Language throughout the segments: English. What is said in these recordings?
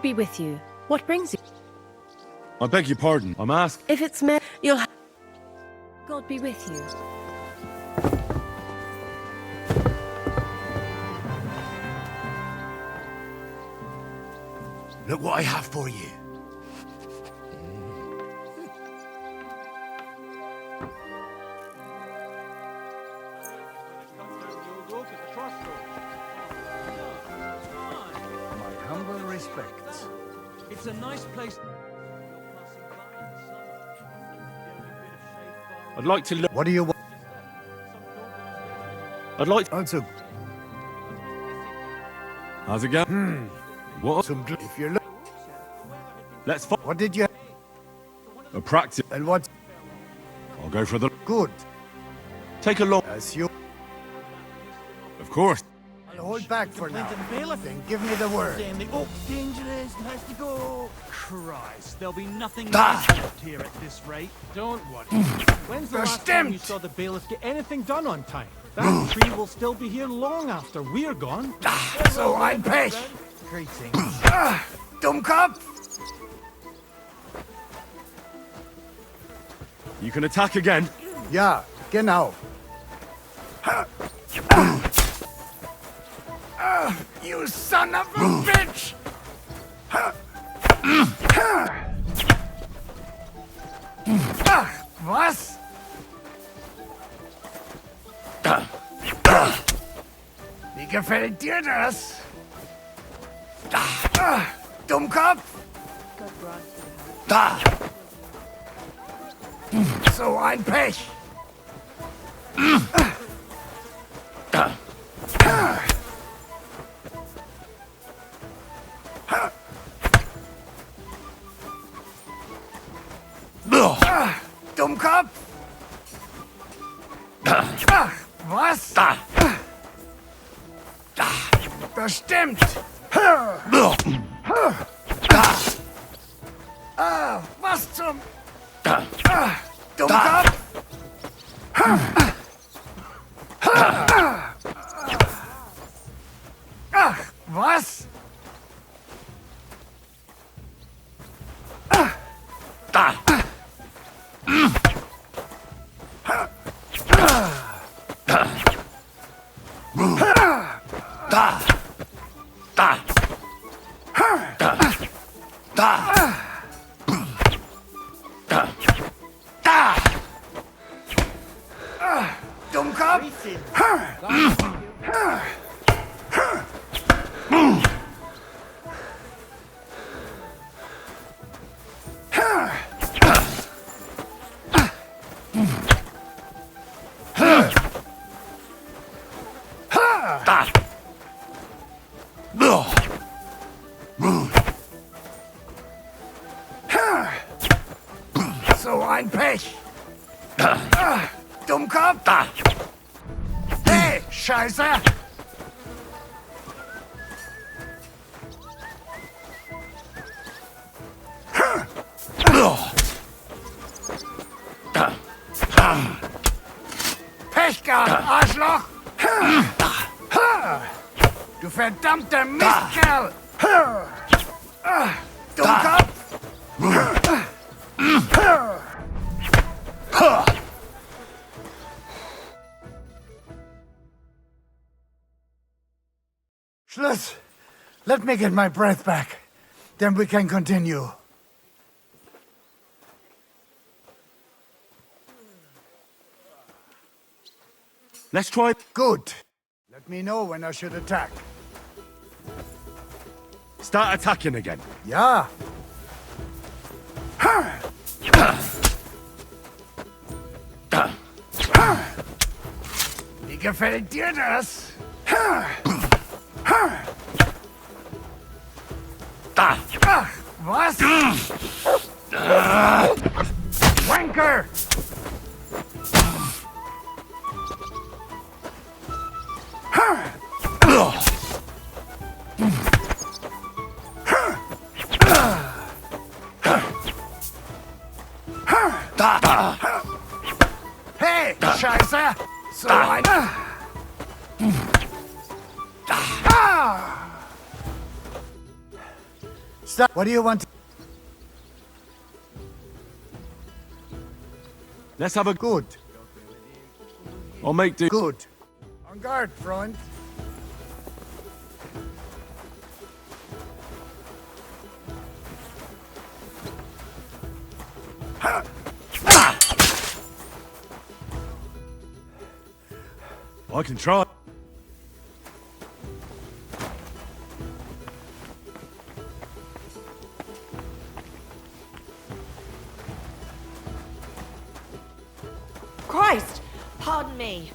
God be with you. What brings you? I beg your pardon. I'm asking. If it's me, you'll God be with you. Look what I have for you. My humble respects. It's a nice place. I'd like to look. What do you want? I'd like to. Also, How's it going? What? if you're look, Let's fight. what did you? A practice. And what's I'll go for the. good? Take a long. As you, Of course. I'll hold back for now. Then give me the word. The oak's dangerous and has to go. Christ, there'll be nothing Ah. left here at this rate. Don't worry. When's the last Verstimmt. time you saw the bailiff get anything done on time? That tree will still be here long after we're gone. So ein Pech. Greetings. Dummkopf. You can attack again. Ja, genau. You son of a bitch! Was? Wie gefällt dir das? Dummkopf? Da! So ein Pech. Dummkopf? Was? Da! Das stimmt. Was zum... Da! Dummkopf? Was? Da! Da! Da! Da! Da! Da! Dummkopf? Da! So ein Pech. Dummkopf? Da! Hey, Scheiße! Da! Pech gehabt, Arschloch! Du verdammter Mistkerl! Dummkopf! Schluss. Let me get my breath back. Then we can continue. Let's try. Good. Let me know when I should attack. Start attacking again. Ja. Wie gefällt dir das? Da! Ach, was? Wanker! Da! Hey, Scheiße! So ein... inside. What do you want? Let's have a Good. I'll make do. Good. On guard, Freund. I can try. Christ! Pardon me.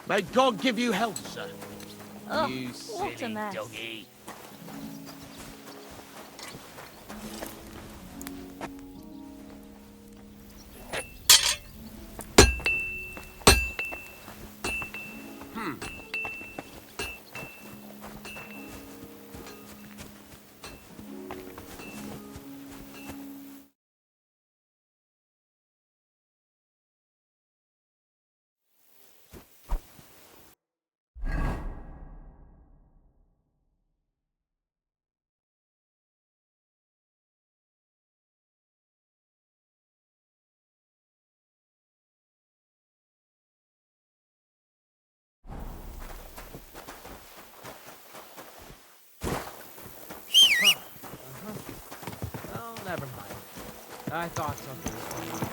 May God give you health, sir. Oh, You what a silly mess. doggy. Oh, never mind. I thought something was going on.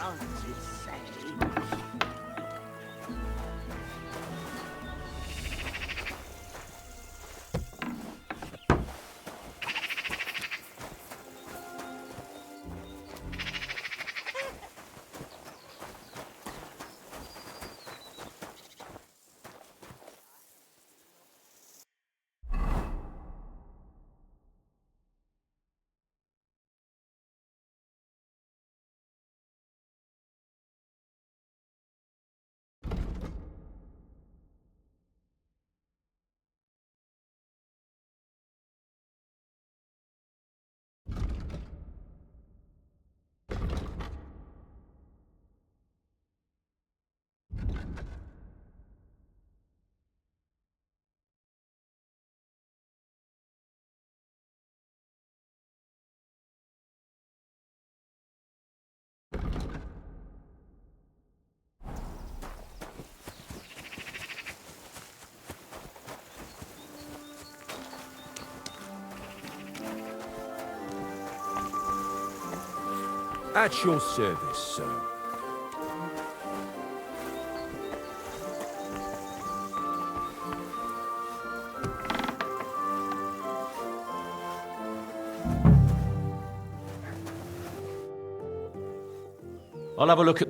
chances say. At your service, sir. I'll have a look at...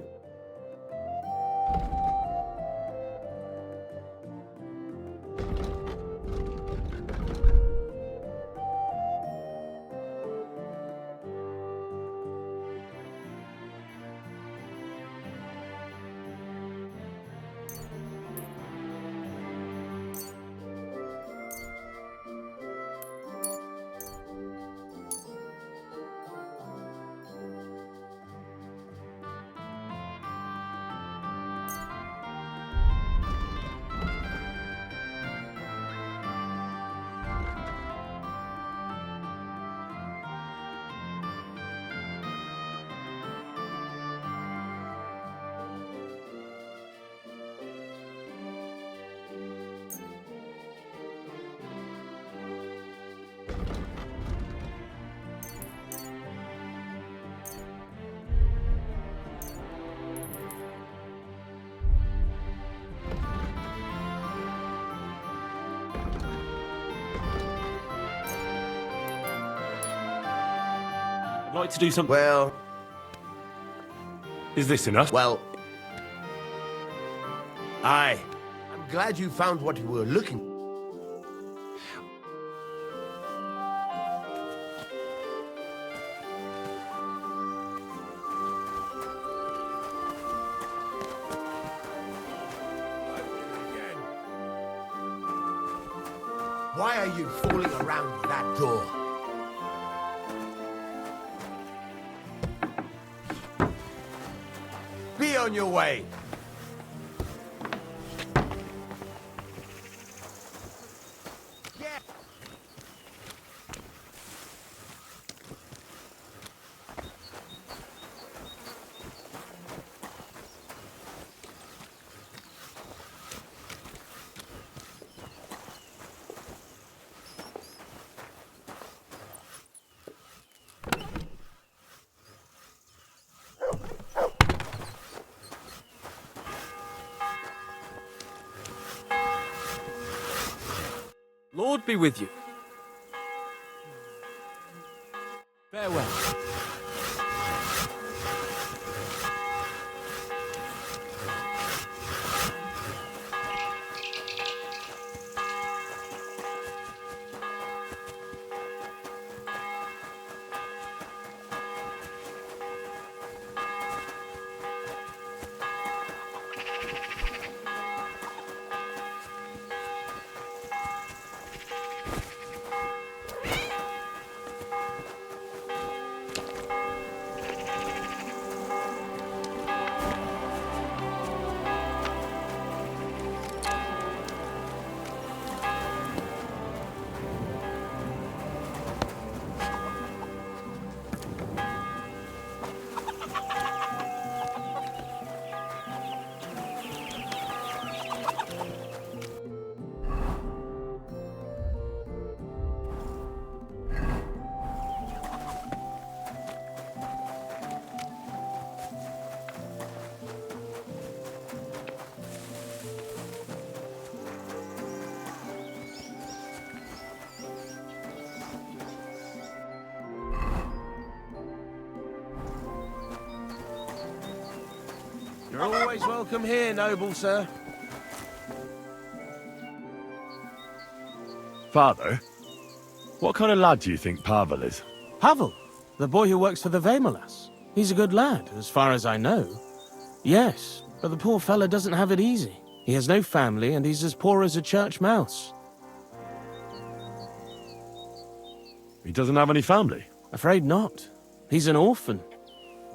I'd like to do something... Well, Is this enough? well... Aye. I'm glad you found what you were looking for. Why are you fooling around with that door? Be on your way. Yeah. Lord be with you. Farewell. You're always welcome here, noble sir. Father, what kind of lad do you think Pavel is? Pavel, the boy who works for the Wemolas. He's a good lad, as far as I know. Yes, but the poor fella doesn't have it easy. He has no family, and he's as poor as a church mouse. He doesn't have any family? Afraid not. He's an orphan.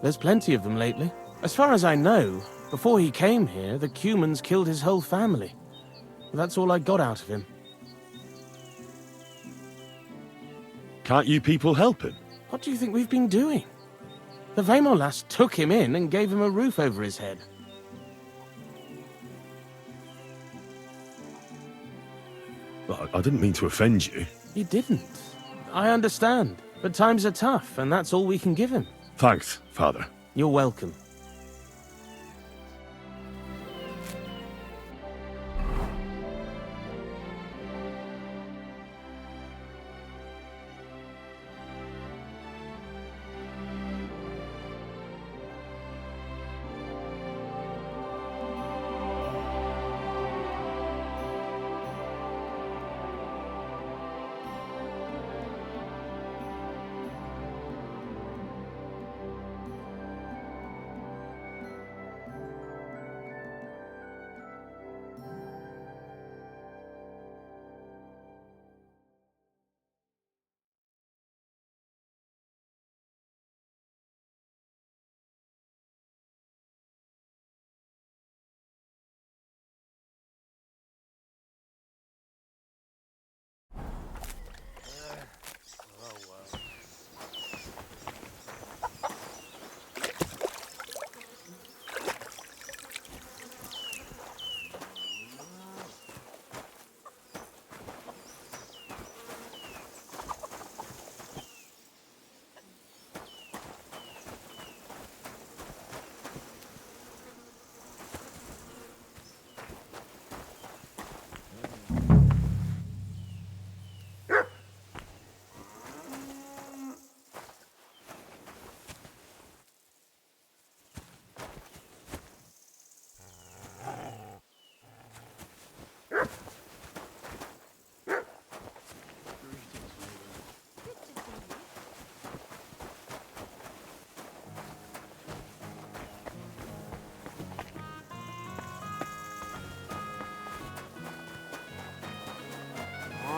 There's plenty of them lately. As far as I know, before he came here, the Cumans killed his whole family. That's all I got out of him. Can't you people help him? What do you think we've been doing? The Wemolas took him in and gave him a roof over his head. Well, I didn't mean to offend you. You didn't. I understand. But times are tough, and that's all we can give him. Thanks, Father. You're welcome.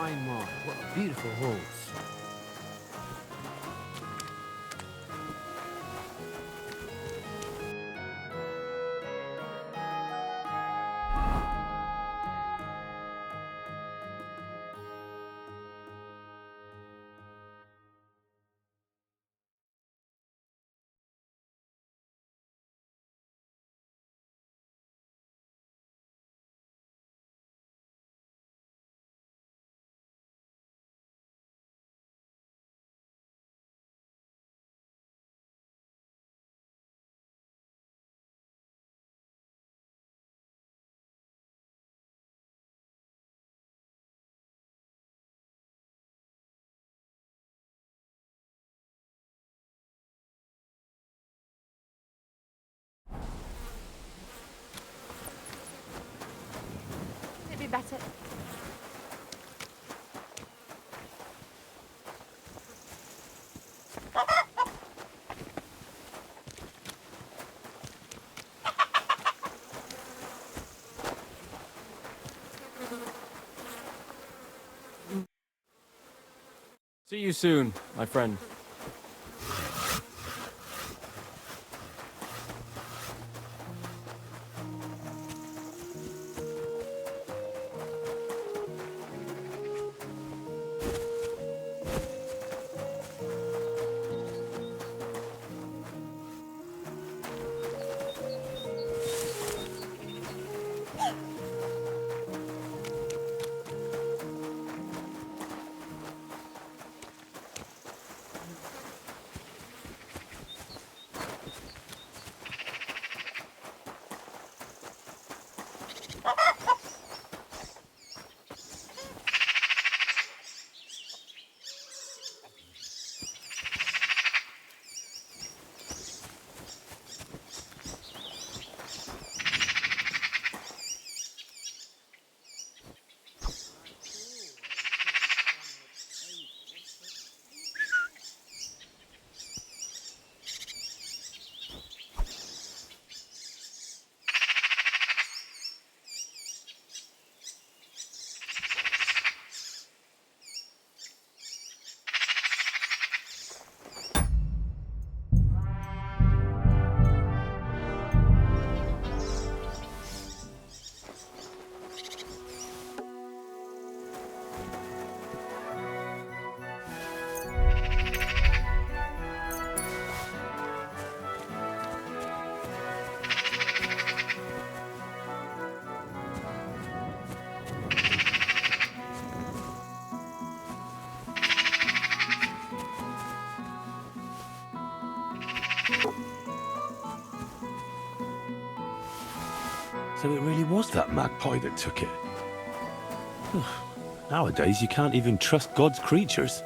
My, what a beautiful horse. It'd be better. See you soon, my friend. So it really was that magpie that took it. Nowadays, you can't even trust God's creatures.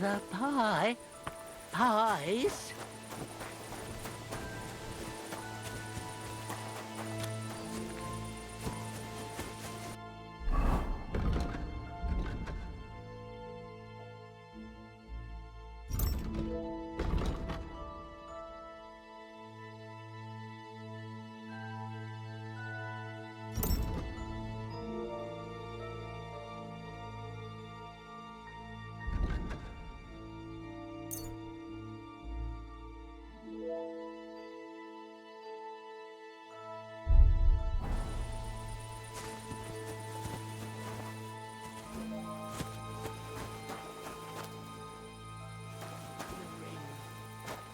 The pie. Pies.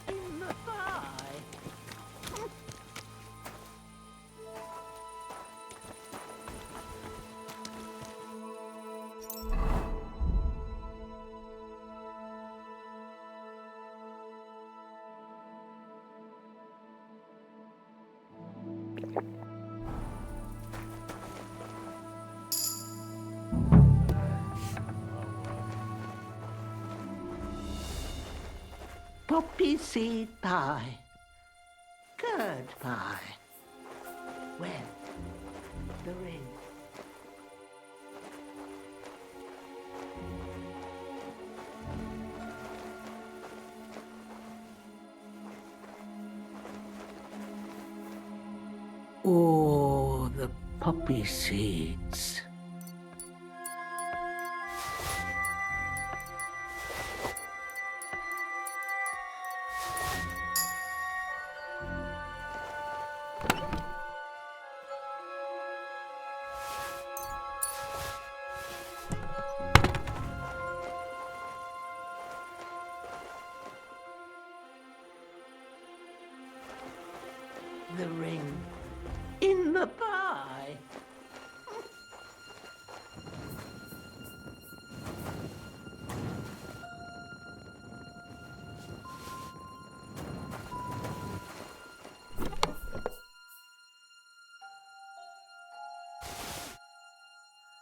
In the pie. Poppy seed pie. Curd pie. Well, the ring. Oh, the poppy seeds. The ring in the pie.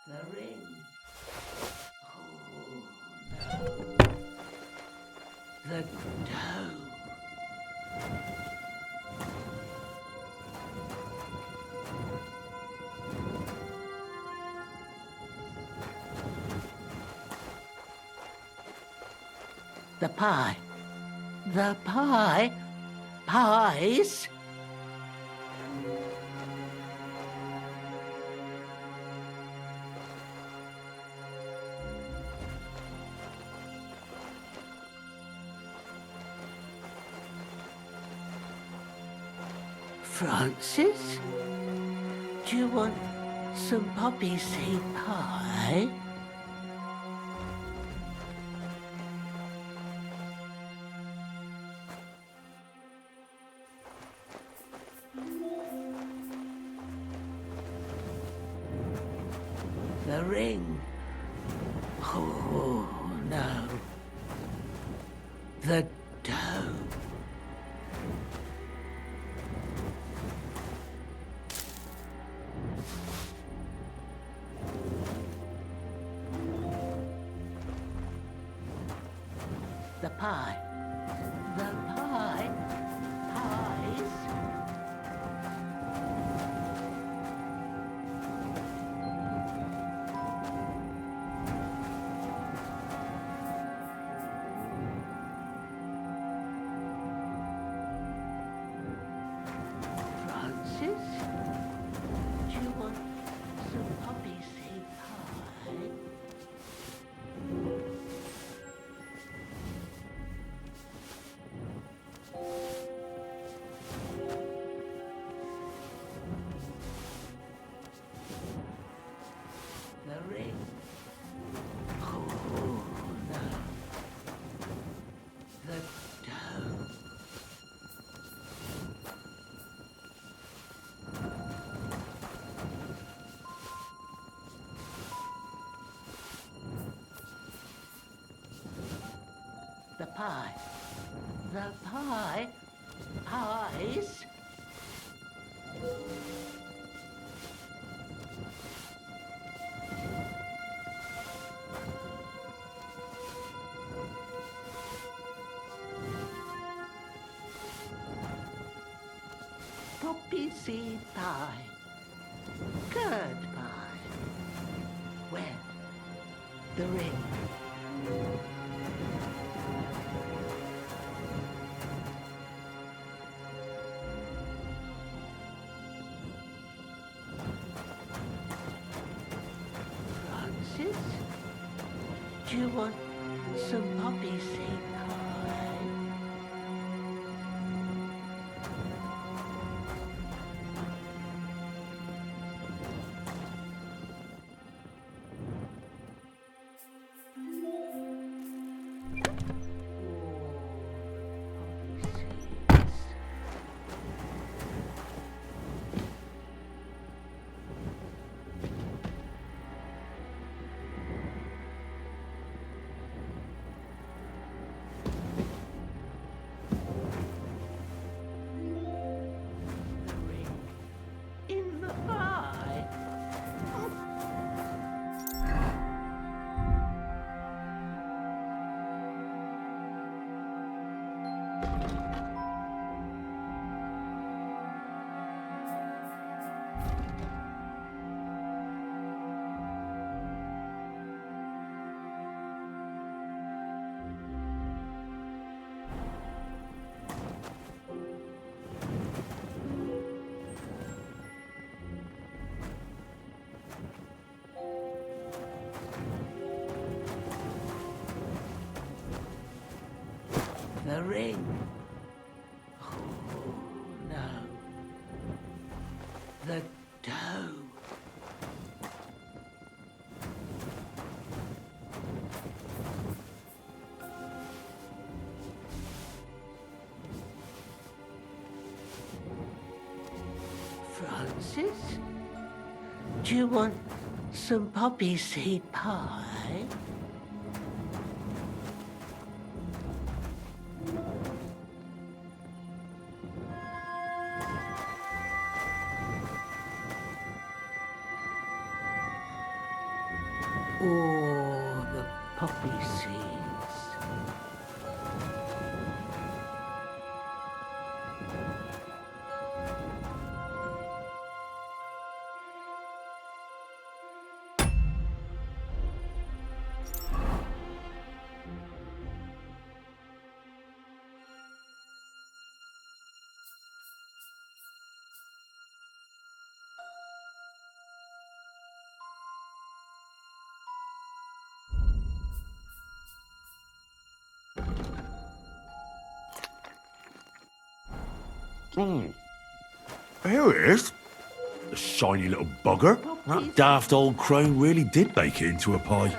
The ring. Oh, no. The dough. The pie. The pie. Pies. Francis? Do you want some poppy seed pie? The ring. Oh, no. The dough. The pie. The pie. Pies. Francis? Do you want some poppy seed pie? The ring. Oh, no. The dough. The pie. The pie. Pies. poppy seed pie. Goodbye. Where? The ring. Francis? Do you want some poppy seed pie? In the pie. The ring. Oh, no. The dough. Francis? Do you want some poppy seed pie? Oh, the poppy seeds. Here it is. The shiny little bugger. That daft old crone really did make it into a pie.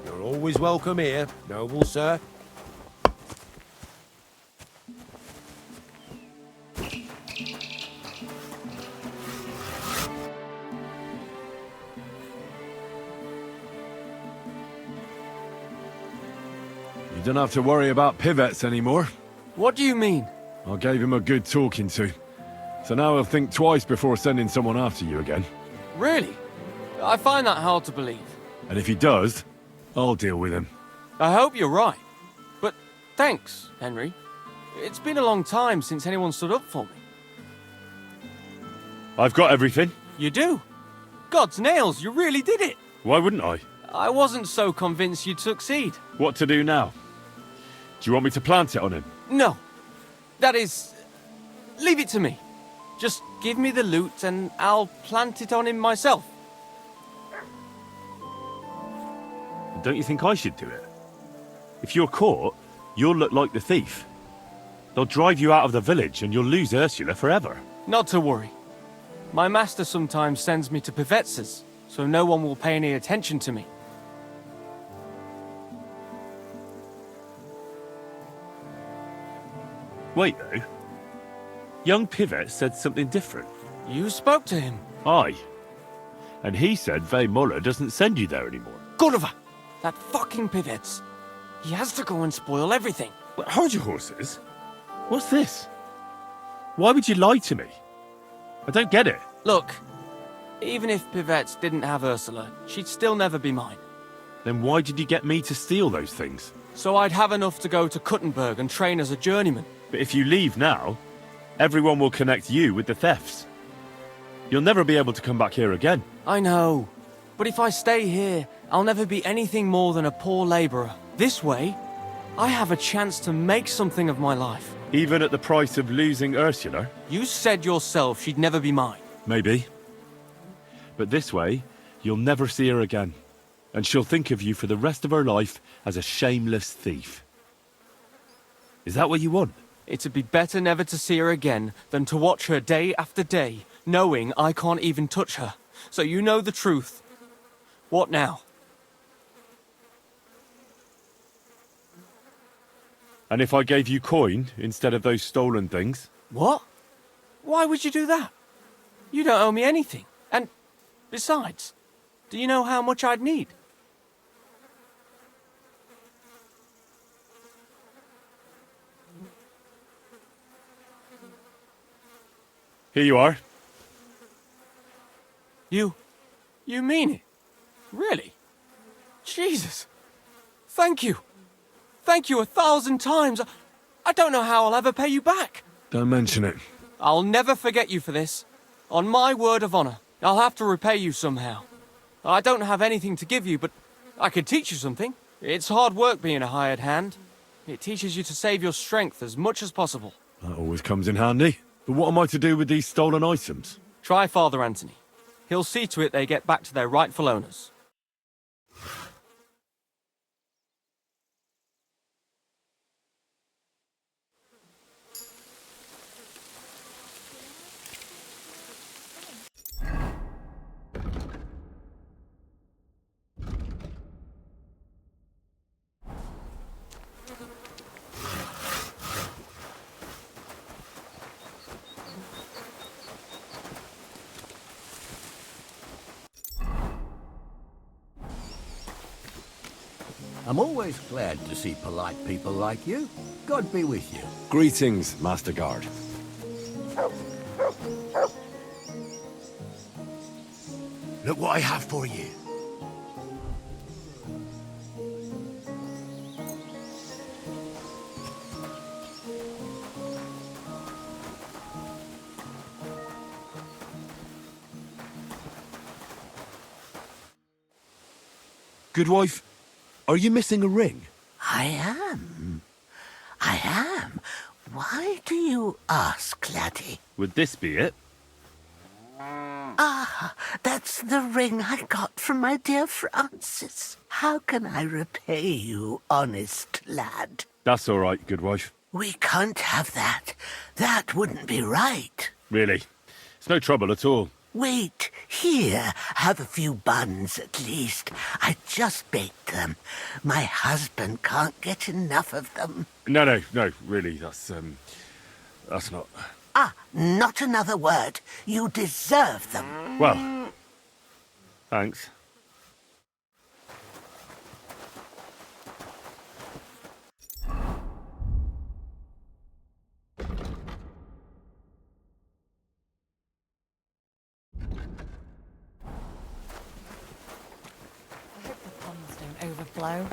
You're always welcome here, noble sir. You don't have to worry about pivettes anymore. What do you mean? I gave him a good talking to. So now he'll think twice before sending someone after you again. Really? I find that hard to believe. And if he does, I'll deal with him. I hope you're right. But thanks, Henry. It's been a long time since anyone stood up for me. I've got everything. You do? God's nails, you really did it. Why wouldn't I? I wasn't so convinced you'd succeed. What to do now? Do you want me to plant it on him? No. That is... leave it to me. Just give me the loot and I'll plant it on him myself. Don't you think I should do it? If you're caught, you'll look like the thief. They'll drive you out of the village and you'll lose Ursula forever. Not to worry. My master sometimes sends me to Pivetz's, so no one will pay any attention to me. Wait, though. Young Pivet said something different. You spoke to him. Aye. And he said Muller doesn't send you there anymore. Gurva! That fucking Pivetz. He has to go and spoil everything. But hold your horses. What's this? Why would you lie to me? I don't get it. Look, even if Pivetz didn't have Ursula, she'd still never be mine. Then why did you get me to steal those things? So I'd have enough to go to Kuttenberg and train as a journeyman. But if you leave now, everyone will connect you with the thefts. You'll never be able to come back here again. I know. But if I stay here, I'll never be anything more than a poor labourer. This way, I have a chance to make something of my life. Even at the price of losing Ursula? You said yourself she'd never be mine. Maybe. But this way, you'll never see her again. And she'll think of you for the rest of her life as a shameless thief. Is that what you want? It'd be better never to see her again than to watch her day after day, knowing I can't even touch her. So you know the truth. What now? And if I gave you coin instead of those stolen things? What? Why would you do that? You don't owe me anything. And besides, do you know how much I'd need? Here you are. You mean it? Really? Jesus. Thank you. Thank you 1,000 times. I don't know how I'll ever pay you back. Don't mention it. I'll never forget you for this. On my word of honor, I'll have to repay you somehow. I don't have anything to give you, but I could teach you something. It's hard work being a hired hand. It teaches you to save your strength as much as possible. That always comes in handy. But what am I to do with these stolen items? Try Father Anthony. He'll see to it they get back to their rightful owners. I'm always glad to see polite people like you. God be with you. Greetings, Master Guard. Look what I have for you. Good wife, are you missing a ring? I am. I am. Why do you ask, laddie? Would this be it? Ah, that's the ring I got from my dear Francis. How can I repay you, honest lad? That's all right, good wife. We can't have that. That wouldn't be right. Really. It's no trouble at all. Wait, here, have a few buns at least. I just baked them. My husband can't get enough of them. No, really, that's not... Ah, not another word. You deserve them. Well, thanks. I hope the ponds don't overflow. slow.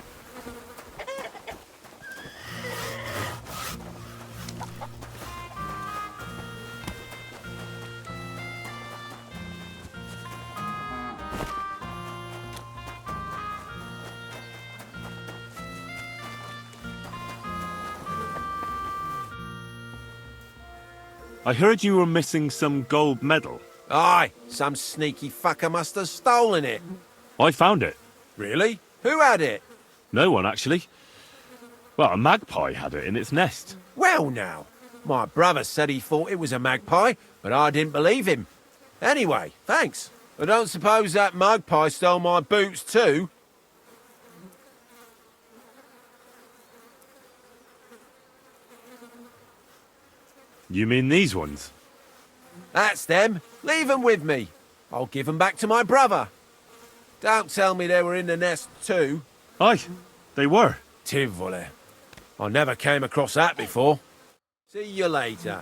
I heard you were missing some gold medal. Aye, some sneaky fucker must have stolen it. I found it. Really? Who had it? No one, actually. Well, a magpie had it in its nest. Well now, my brother said he thought it was a magpie, but I didn't believe him. Anyway, thanks. I don't suppose that magpie stole my boots too? You mean these ones? That's them. Leave them with me. I'll give them back to my brother. Don't tell me they were in the nest too. Aye, they were. Tivoli. I never came across that before. See you later.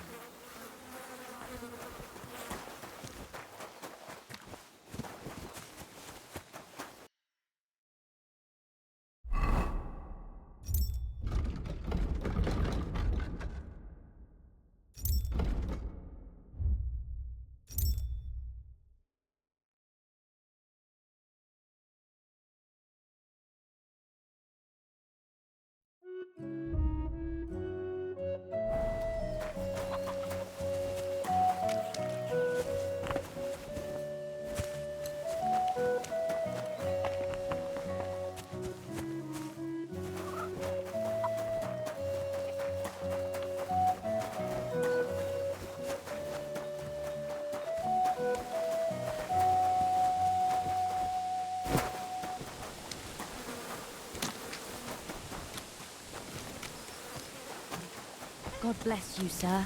God bless you, sir.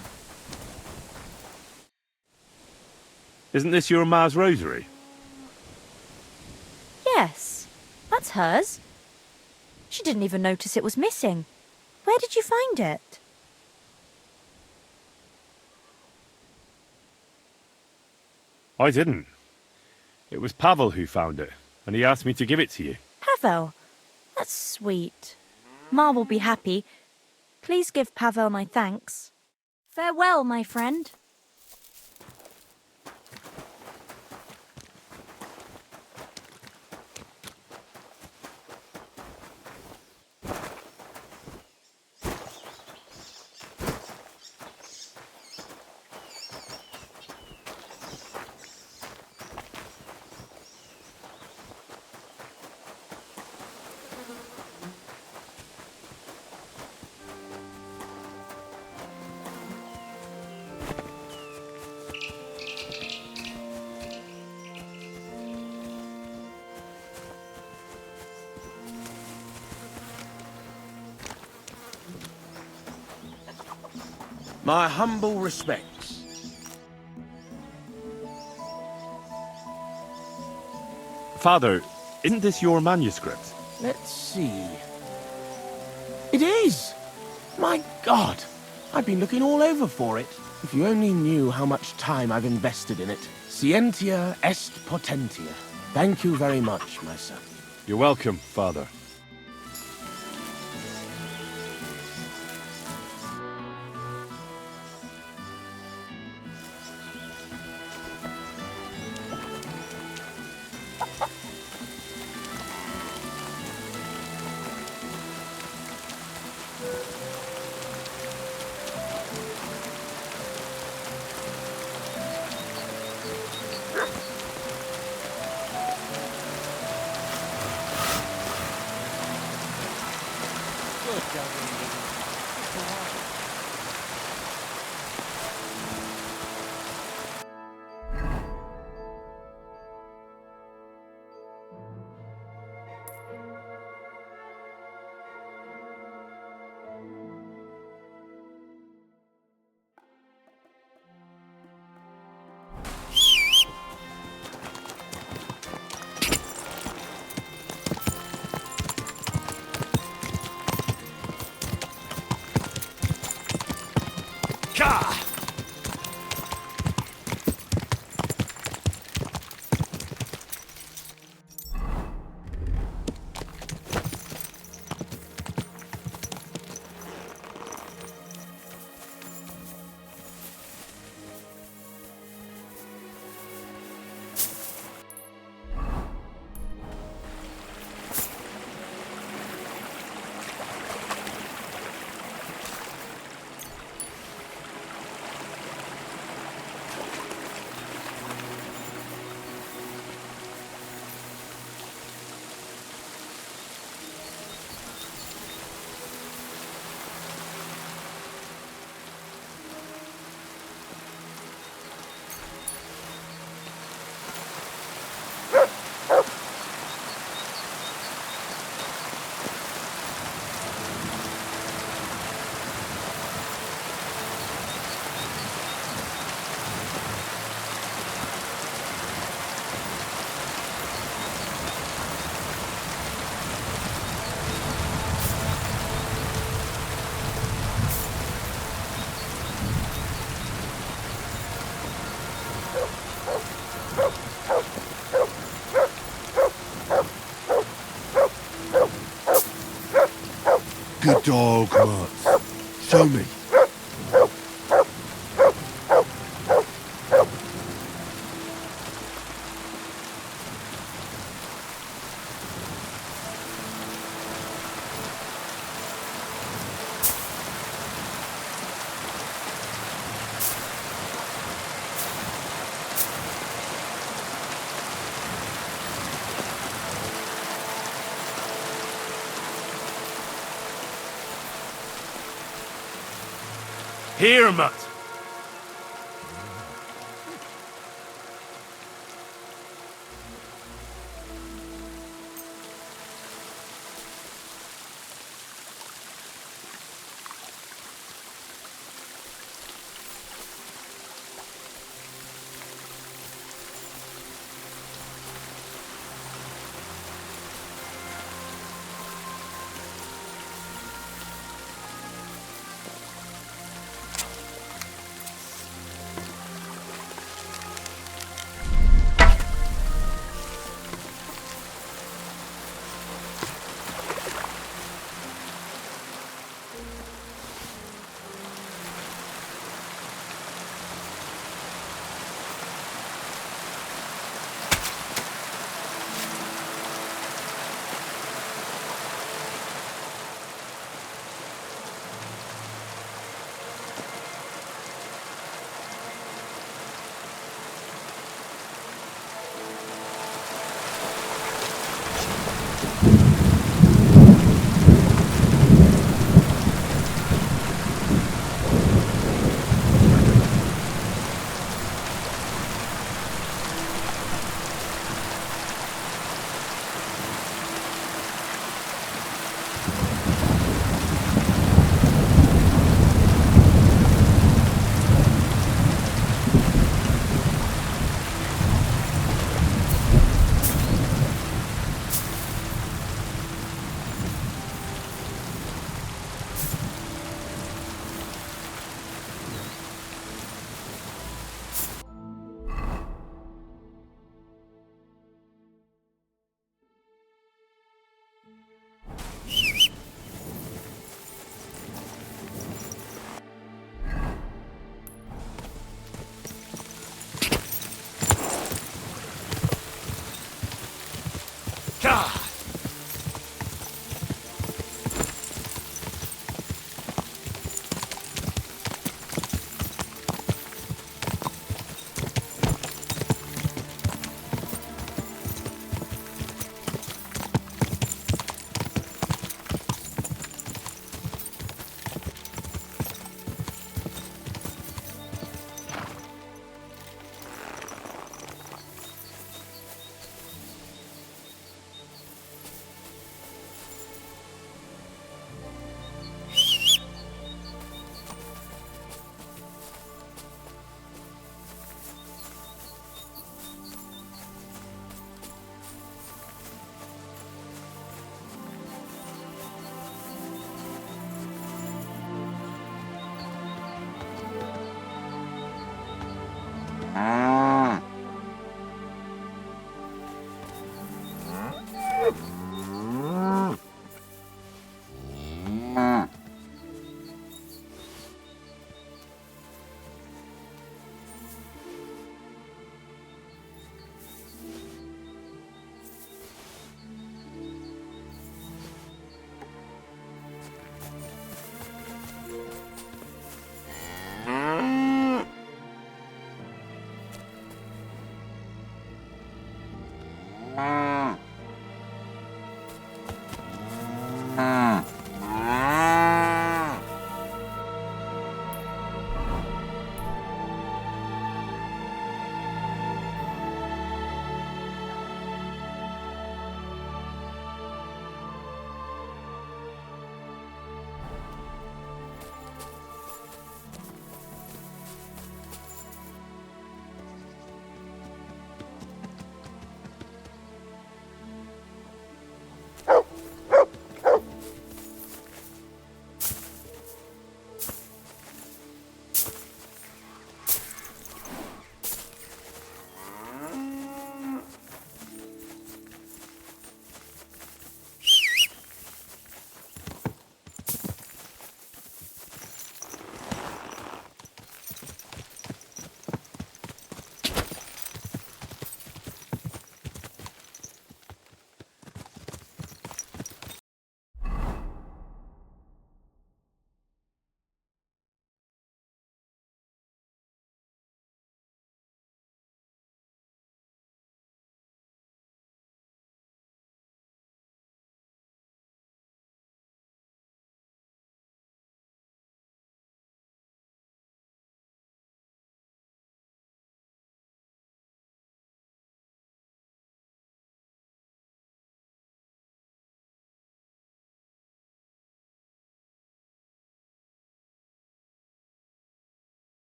Isn't this your ma's rosary? Yes, that's hers. She didn't even notice it was missing. Where did you find it? I didn't. It was Pavel who found it, and he asked me to give it to you. Pavel. That's sweet. Ma will be happy. Please give Pavel my thanks. Farewell, my friend. My humble respects. Father, isn't this your manuscript? Let's see. It is! My God! I've been looking all over for it. If you only knew how much time I've invested in it. Scientia est potentia. Thank you very much, my son. You're welcome, Father. Good dog, Matt. Show me. Here, Mutt.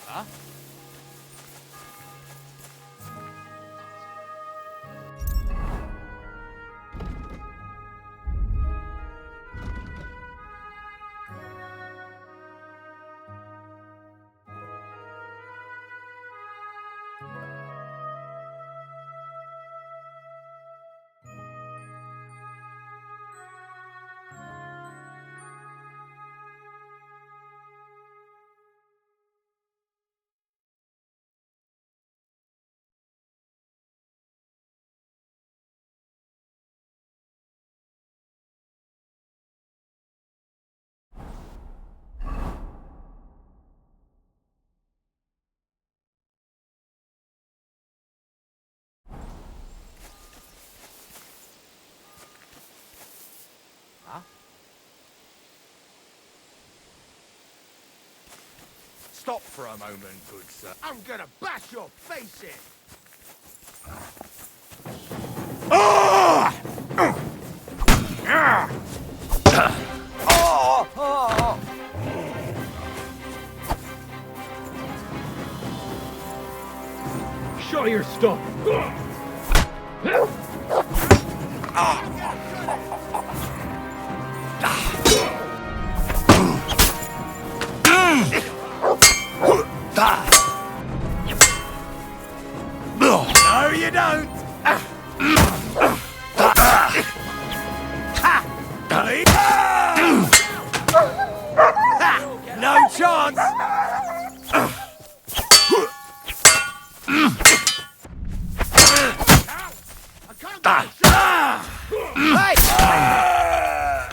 Huh? Stop for a moment, good sir. I'm gonna bash your face in! Show your stuff. No, you don't! No chance! Hey!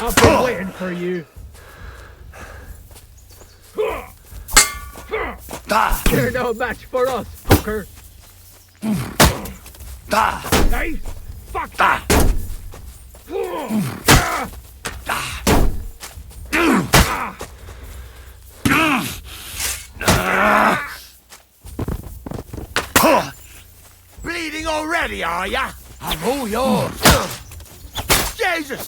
I've been waiting for you. You're no match for us, fucker. Hey, fuck that! Bleeding already, are ya? I'm all yours. Jesus!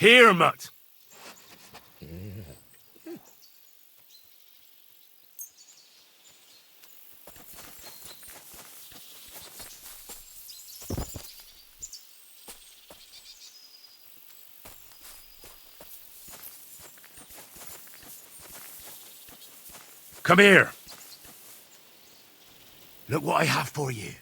Here, mutt. Come here. Look what I have for you.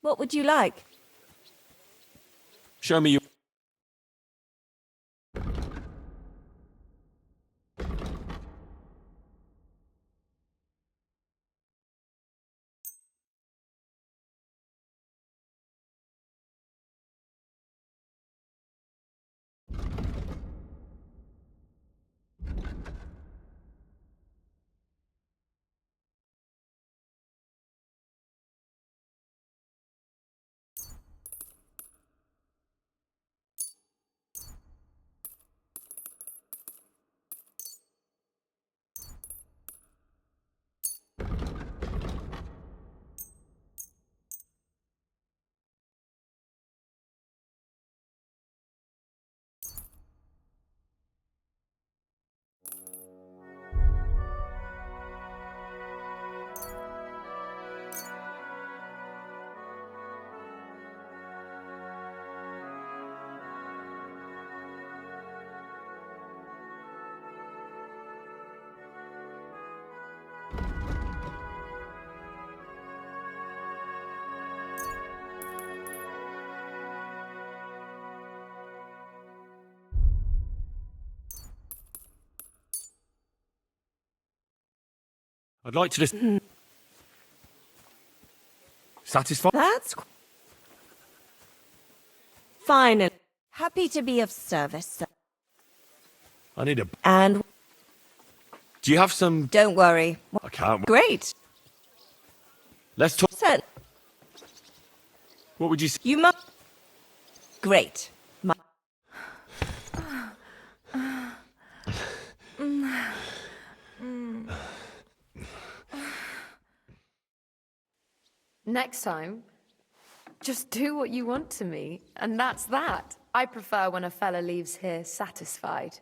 What would you like? Show me your... I'd like to just... Satisfied? That's fine. Happy to be of service. I need a... And Do you have some... don't worry. I can't... Great. Let's talk... Sir, What would you say? you must. Great. Next time, just do what you want to me, and that's that. I prefer when a fella leaves here satisfied.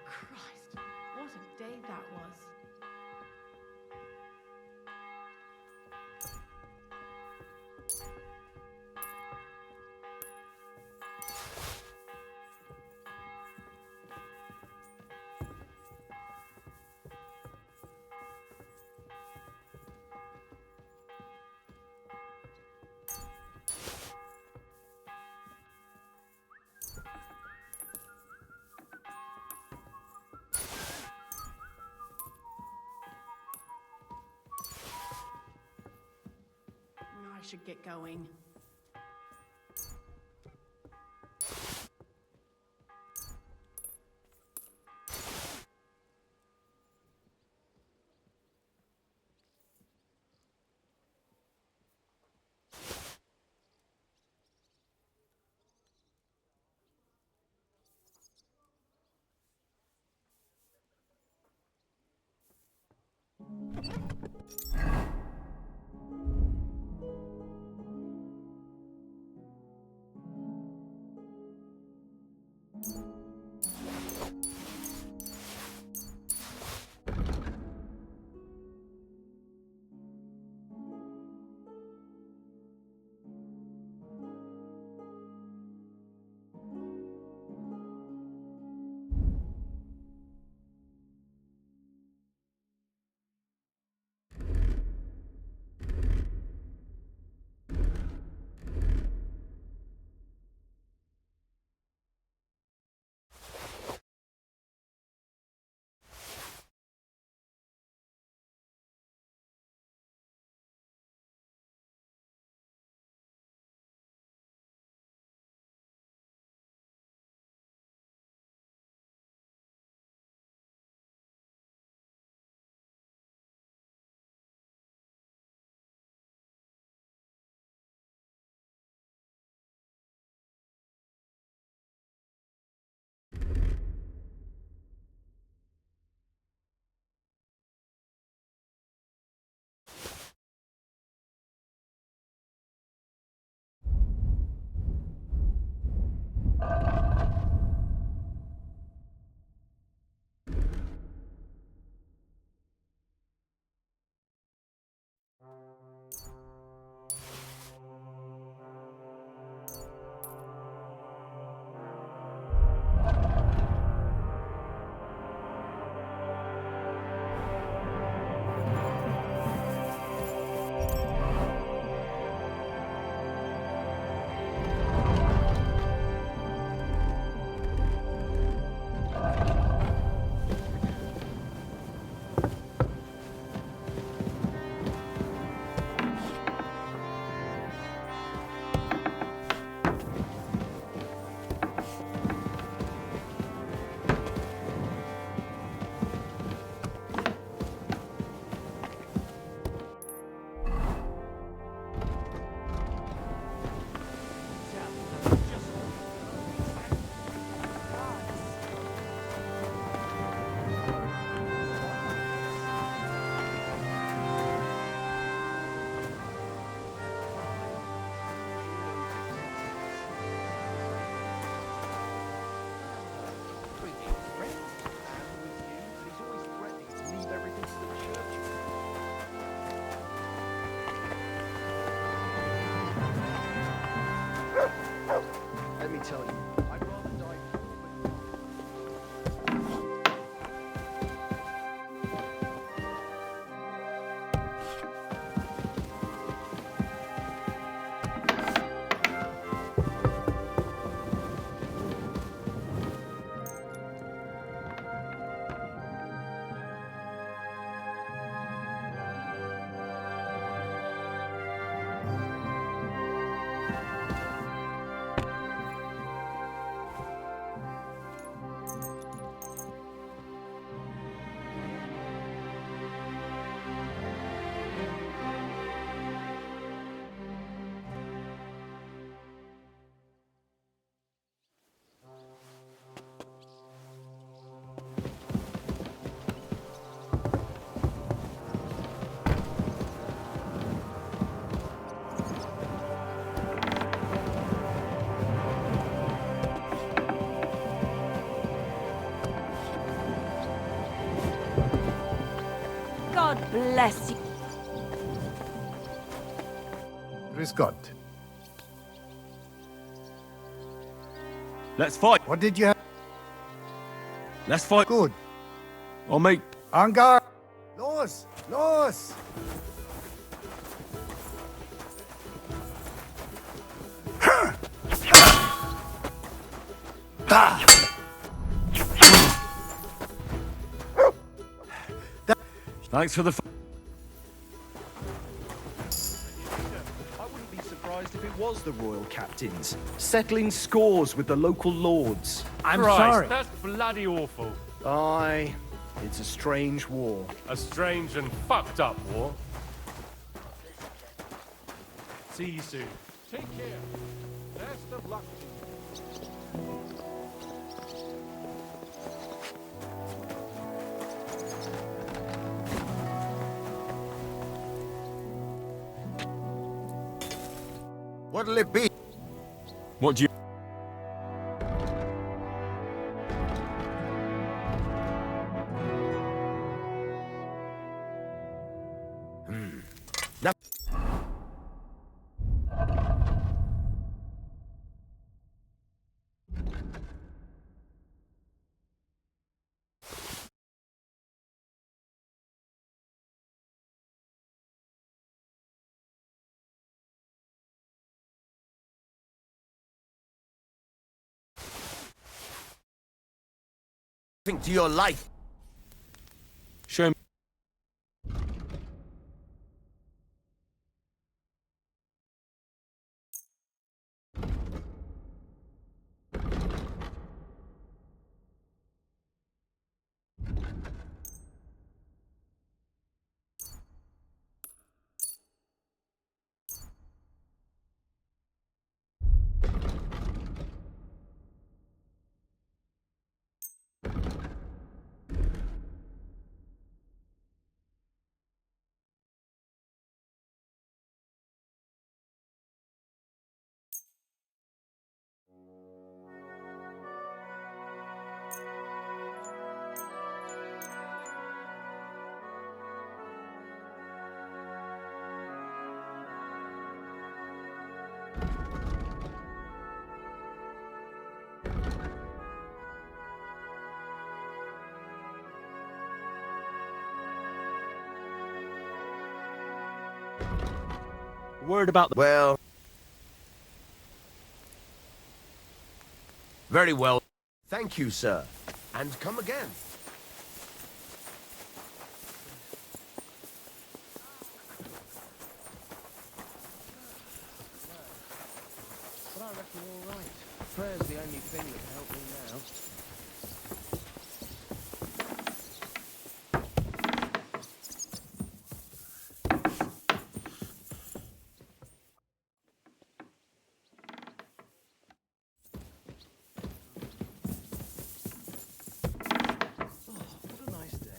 Christ, what a day that was. I should get going. bless you. Grüß Gott. Let's fight. What did you have? Let's fight. Good. I'll make... En garde. Los! Los! Thanks for the... I wouldn't be surprised if it was the royal captains, settling scores with the local lords. I'm Christ, sorry. that's bloody awful. Aye, it's a strange war. A strange and fucked up war. See you soon. Take care. Best of luck to you. What'll it be? What do you... To your life. Show me... Word about the... Well. Very well. Thank you, sir. And come again. But I reckon you're all right. Prayer's the only thing that can help me now. What a nice day.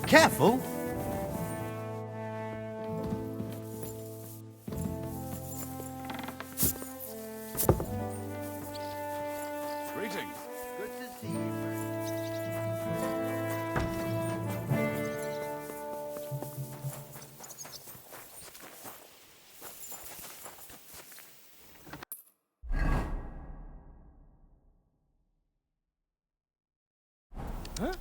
Careful. Greetings. Good to see you. Eh?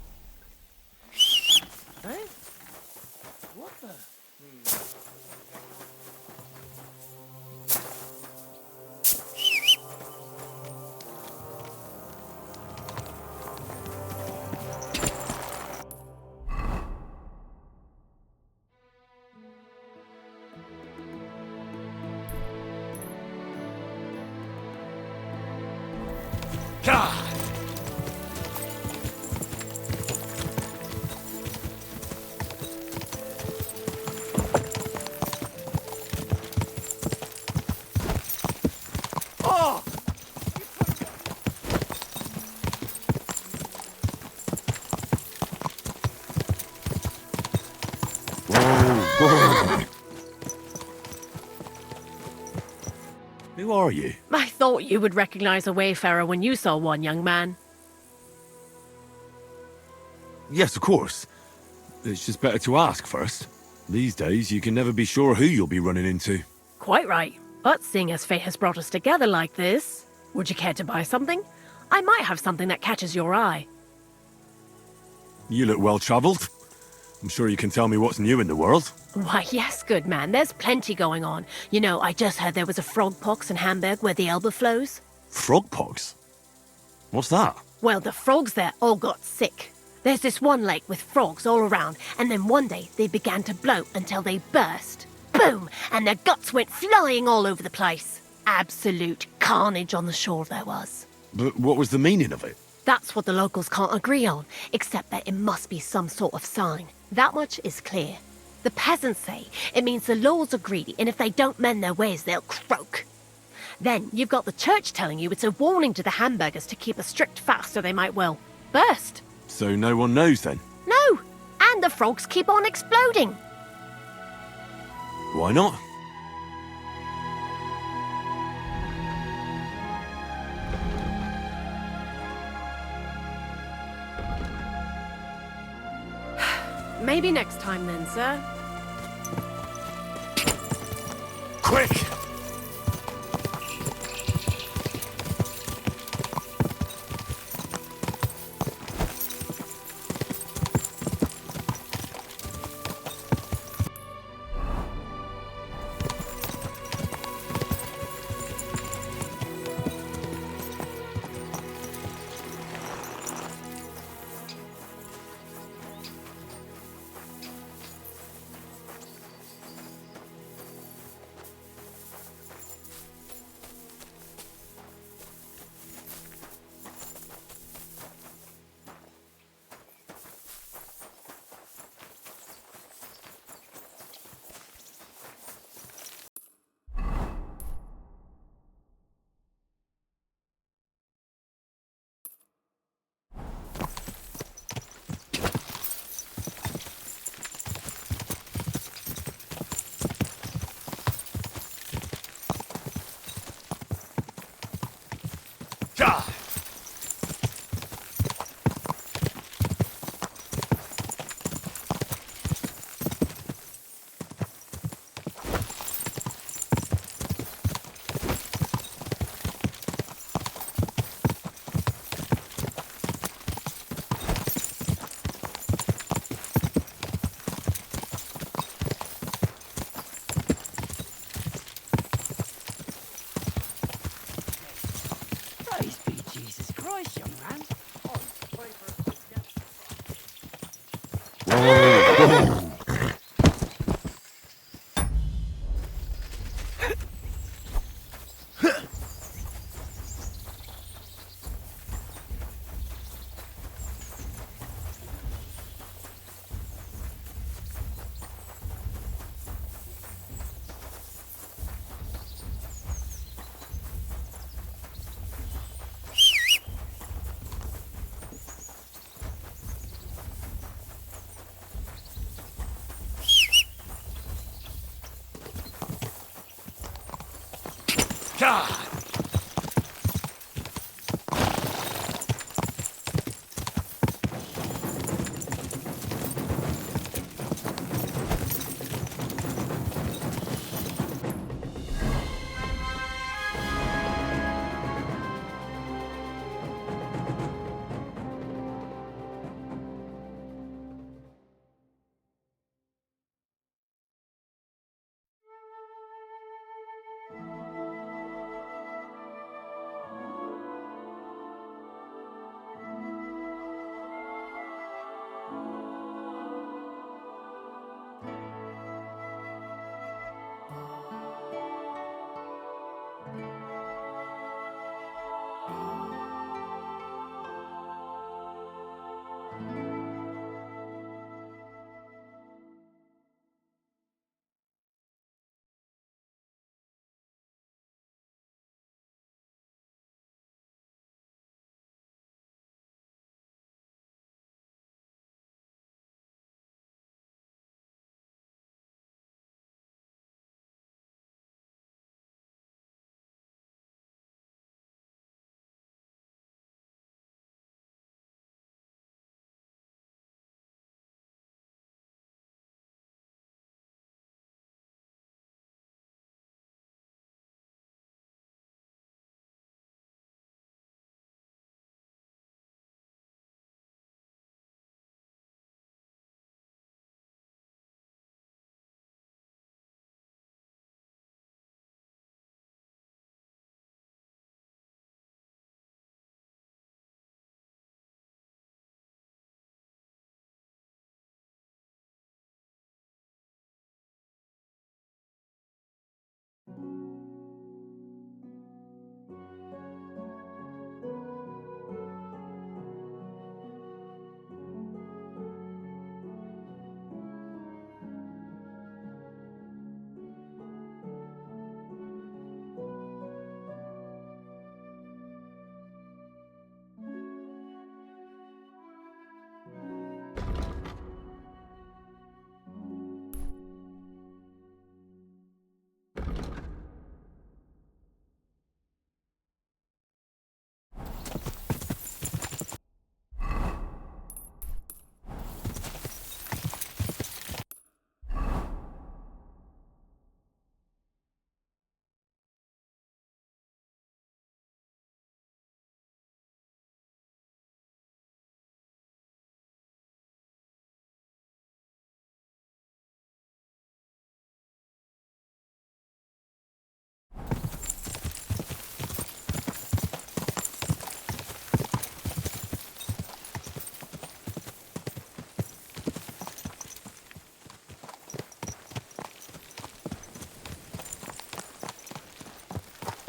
God! Oh! Who are you? I thought you would recognize a wayfarer when you saw one, young man. Yes, of course. It's just better to ask first. These days, you can never be sure who you'll be running into. Quite right. But seeing as fate has brought us together like this, would you care to buy something? I might have something that catches your eye. You look well-travelled. I'm sure you can tell me what's new in the world. Why, yes, good man. There's plenty going on. You know, I just heard there was a frog pox in Hamburg where the Elbe flows. Frogpox? What's that? Well, the frogs there all got sick. There's this one lake with frogs all around, and then one day they began to bloat until they burst. Boom! And their guts went flying all over the place. Absolute carnage on the shore there was. But what was the meaning of it? That's what the locals can't agree on, except that it must be some sort of sign. That much is clear. The peasants say it means the lords are greedy, and if they don't mend their ways, they'll croak. Then you've got the church telling you it's a warning to the hamburgers to keep a strict fast or they might well burst. So no one knows then? No! And the frogs keep on exploding. Why not? Maybe next time then, sir. Quick! God! Praise be Jesus Christ, young man. God!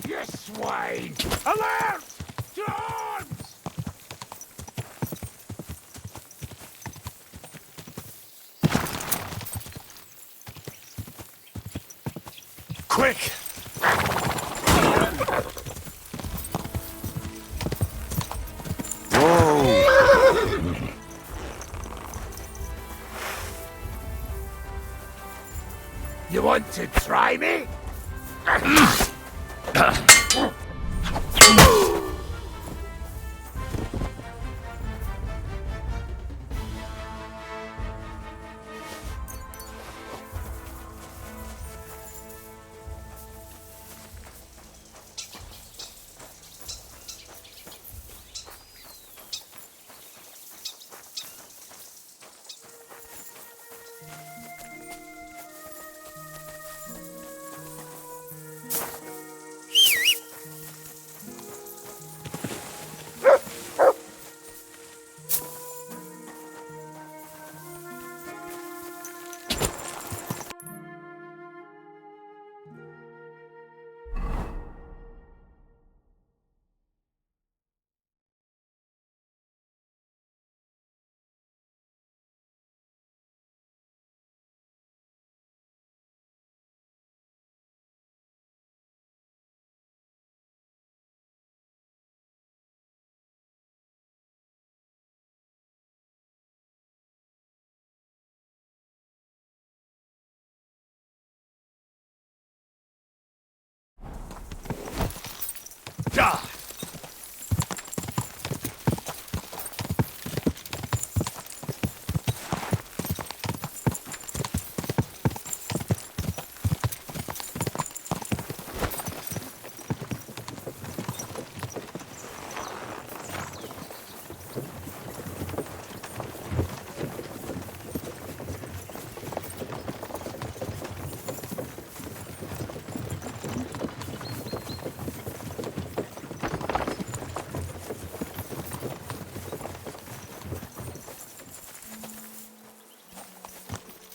Yes, swine! Alert! To arms! Quick! You want to try me?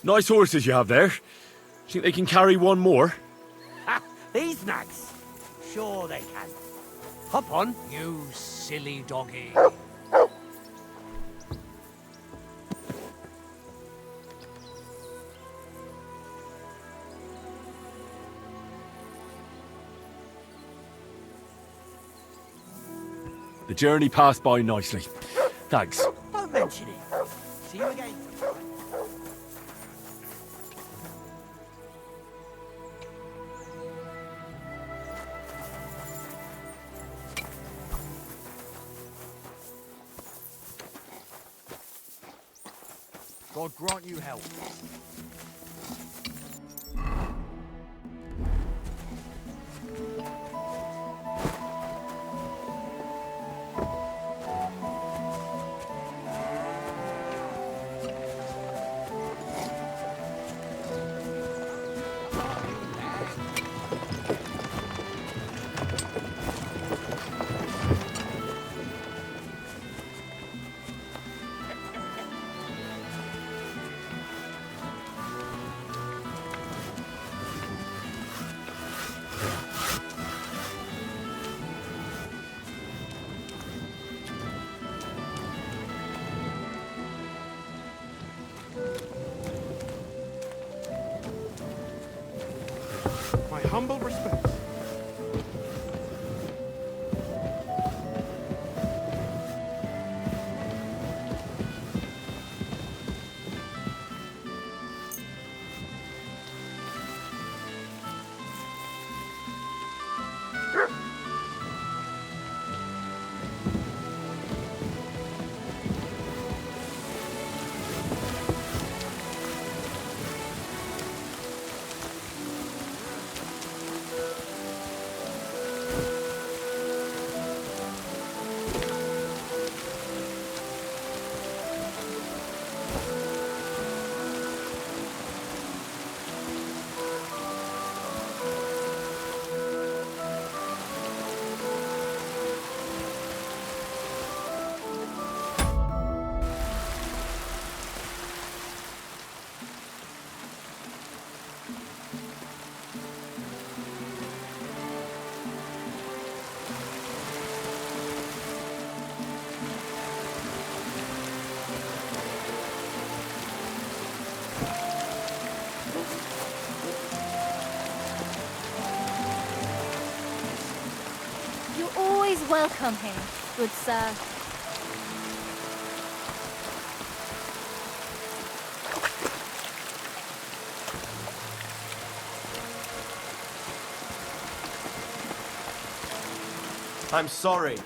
Nice horses you have there. Think they can carry one more? Ha! These nags? Sure they can. Hop on. You silly doggy. The journey passed by nicely. Thanks. Don't mention it. See you again. God grant you help. My humble respects. Welcome here, good sir. I'm sorry.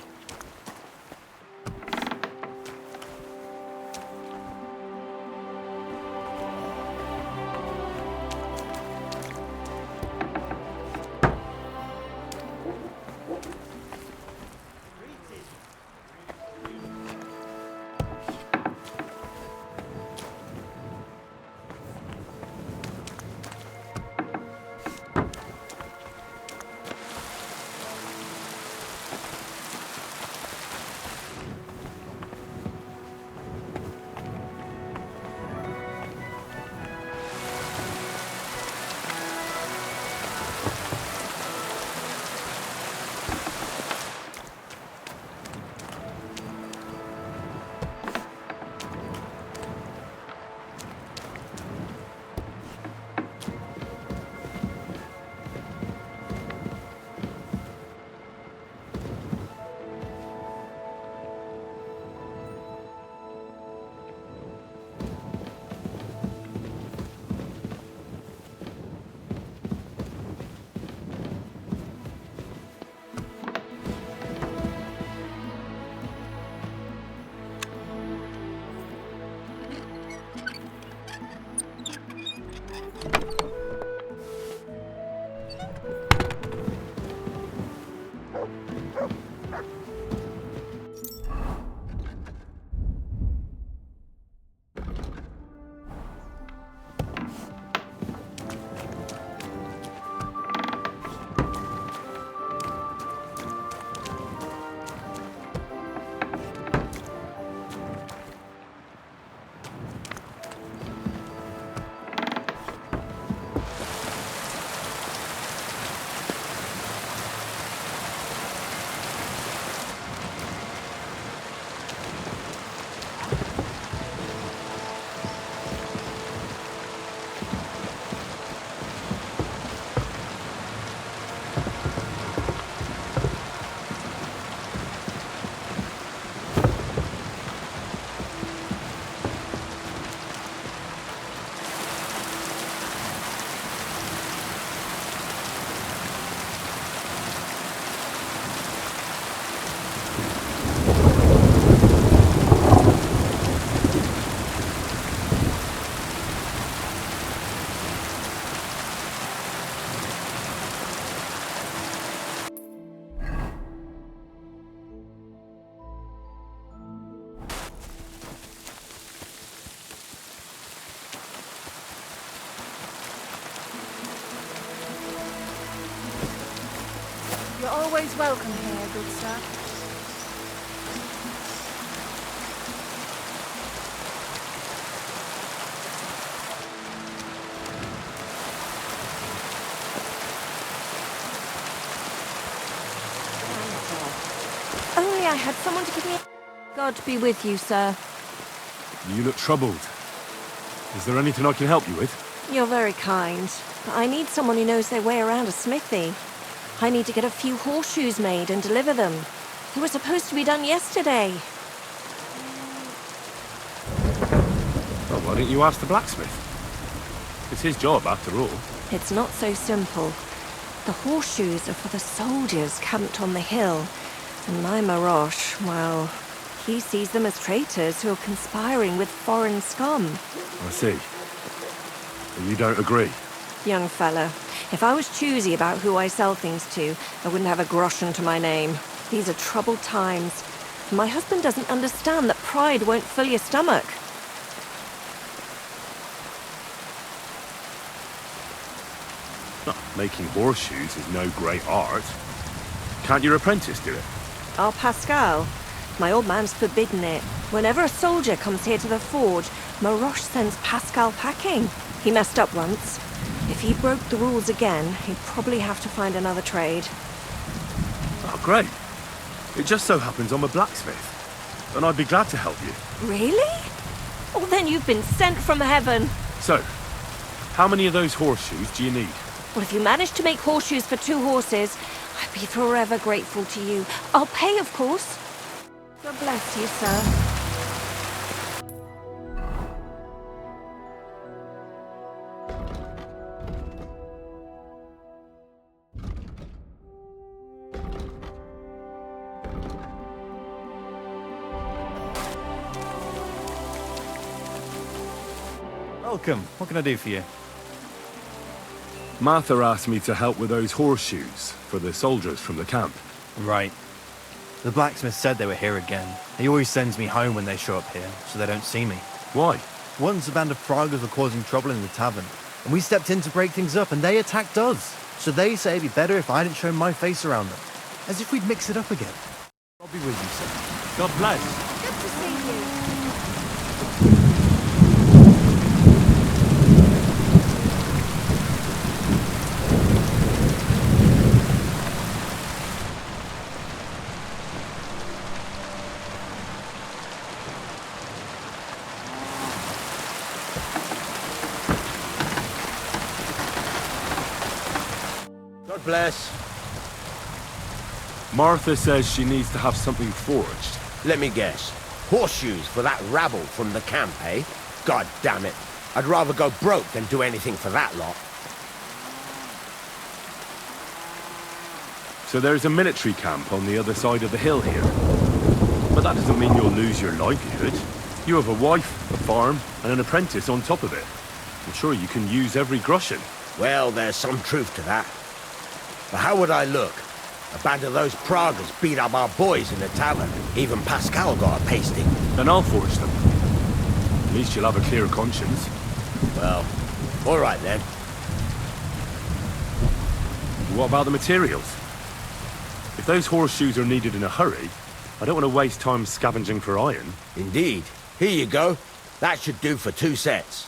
You're always welcome here, good sir. Only I had someone to give me... God be with you, sir. You look troubled. Is there anything I can help you with? You're very kind, but I need someone who knows their way around a smithy. I need to get a few horseshoes made and deliver them. They were supposed to be done yesterday. Well, why don't you ask the blacksmith? It's his job, after all. It's not so simple. The horseshoes are for the soldiers camped on the hill. And my Marosh, well, he sees them as traitors who are conspiring with foreign scum. I see. But you don't agree? Young fella, if I was choosy about who I sell things to, I wouldn't have a groschen to my name. These are troubled times. My husband doesn't understand that pride won't fill your stomach. Making horseshoes is no great art. Can't your apprentice do it? Oh, Pascal. My old man's forbidden it. Whenever a soldier comes here to the forge, Maroche sends Pascal packing. He messed up once. If he broke the rules again, he'd probably have to find another trade. Oh, great. It just so happens I'm a blacksmith, and I'd be glad to help you. Really? Well, then you've been sent from heaven. So, how many of those horseshoes do you need? Well, if you manage to make horseshoes for 2 horses, I'd be forever grateful to you. I'll pay, of course. God bless you, sir. Welcome. What can I do for you? Martha asked me to help with those horseshoes for the soldiers from the camp. Right. The blacksmith said they were here again. He always sends me home when they show up here, so they don't see me. Why? Once a band of Pragas were causing trouble in the tavern, and we stepped in to break things up, and they attacked us. So they say it'd be better if I didn't show my face around them. As if we'd mix it up again. I'll be with you, sir. God bless. Good to see you. God bless. Martha says she needs to have something forged. Let me guess. Horseshoes for that rabble from the camp, eh? God damn it. I'd rather go broke than do anything for that lot. So there's a military camp on the other side of the hill here. But that doesn't mean you'll lose your livelihood. You have a wife, a farm, and an apprentice on top of it. I'm sure you can use every groschen. Well, there's some truth to that. But how would I look? A band of those Pragas beat up our boys in the tavern. Even Pascal got a pasting. Then I'll forge them. At least you'll have a clear conscience. Well, all right then. What about the materials? If those horseshoes are needed in a hurry, I don't want to waste time scavenging for iron. Indeed. Here you go. That should do for 2 sets.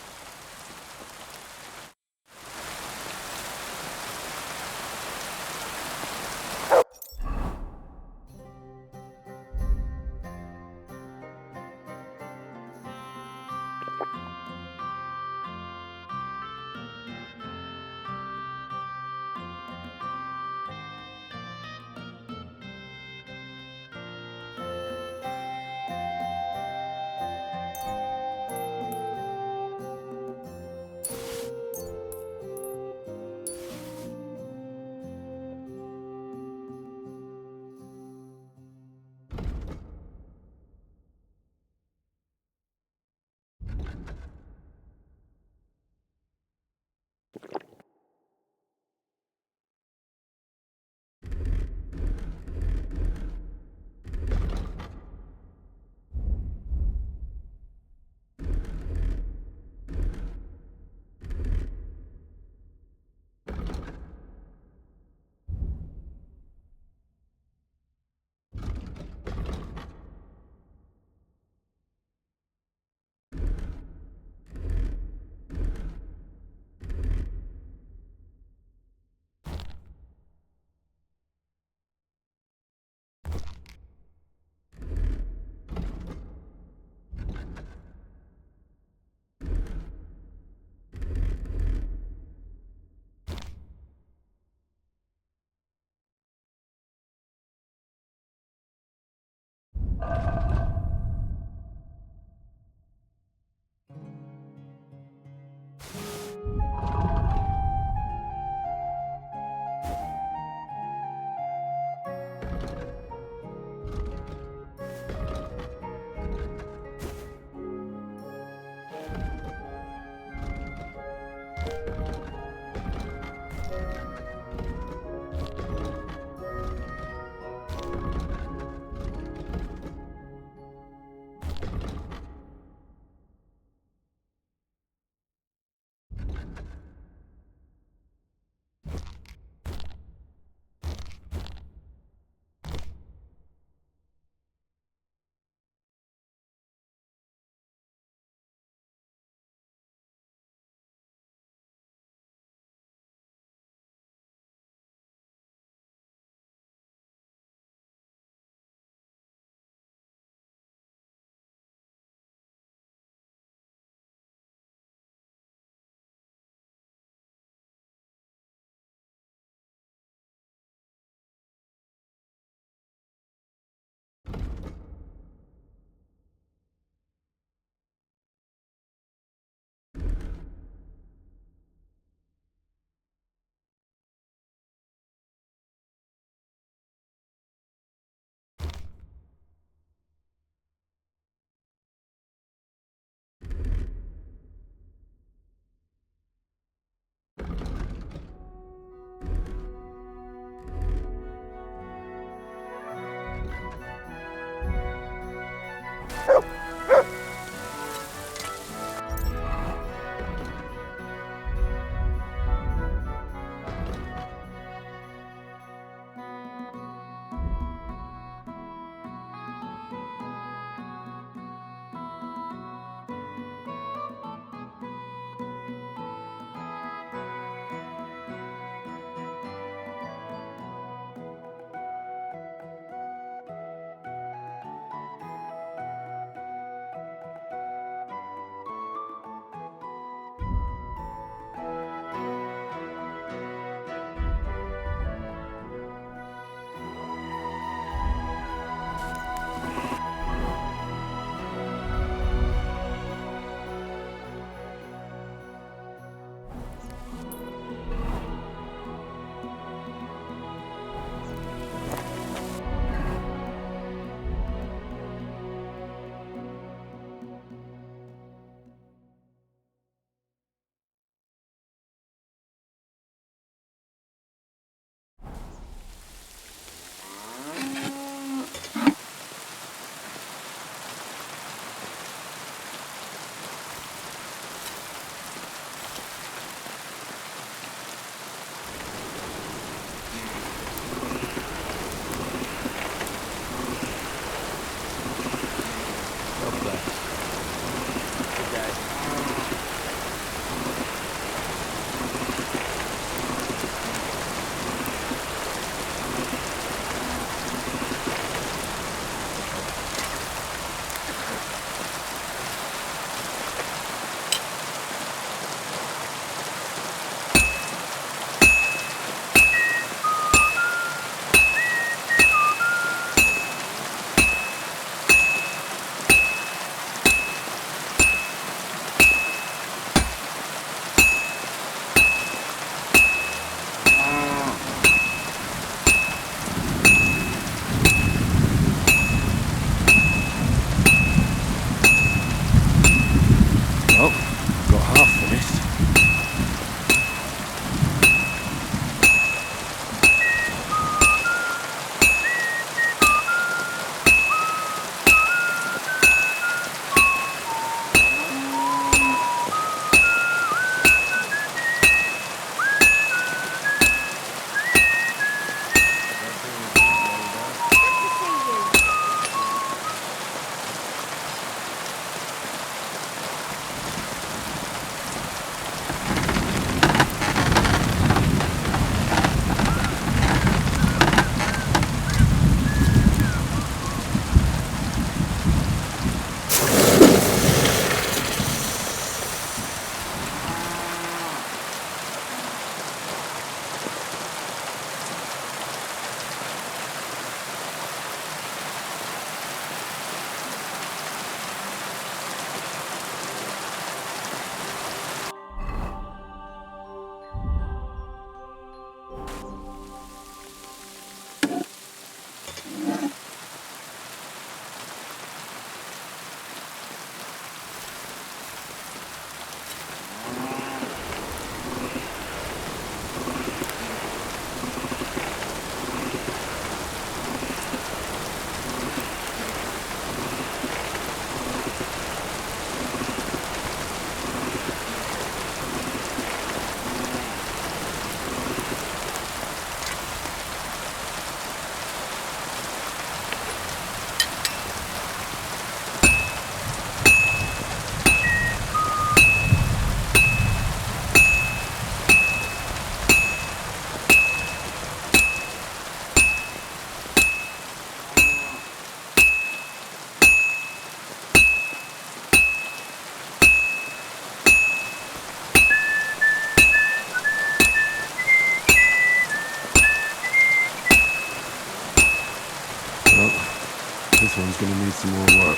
he's going to need some more work.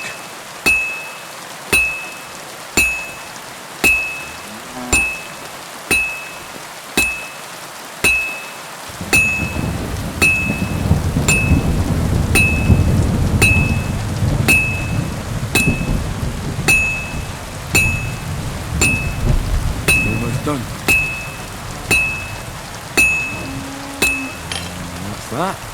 Almost done. That's that.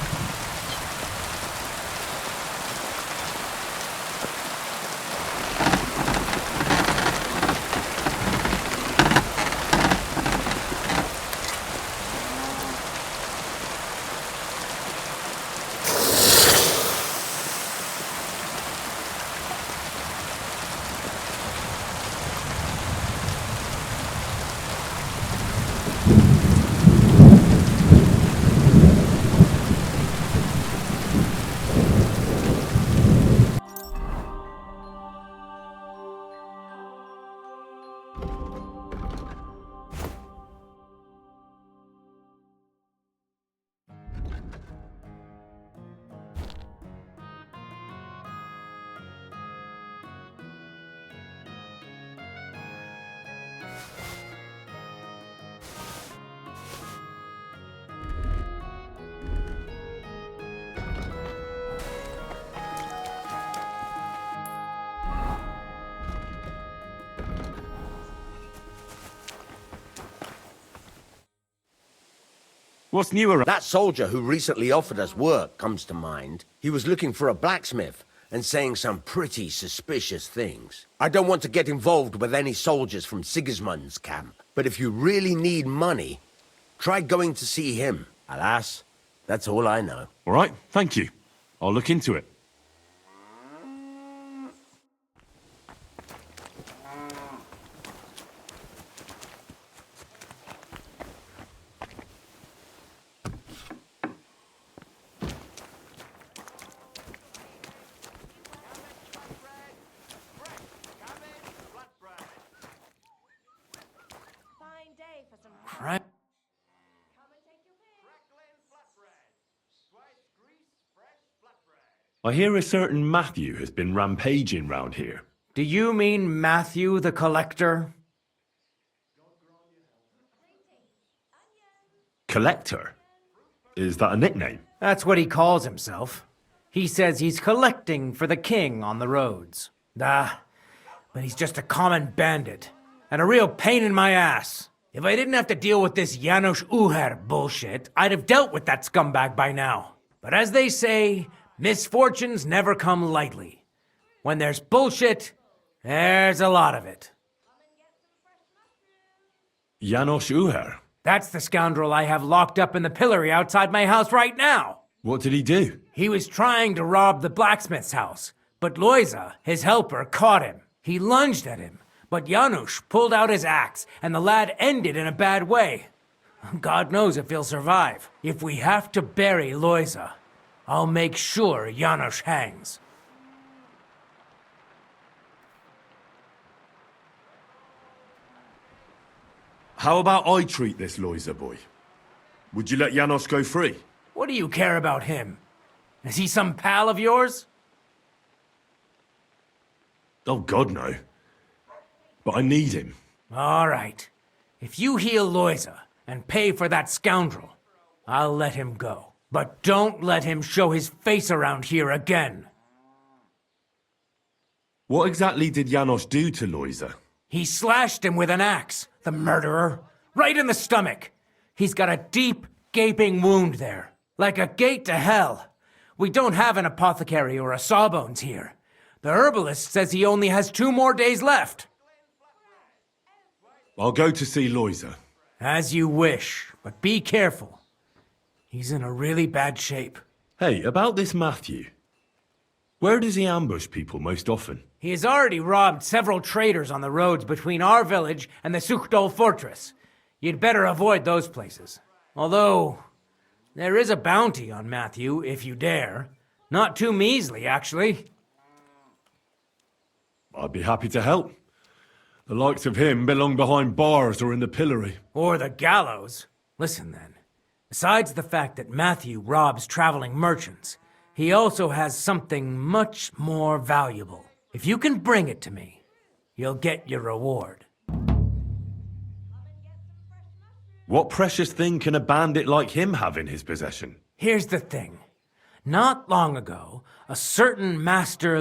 What's new around? That soldier who recently offered us work comes to mind. He was looking for a blacksmith and saying some pretty suspicious things. I don't want to get involved with any soldiers from Sigismund's camp, but if you really need money, try going to see him. Alas, that's all I know. All right, thank you. I'll look into it. Right. I hear a certain Matthew has been rampaging round here. Do you mean Matthew the Collector? Collector? Is that a nickname? That's what he calls himself. He says he's collecting for the king on the roads. But he's just a common bandit, and a real pain in my ass. If I didn't have to deal with this Janos Uher bullshit, I'd have dealt with that scumbag by now. But as they say, misfortunes never come lightly. When there's bullshit, there's a lot of it. Janos Uher? That's the scoundrel I have locked up in the pillory outside my house right now. What did he do? He was trying to rob the blacksmith's house, but Loisa, his helper, caught him. He lunged at him, but Janusz pulled out his axe, and the lad ended in a bad way. God knows if he'll survive. If we have to bury Loisa, I'll make sure Janusz hangs. How about I treat this Loisa boy? Would you let Janos go free? What do you care about him? Is he some pal of yours? Oh, God, no. But I need him. All right. If you heal Loisa and pay for that scoundrel, I'll let him go. But don't let him show his face around here again. What exactly did Janos do to Loisa? He slashed him with an axe, the murderer, right in the stomach. He's got a deep, gaping wound there, like a gate to hell. We don't have an apothecary or a sawbones here. The herbalist says he only has 2 more days left. I'll go to see Loisa. As you wish, but be careful. He's in a really bad shape. Hey, about this Matthew. Where does he ambush people most often? He has already robbed several traders on the roads between our village and the Suchdol fortress. You'd better avoid those places. Although, there is a bounty on Matthew, if you dare. Not too measly, actually. I'd be happy to help. The likes of him belong behind bars or in the pillory. Or the gallows. Listen then. Besides the fact that Matthew robs traveling merchants, he also has something much more valuable. If you can bring it to me, you'll get your reward. What precious thing can a bandit like him have in his possession? Here's the thing. Not long ago, a certain master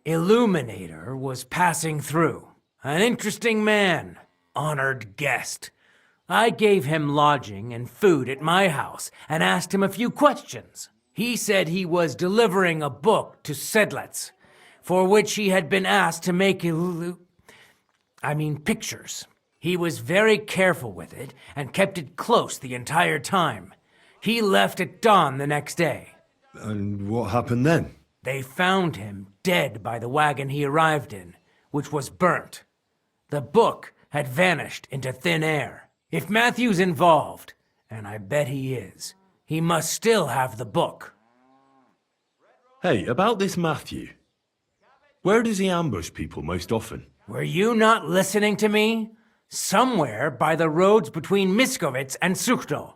illuminator was passing through. An interesting man, honored guest. I gave him lodging and food at my house and asked him a few questions. He said he was delivering a book to Sedlets, for which he had been asked to make pictures. He was very careful with it and kept it close the entire time. He left at dawn the next day. And what happened then? They found him dead by the wagon he arrived in, which was burnt. The book had vanished into thin air. If Matthew's involved, and I bet he is, he must still have the book. Hey, about this Matthew. Where does he ambush people most often? Were you not listening to me? Somewhere by the roads between Miskovitz and Suchto.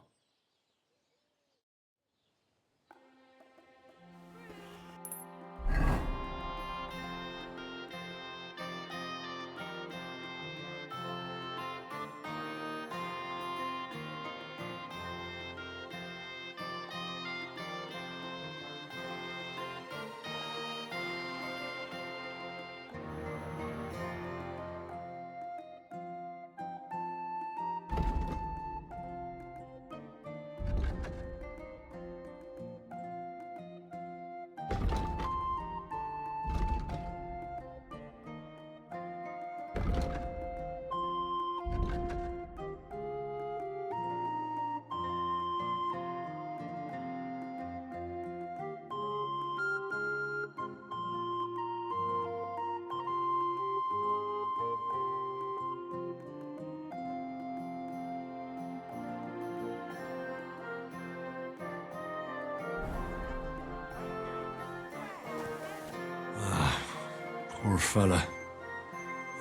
Poor fella.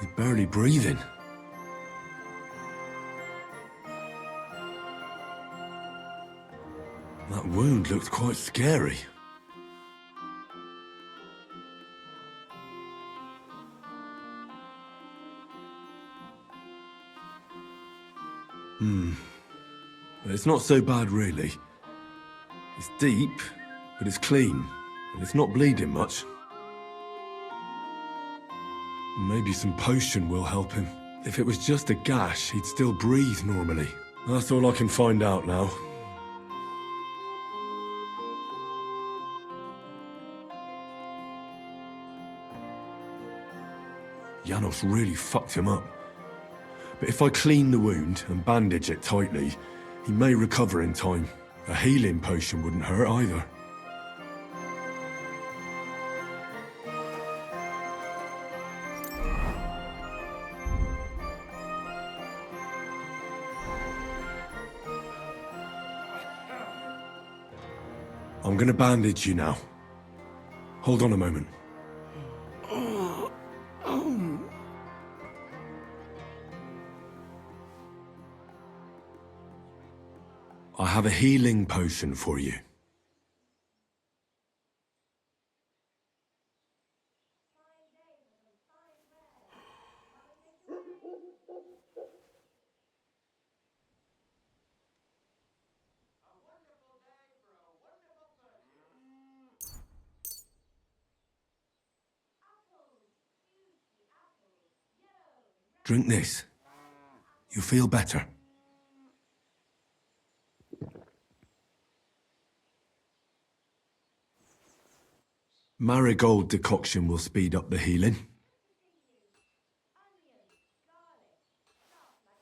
He's barely breathing. That wound looked quite scary. But it's not so bad, really. It's deep, but it's clean, and it's not bleeding much. Maybe some potion will help him. If it was just a gash, he'd still breathe normally. That's all I can find out now. Janos really fucked him up. But if I clean the wound and bandage it tightly, he may recover in time. A healing potion wouldn't hurt either. I'm gonna bandage you now. Hold on a moment. I have a healing potion for you. Drink this. You'll feel better. Marigold decoction will speed up the healing.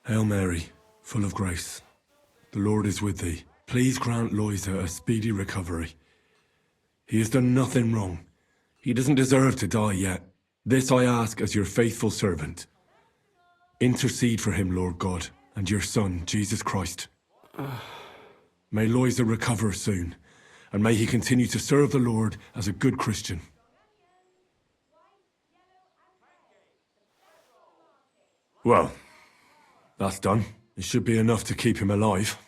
Hail Mary, full of grace. The Lord is with thee. Please grant Loisa a speedy recovery. He has done nothing wrong. He doesn't deserve to die yet. This I ask as your faithful servant. Intercede for him, Lord God, and your Son, Jesus Christ. May Loisa recover soon, and may he continue to serve the Lord as a good Christian. Well, that's done. It should be enough to keep him alive.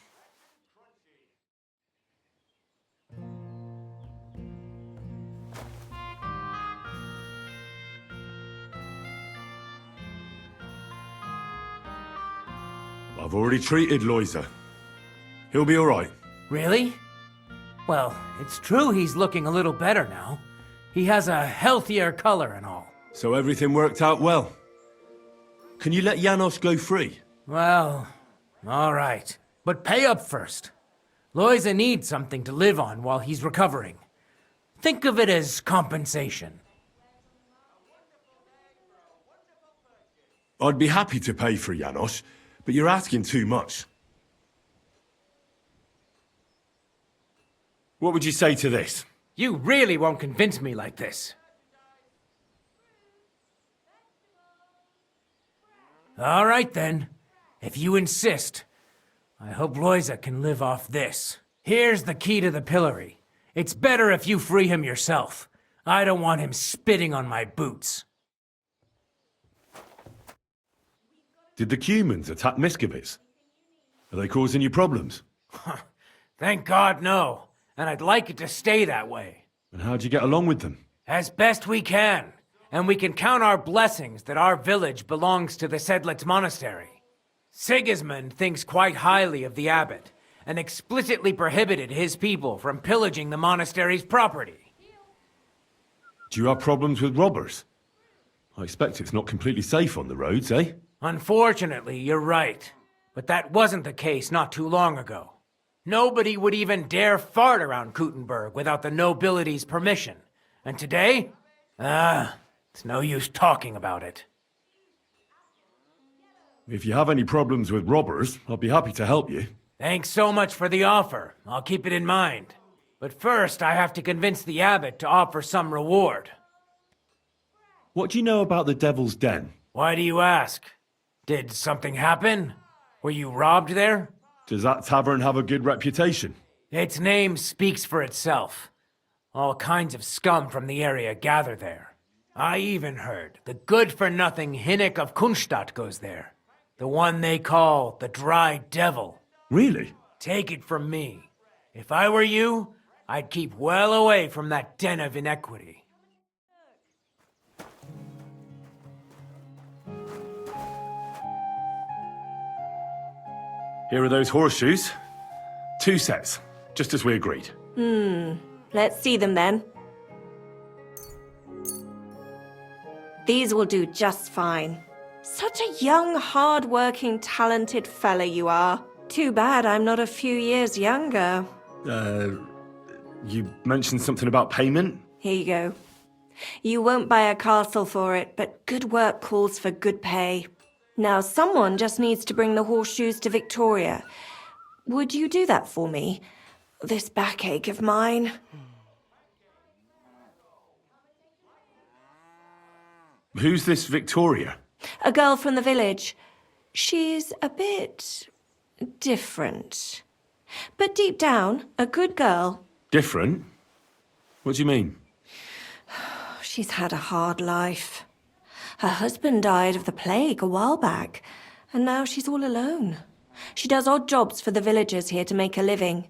I've already treated Loiza. He'll be all right. Really? Well, it's true he's looking a little better now. He has a healthier color and all. So everything worked out well. Can you let Janos go free? Well, all right. But pay up first. Loiza needs something to live on while he's recovering. Think of it as compensation. I'd be happy to pay for Janos, but you're asking too much. What would you say to this? You really won't convince me like this. All right then. If you insist, I hope Loiza can live off this. Here's the key to the pillory. It's better if you free him yourself. I don't want him spitting on my boots. Did the Cumans attack Miskovitz? Are they causing you problems? Thank God, no. And I'd like it to stay that way. And how'd you get along with them? As best we can. And we can count our blessings that our village belongs to the Sedlitz Monastery. Sigismund thinks quite highly of the abbot, and explicitly prohibited his people from pillaging the monastery's property. Do you have problems with robbers? I expect it's not completely safe on the roads, eh? Unfortunately, you're right. But that wasn't the case not too long ago. Nobody would even dare fart around Kuttenberg without the nobility's permission. And today? It's no use talking about it. If you have any problems with robbers, I'll be happy to help you. Thanks so much for the offer. I'll keep it in mind. But first, I have to convince the abbot to offer some reward. What do you know about the Devil's Den? Why do you ask? Did something happen? Were you robbed there? Does that tavern have a good reputation? Its name speaks for itself. All kinds of scum from the area gather there. I even heard the good-for-nothing Hinnik of Kunstadt goes there. The one they call the Dry Devil. Really? Take it from me. If I were you, I'd keep well away from that den of inequity. Here are those horseshoes. 2 sets, just as we agreed. Let's see them then. These will do just fine. Such a young, hard-working, talented fella you are. Too bad I'm not a few years younger. You mentioned something about payment? Here you go. You won't buy a castle for it, but good work calls for good pay. Now, someone just needs to bring the horseshoes to Victoria. Would you do that for me? This backache of mine. Who's this Victoria? A girl from the village. She's a bit different. But deep down, a good girl. Different? What do you mean? She's had a hard life. Her husband died of the plague a while back, and now she's all alone. She does odd jobs for the villagers here to make a living.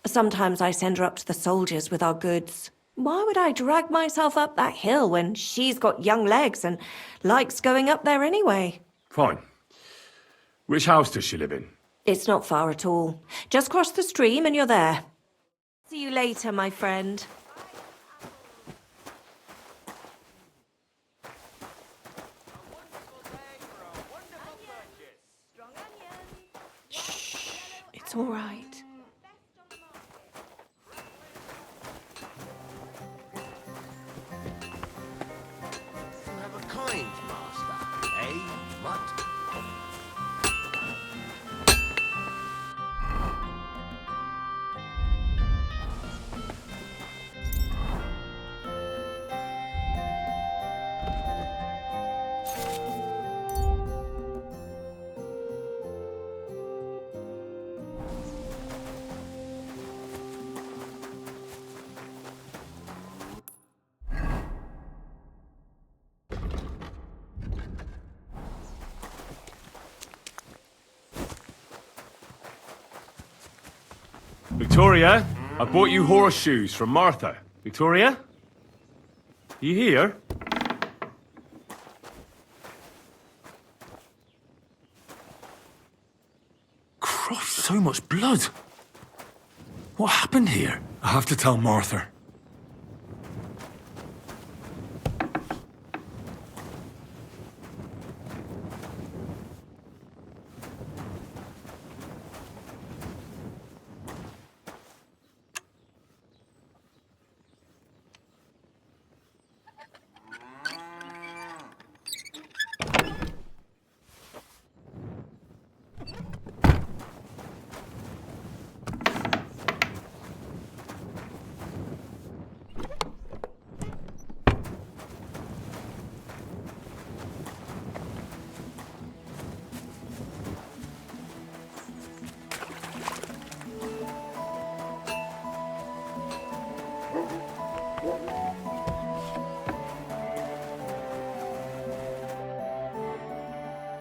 Sometimes I send her up to the soldiers with our goods. Why would I drag myself up that hill when she's got young legs and likes going up there anyway? Fine. Which house does she live in? It's not far at all. Just cross the stream and you're there. See you later, my friend. It's all right. You have a kind master, eh, Mutt? Victoria, I bought you horseshoes from Martha. Victoria? You here? Christ, so much blood. What happened here? I have to tell Martha.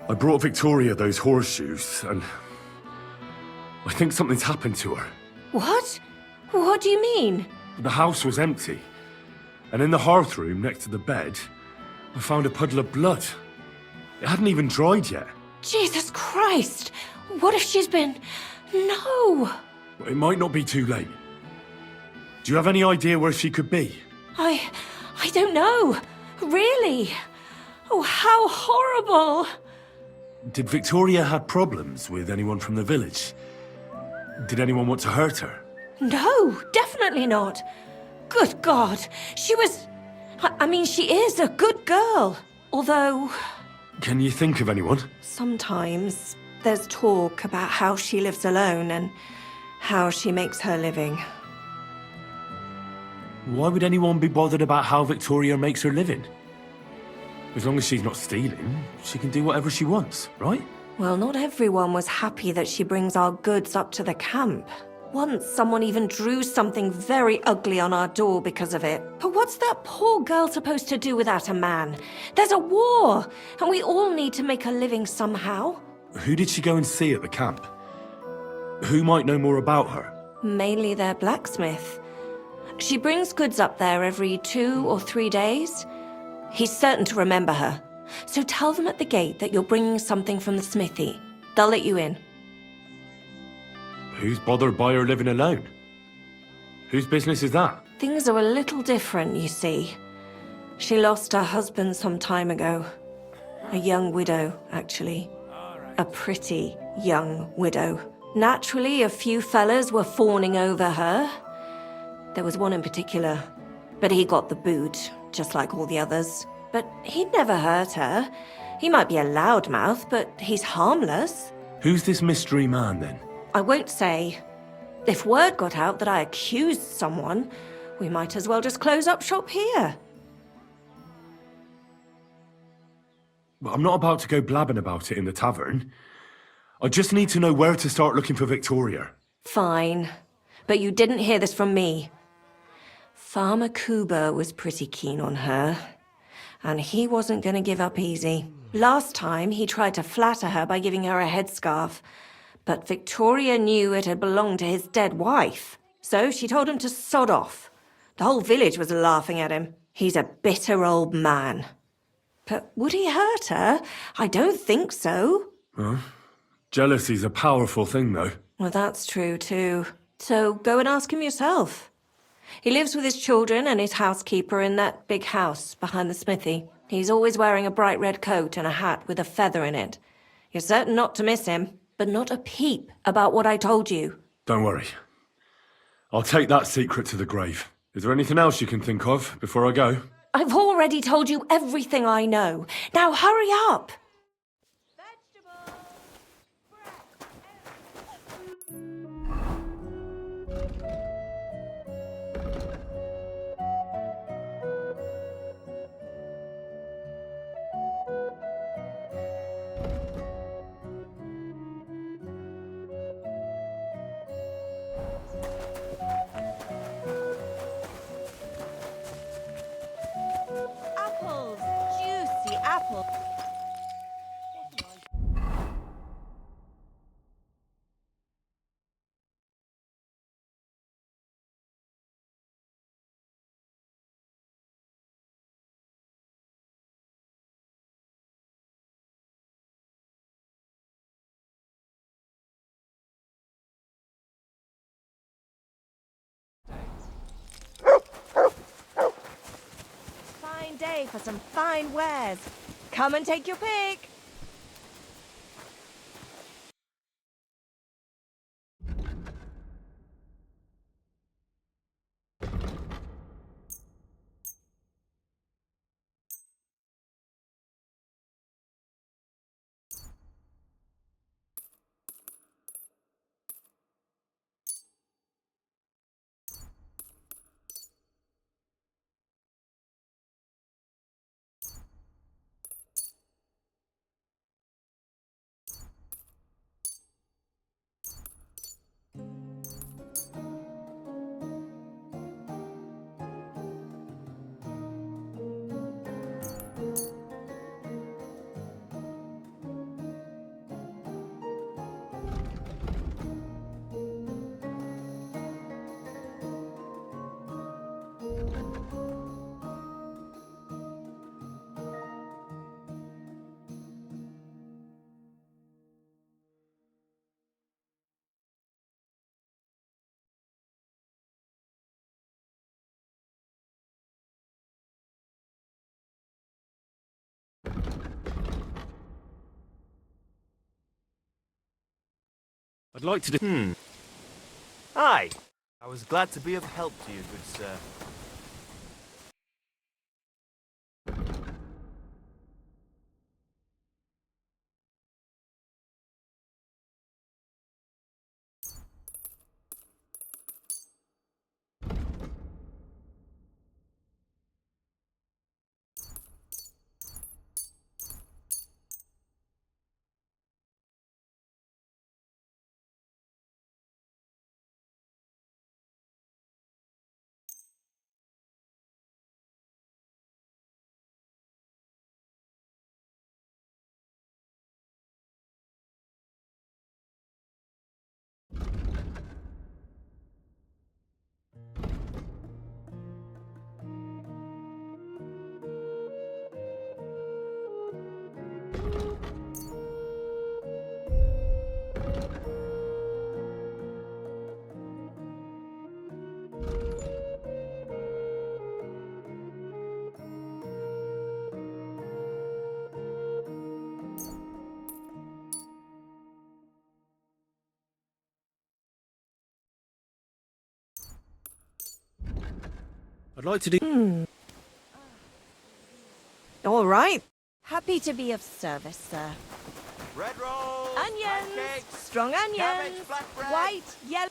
I brought Victoria those horseshoes, and I think something's happened to her. What? What do you mean? The house was empty, and in the hearth room next to the bed, I found a puddle of blood. It hadn't even dried yet. Jesus Christ! What if she's been... No! It might not be too late. Do you have any idea where she could be? I don't know. Really? Oh, how horrible! Did Victoria have problems with anyone from the village? Did anyone want to hurt her? No, definitely not. Good God, she was... I mean, she is a good girl. Although... Can you think of anyone? Sometimes there's talk about how she lives alone and how she makes her living. Why would anyone be bothered about how Victoria makes her living? As long as she's not stealing, she can do whatever she wants, right? Well, not everyone was happy that she brings our goods up to the camp. Once, someone even drew something very ugly on our door because of it. But what's that poor girl supposed to do without a man? There's a war, and we all need to make a living somehow. Who did she go and see at the camp? Who might know more about her? Mainly their blacksmith. She brings goods up there every 2 or 3 days. He's certain to remember her. So tell them at the gate that you're bringing something from the smithy. They'll let you in. Who's bothered by her living alone? Whose business is that? Things are a little different, you see. She lost her husband some time ago. A young widow, actually. A pretty young widow. Naturally, a few fellas were fawning over her. There was one in particular, but he got the boot, just like all the others. But he'd never hurt her. He might be a loudmouth, but he's harmless. Who's this mystery man, then? I won't say. If word got out that I accused someone, we might as well just close up shop here. But I'm not about to go blabbing about it in the tavern. I just need to know where to start looking for Victoria. Fine. But you didn't hear this from me. Farmer Kuba was pretty keen on her. And he wasn't going to give up easy. Last time, he tried to flatter her by giving her a headscarf. But Victoria knew it had belonged to his dead wife. So she told him to sod off. The whole village was laughing at him. He's a bitter old man. But would he hurt her? I don't think so. Huh? Jealousy's a powerful thing, though. Well, that's true, too. So go and ask him yourself. He lives with his children and his housekeeper in that big house behind the smithy. He's always wearing a bright red coat and a hat with a feather in it. You're certain not to miss him, but not a peep about what I told you. Don't worry. I'll take that secret to the grave. Is there anything else you can think of before I go? I've already told you everything I know. Now hurry up! Apples! Juicy apples! day for some fine wares. Come and take your pick. I'd like to do... Aye. I was glad to be of help to you, good sir. I'd like to do... All right. Happy to be of service, sir. Bread rolls, Onions, pancakes, strong onions, cabbage, flatbread. white, yellow.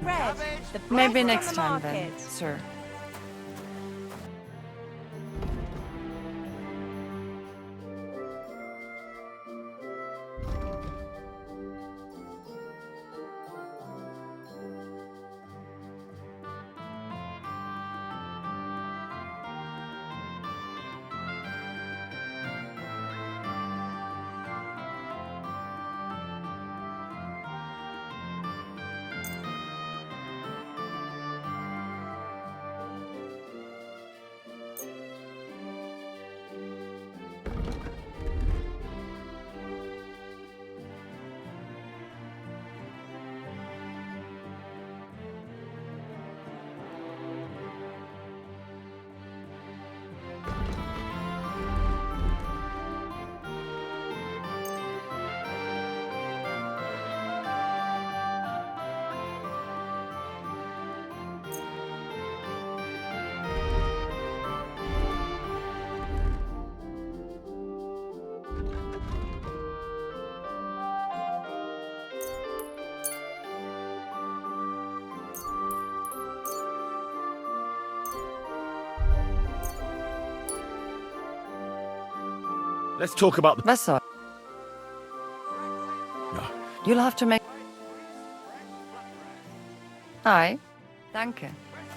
Bread. The bread Maybe from next the time market. then, sir. Let's talk about the... Was soll? You'll have to make... Hi. Danke.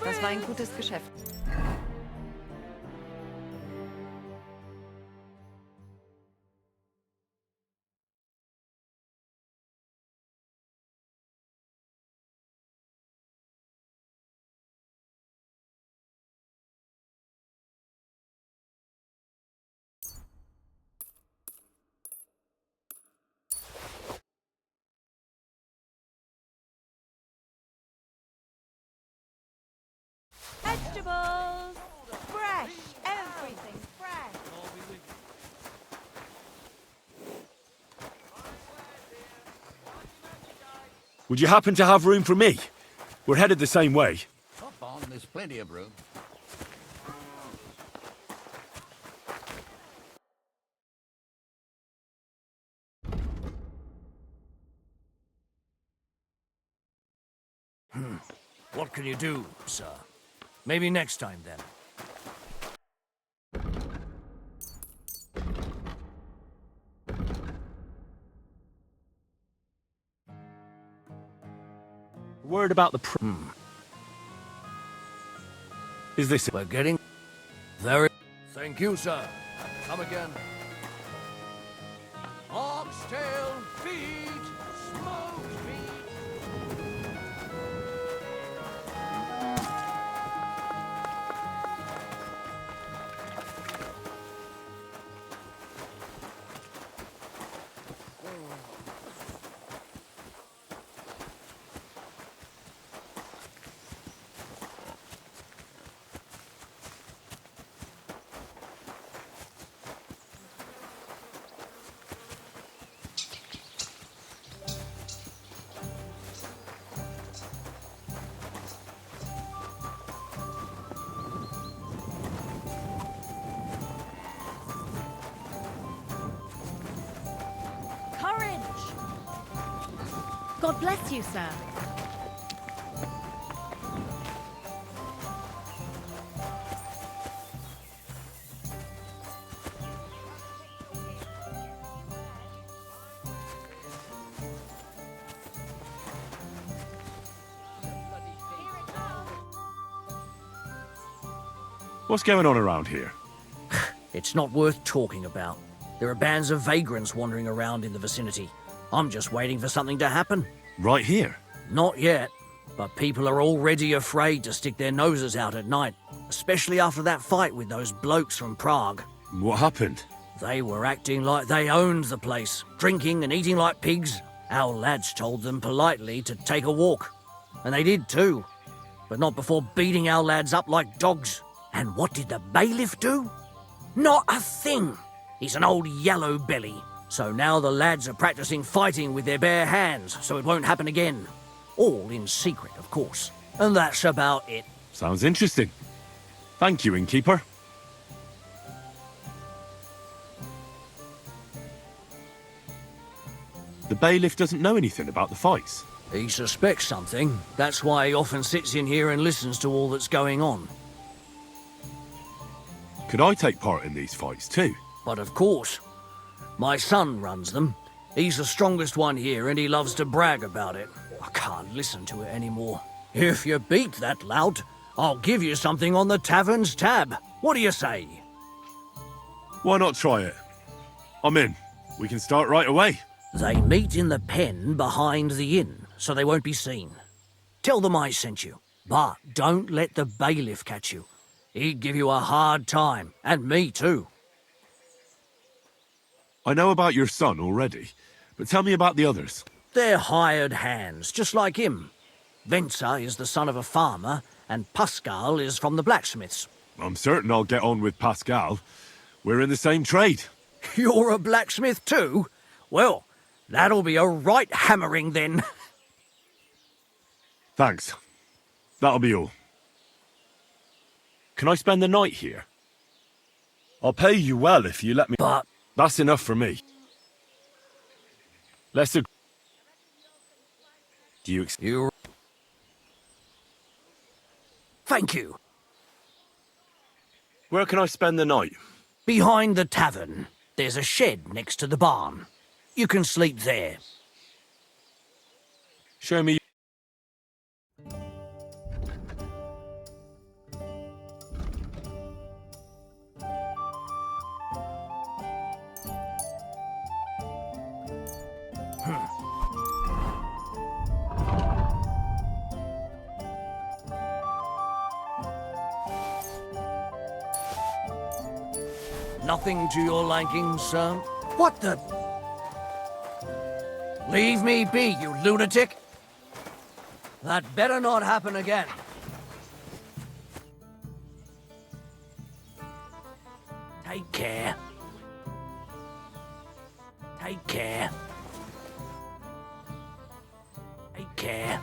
Das war ein gutes Geschäft. Vegetables! Fresh! Everything fresh! Would you happen to have room for me? We're headed the same way. Hop on, there's plenty of room. What can you do, sir? Maybe next time, then. Word about the Is this it? We're getting very... Thank you, sir. Come again. Oxtail feet, smoked meat. God bless you, sir. What's going on around here? It's not worth talking about. There are bands of vagrants wandering around in the vicinity. I'm just waiting for something to happen. Right here? Not yet, but people are already afraid to stick their noses out at night, especially after that fight with those blokes from Prague. What happened? They were acting like they owned the place, drinking and eating like pigs. Our lads told them politely to take a walk, and they did too, but not before beating our lads up like dogs. And what did the bailiff do? Not a thing. He's an old yellow belly. So now the lads are practicing fighting with their bare hands, so it won't happen again. All in secret, of course. And that's about it. Sounds interesting. Thank you, innkeeper. The bailiff doesn't know anything about the fights. He suspects something. That's why he often sits in here and listens to all that's going on. Could I take part in these fights too? But of course. My son runs them. He's the strongest one here and he loves to brag about it. I can't listen to it anymore. If you beat that lout, I'll give you something on the tavern's tab. What do you say? Why not try it? I'm in. We can start right away. They meet in the pen behind the inn, so they won't be seen. Tell them I sent you. But don't let the bailiff catch you. He'd give you a hard time, and me too. I know about your son already, but tell me about the others. They're hired hands, just like him. Venza is the son of a farmer, and Pascal is from the blacksmiths. I'm certain I'll get on with Pascal. We're in the same trade. You're a blacksmith too? Well, that'll be a right hammering then. Thanks. That'll be all. Can I spend the night here? I'll pay you well if you let me... But... That's enough for me. Let's agree. Do you... You... Thank you. Where can I spend the night? Behind the tavern. There's a shed next to the barn. You can sleep there. Show me. Nothing to your liking, sir? What the... Leave me be, you lunatic! That better not happen again. Take care. Take care. Take care.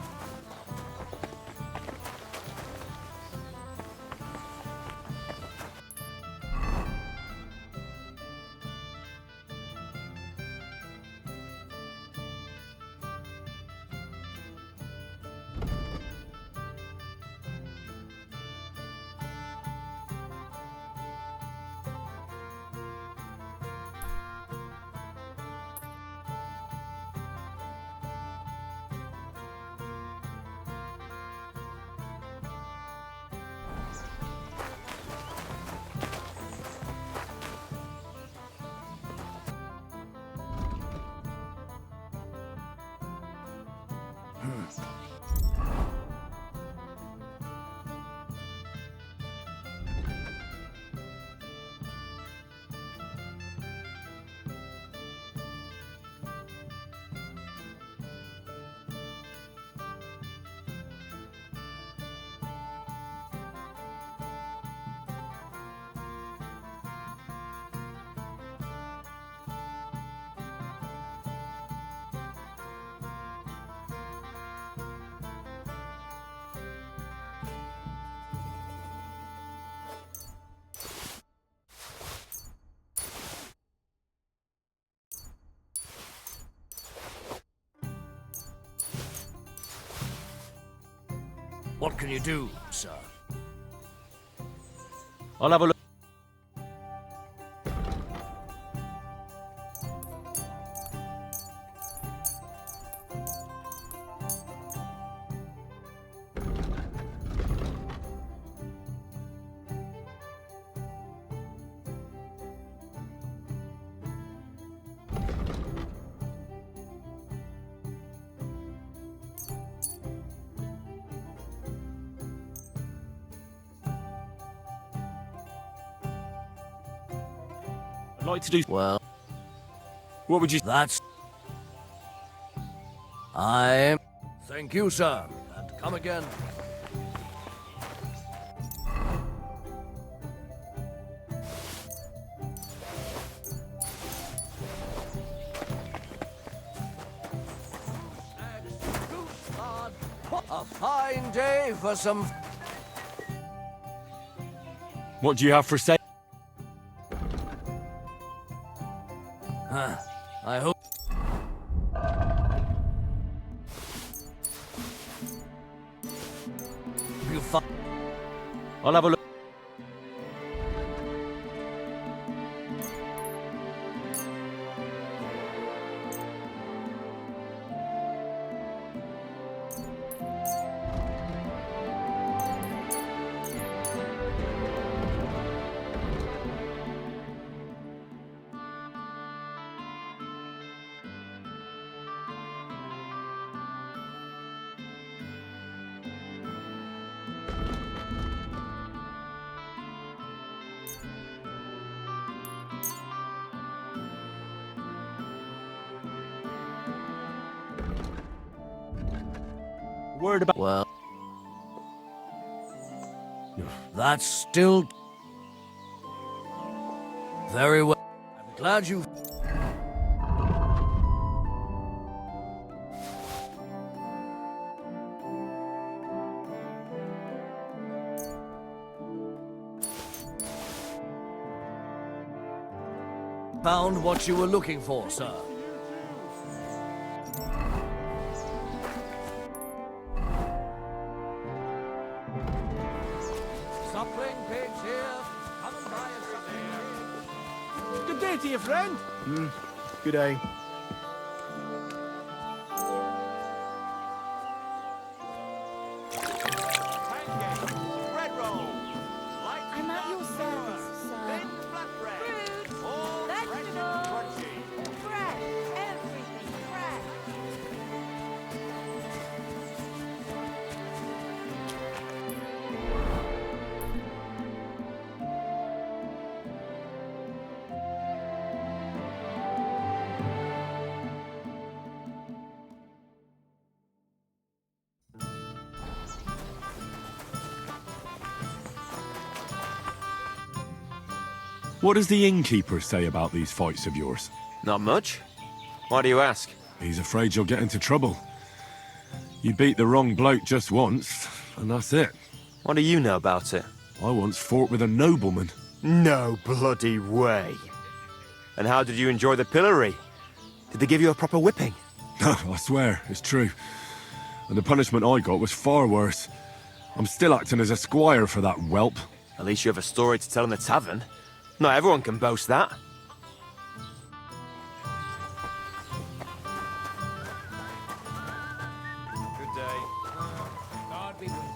What can you do, sir? I'll have a look. I'd like to do... Well... What would you... That's... I... Thank you, sir. And come again. A fine day for some... What do you have for sale? I hope... You fi... I'll have a look. Worried about... Well... That's still... Very well. I'm glad you... Found what you were looking for, sir. Suckling pigs here. Come and buy us something. Good day to you, friend. Good day. Bread roll. I'm at your service, sir. Vegetables, fresh, everything fresh. What does the innkeeper say about these fights of yours? Not much. Why do you ask? He's afraid you'll get into trouble. You beat the wrong bloke just once, and that's it. What do you know about it? I once fought with a nobleman. No bloody way. And how did you enjoy the pillory? Did they give you a proper whipping? I swear, it's true. And the punishment I got was far worse. I'm still acting as a squire for that whelp. At least you have a story to tell in the tavern. Not everyone can boast that. Good day. God be with you.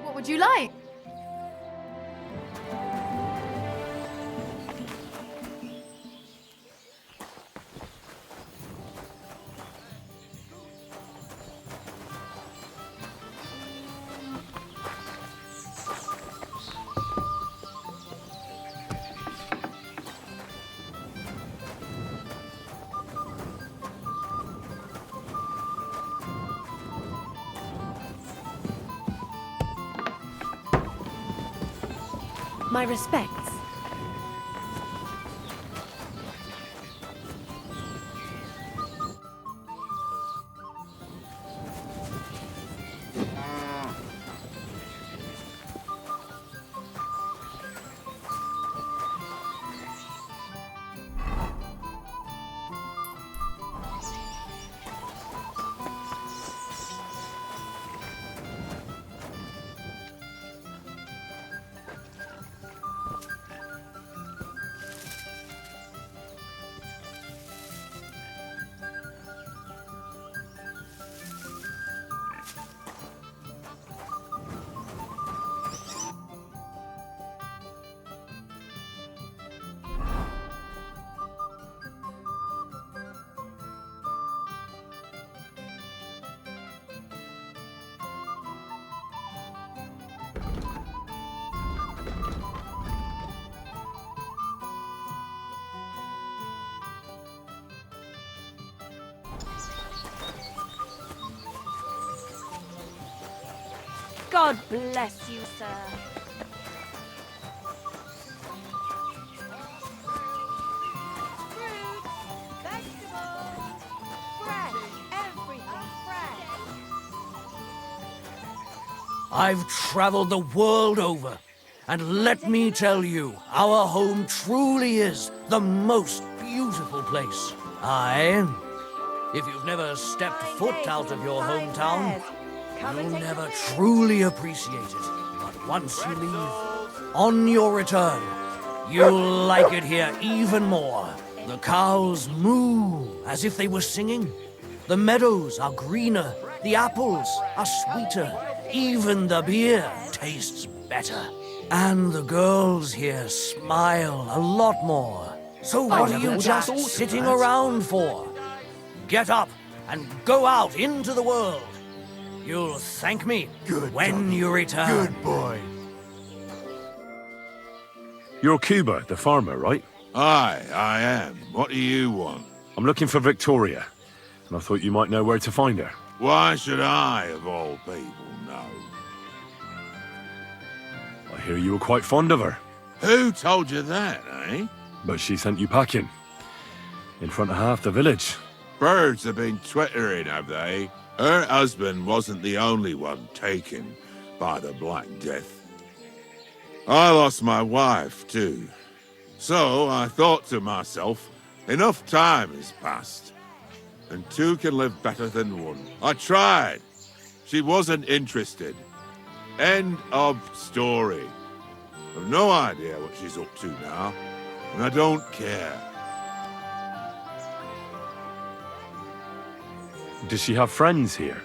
What would you like? My respects. God bless you, sir. I've traveled the world over, and let me tell you, our home truly is the most beautiful place. Aye, if you've never stepped foot out of your hometown, you'll never truly appreciate it. But once you leave, on your return, you'll like it here even more. The cows moo as if they were singing. The meadows are greener. The apples are sweeter. Even the beer tastes better. And the girls here smile a lot more. So what are you just sitting around for? Get up and go out into the world. You'll thank me when you return. Good boy. You're Cuba, the farmer, right? Aye, I am. What do you want? I'm looking for Victoria, and I thought you might know where to find her. Why should I, of all people, know? I hear you were quite fond of her. Who told you that, eh? But she sent you packing. In front of half the village. Birds have been twittering, have they? Her husband wasn't the only one taken by the Black Death. I lost my wife, too. So I thought to myself, enough time has passed, and two can live better than one. I tried. She wasn't interested. End of story. I've no idea what she's up to now, and I don't care. Does she have friends here?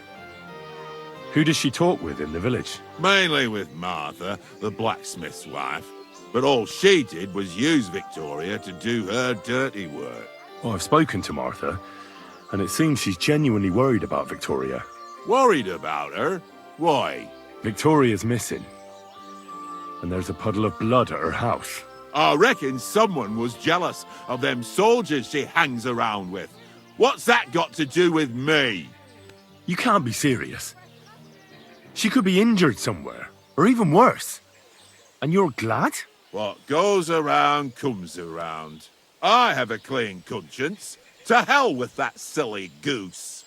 Who does she talk with in the village? Mainly with Martha, the blacksmith's wife. But all she did was use Victoria to do her dirty work. Well, I've spoken to Martha, and it seems she's genuinely worried about Victoria. Worried about her? Why? Victoria's missing. And there's a puddle of blood at her house. I reckon someone was jealous of them soldiers she hangs around with. What's that got to do with me? You can't be serious. She could be injured somewhere, or even worse. And you're glad? What goes around comes around. I have a clean conscience. To hell with that silly goose.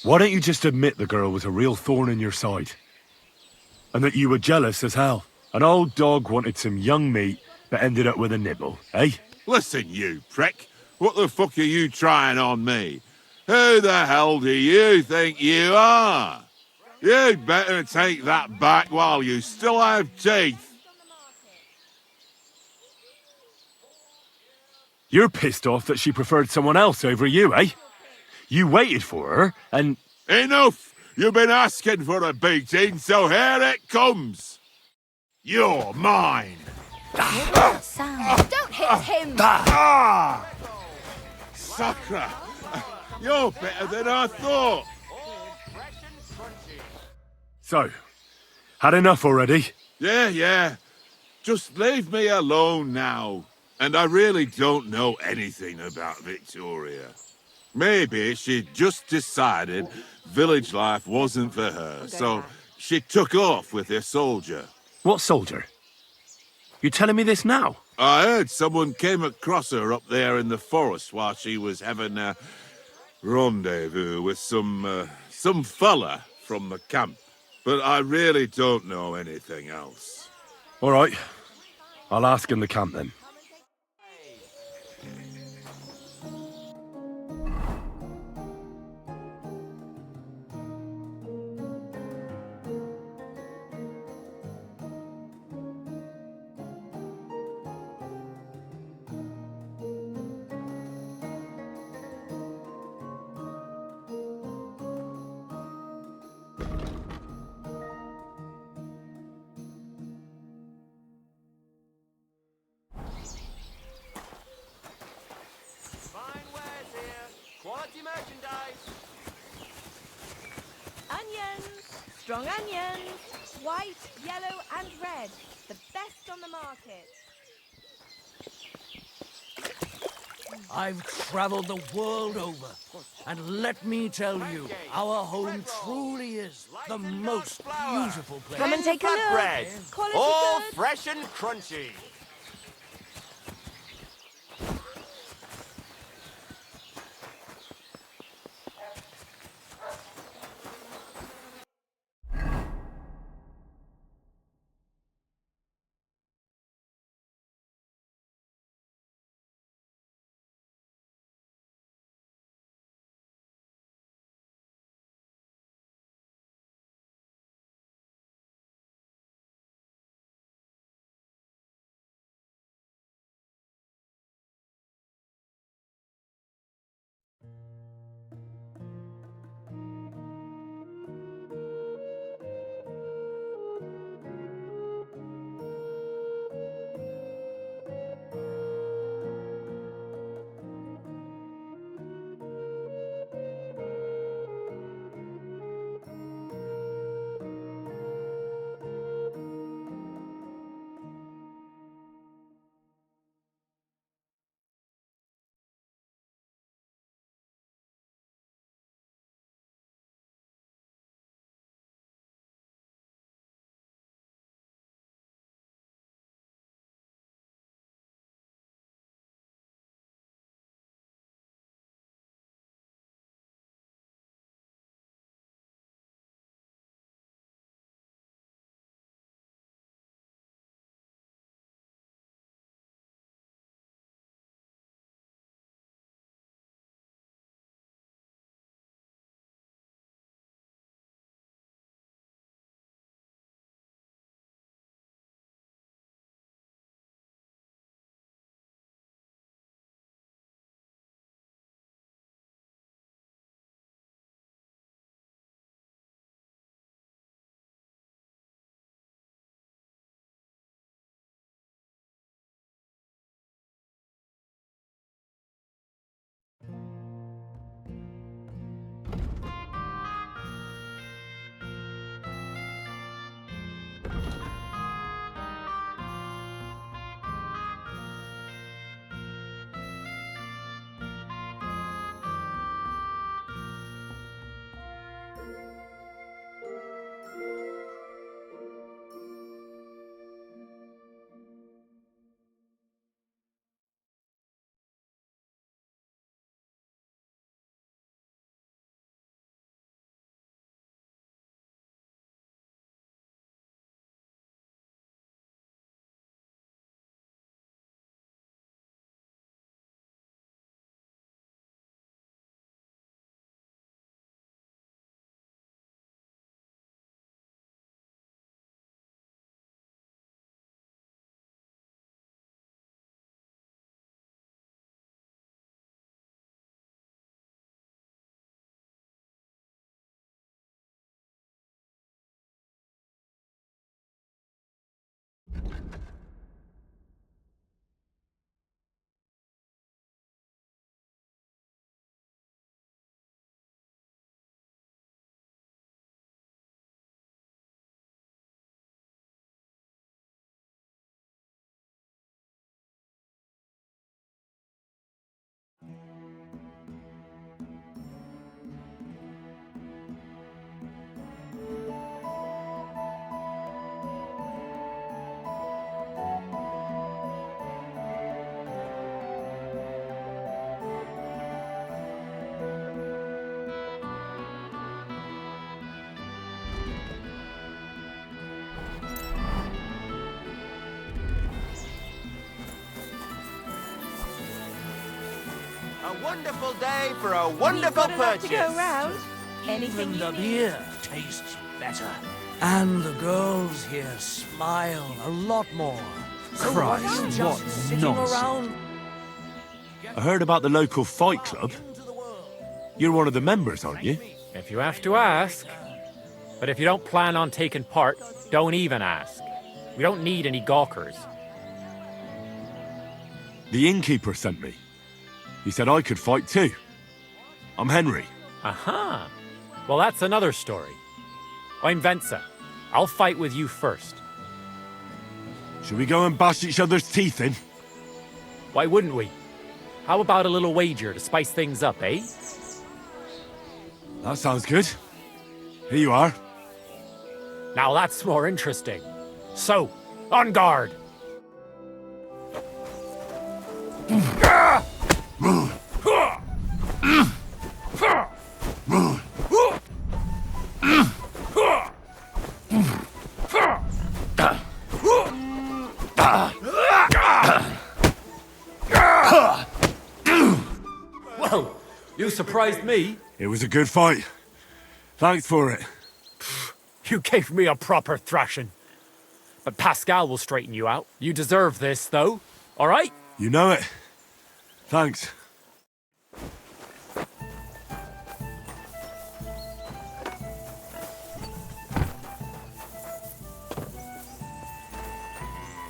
Why don't you just admit the girl was a real thorn in your side? And that you were jealous as hell. An old dog wanted some young meat, but ended up with a nibble, eh? Listen, you prick. What the fuck are you trying on me? Who the hell do you think you are? You'd better take that back while you still have teeth. You're pissed off that she preferred someone else over you, eh? You waited for her, and... Enough! You've been asking for a beating, so here it comes. You're mine. Don't hit him! Sakra! You're better than I thought. So, had enough already? Yeah. Just leave me alone now. And I really don't know anything about Victoria. Maybe she just decided village life wasn't for her, so she took off with her soldier. What soldier? You telling me this now? I heard someone came across her up there in the forest while she was having a rendezvous with some fella from the camp. But I really don't know anything else. All right. I'll ask in the camp then. Quality merchandise. Onions! Strong onions! White, yellow and red. The best on the market. I've traveled the world over, and let me tell you, our home truly is the most beautiful place. Come and take a look. Bread. Quality All good. fresh and crunchy. wonderful day for a wonderful Got enough to purchase. go round. Anything Even the you need? beer tastes better. And the girls here smile a lot more. So why Christ, are you just what sitting nonsense. around? I heard about the local fight club. You're one of the members, aren't you? If you have to ask. But if you don't plan on taking part, don't even ask. We don't need any gawkers. The innkeeper sent me. He said I could fight too. I'm Henry. Aha! Well, that's another story. I'm Venza. I'll fight with you first. Should we go and bash each other's teeth in? Why wouldn't we? How about a little wager to spice things up, eh? That sounds good. Here you are. Now that's more interesting. So, on guard! Well, you surprised me. It was a good fight. Thanks for it. You gave me a proper thrashing. But Pascal will straighten you out. You deserve this, though. All right? You know it. Thanks.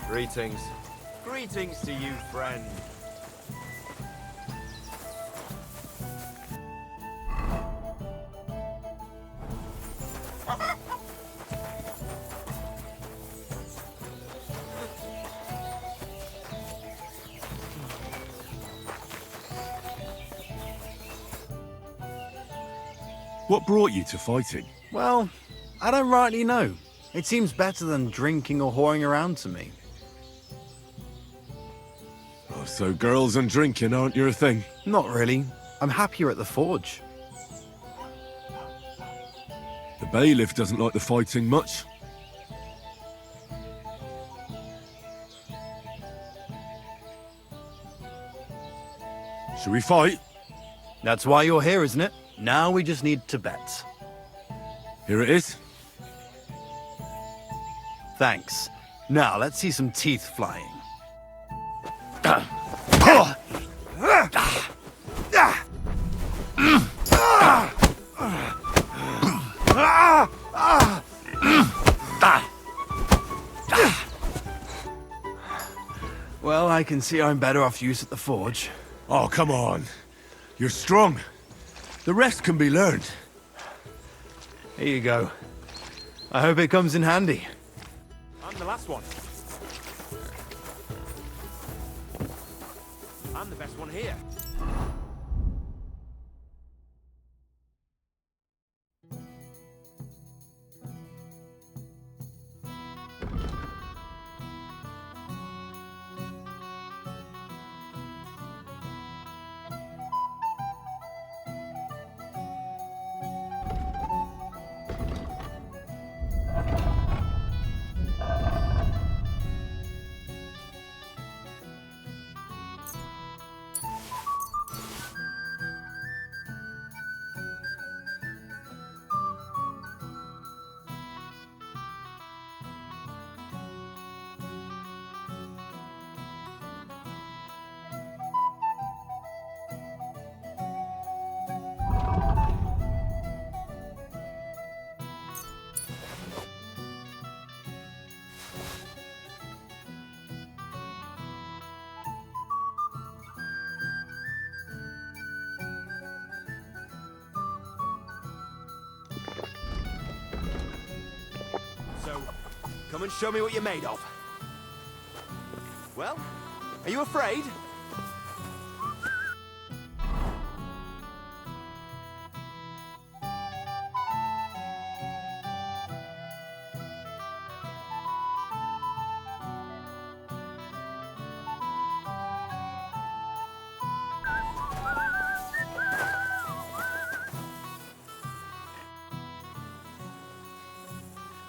Greetings. Greetings to you, friend. What brought you to fighting? Well, I don't rightly know. It seems better than drinking or whoring around to me. Oh, so girls and drinking aren't your thing? Not really. I'm happier at the forge. The bailiff doesn't like the fighting much. Should we fight? That's why you're here, isn't it? Now we just need to bet. Here it is. Thanks. Now let's see some teeth flying. Well, I can see I'm better off use at the forge. Oh, come on. You're strong. The rest can be learned. Here you go. I hope it comes in handy. I'm the last one. I'm the best one here. So, come and show me what you're made of. Well, are you afraid?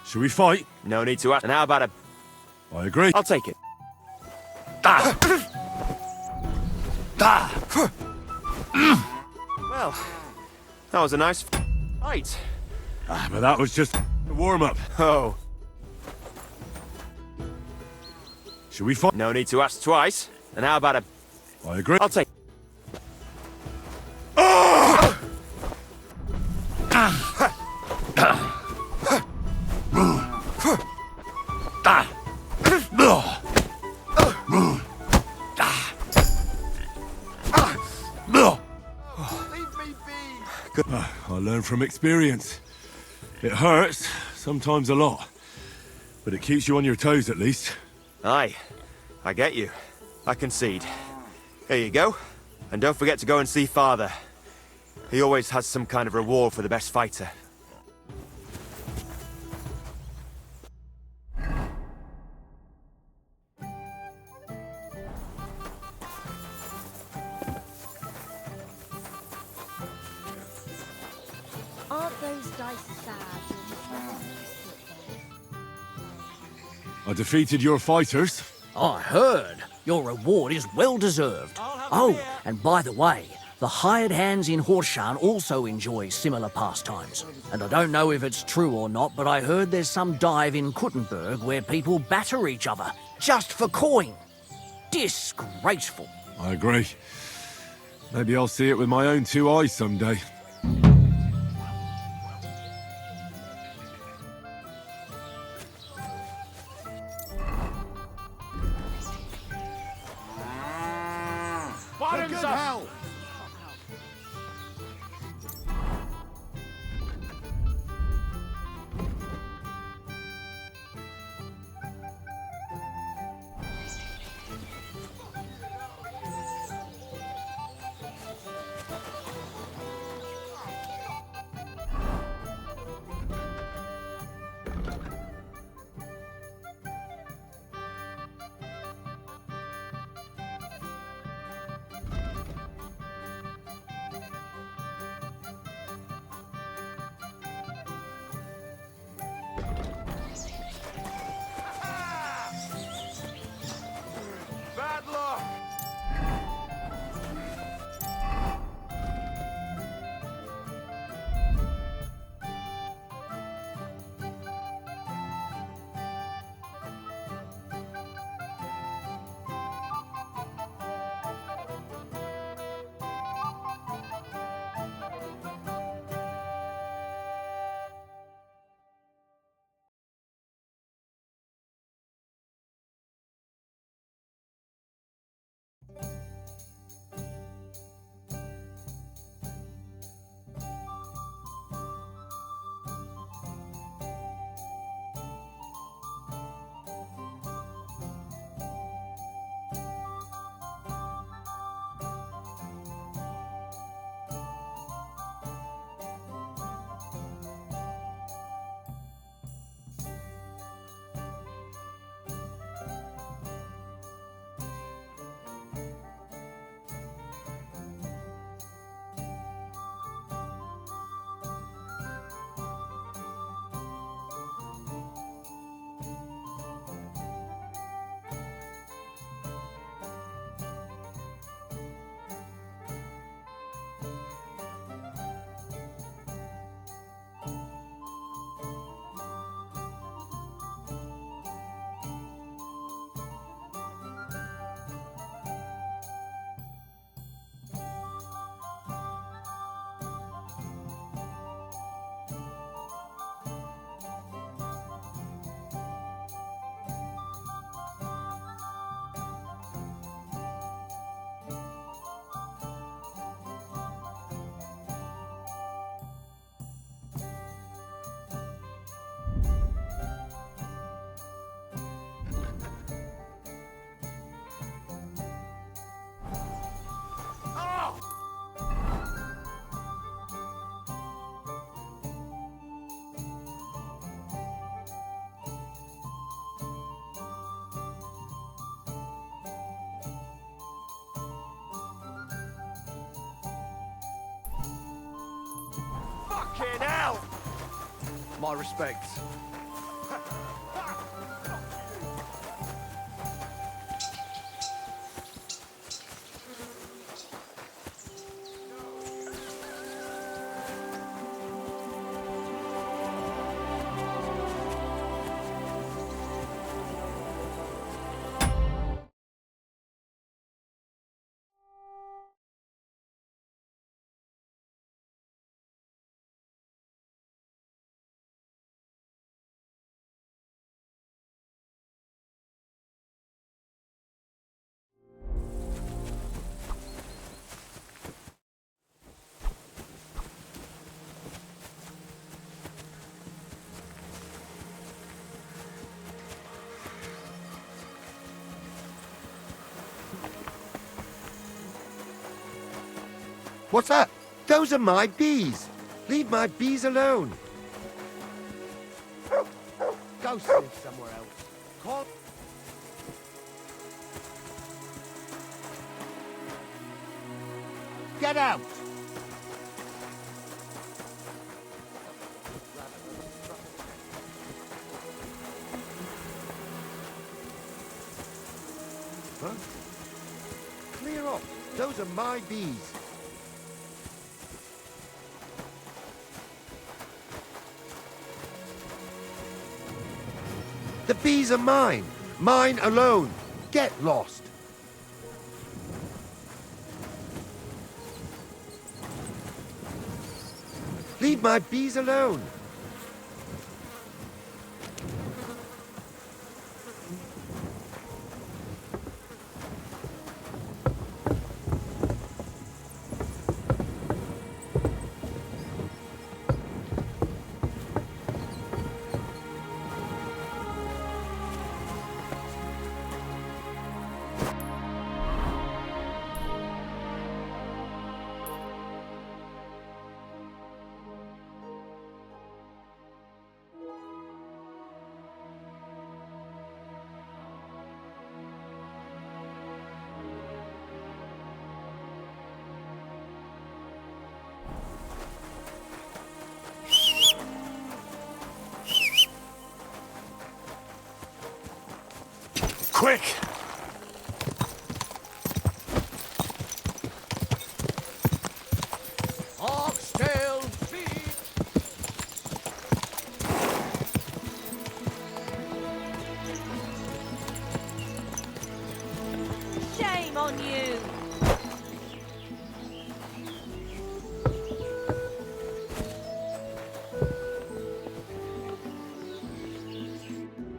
Should we fight? No need to ask. And how about a... I agree. I'll take it. Well, that was a nice fight. But that was just a warm-up. Oh. Should we fight? No need to ask twice. And how about a... I agree. I'll take... I learn from experience. It hurts, sometimes a lot. But it keeps you on your toes at least. Aye. I get you. I concede. Here you go. And don't forget to go and see Father. He always has some kind of reward for the best fighter. Aren't those dice sad? I defeated your fighters. I heard. Your reward is well deserved. Oh, and by the way, the hired hands in Horshan also enjoy similar pastimes. And I don't know if it's true or not, but I heard there's some dive in Kuttenberg where people batter each other, just for coin. Disgraceful. I agree. Maybe I'll see it with my own two eyes someday. Bottoms up! Hell. Bad luck! Fucking hell! My respects. What's that? Those are my bees. Leave my bees alone. Go sleep somewhere else. Call... Get out! Huh? Clear off. Those are my bees. The bees are mine. Mine alone. Get lost. Leave my bees alone. Quick! Oxtail feet! Shame on you!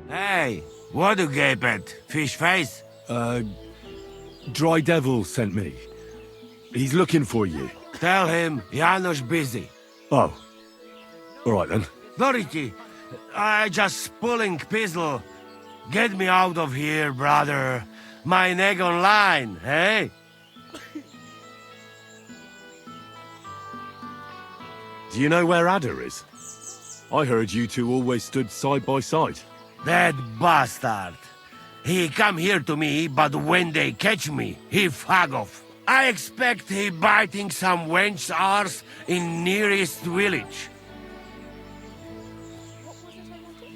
Hey, what do you gape at? Fish face? Dry Devil sent me. He's looking for you. Tell him Janos busy. Oh. All right then. Dorothy, I just pulling pistol. Get me out of here, brother. My neck on line, hey? Do you know where Ada is? I heard you two always stood side by side. That bastard. He come here to me, but when they catch me, he fag off. I expect he biting some wench's arse in nearest village.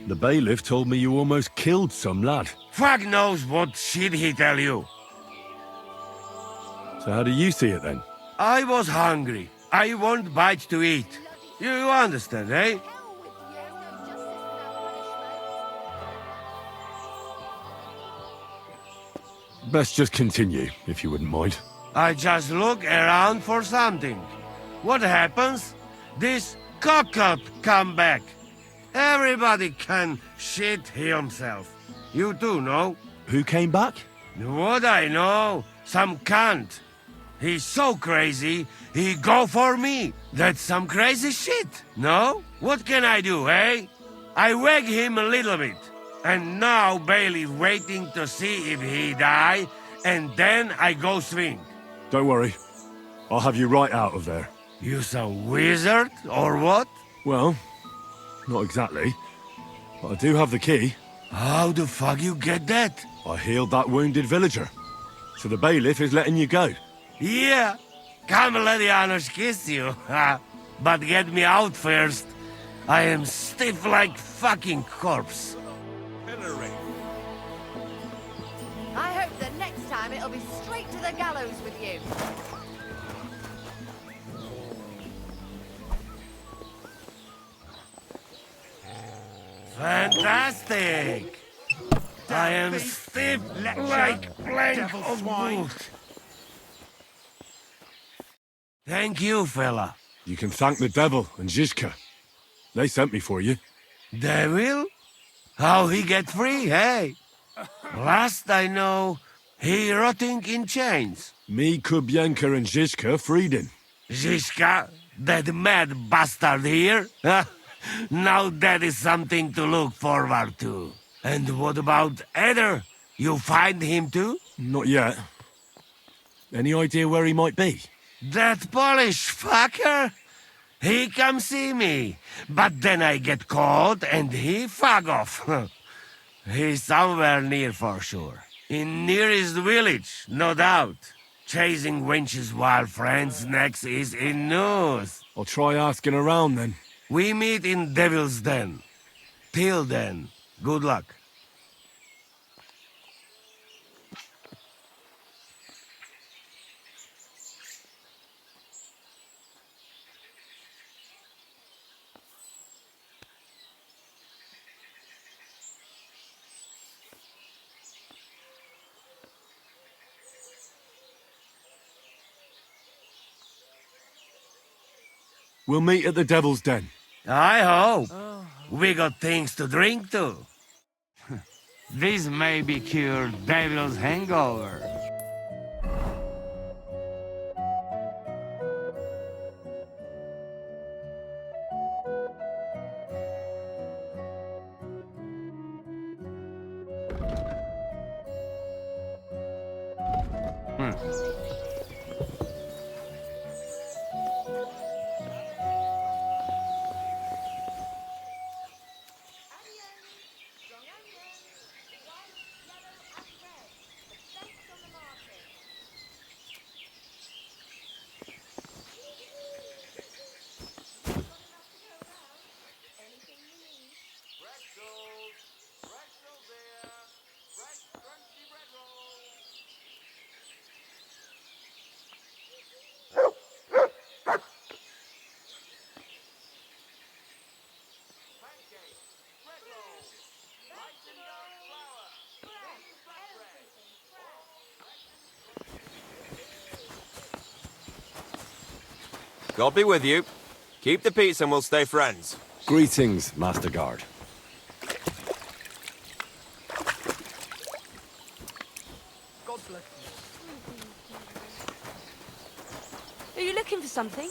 The bailiff told me you almost killed some lad. Fuck knows what shit he tell you. So how do you see it then? I was hungry. I want bite to eat. You understand, eh? Best just continue, if you wouldn't mind. I just look around for something. What happens? This cock-up come back. Everybody can shit himself. You too, no? Who came back? What I know? Some cunt. He's so crazy, he go for me. That's some crazy shit, no? What can I do, eh? I wag him a little bit. And now Bailey waiting to see if he die, and then I go swing. Don't worry. I'll have you right out of there. You some wizard, or what? Well, not exactly. But I do have the key. How the fuck you get that? I healed that wounded villager. So the bailiff is letting you go. Yeah. Come let Janos kiss you. But get me out first. I am stiff like fucking corpse. I hope that next time it'll be straight to the gallows with you. Fantastic! I am stiff like plank of wood. Thank you, fella. You can thank the devil and Zizka. They sent me for you. Devil? How he get free, hey? Last I know, he rotting in chains. Me, Kubienka and Zizka freed him. Zizka? That mad bastard here? Now that is something to look forward to. And what about Eder? You find him too? Not yet. Any idea where he might be? That Polish fucker? He come see me, but then I get caught and he fuck off. He's somewhere near for sure. In nearest village, no doubt. Chasing wenches while friends next is in news. I'll try asking around then. We meet in Devil's Den. Till then, good luck. We'll meet at the Devil's Den. I hope. We got things to drink to. This may be cured Devil's hangover. God be with you. Keep the peace and we'll stay friends. Greetings, Master Guard. God bless you. Are you looking for something?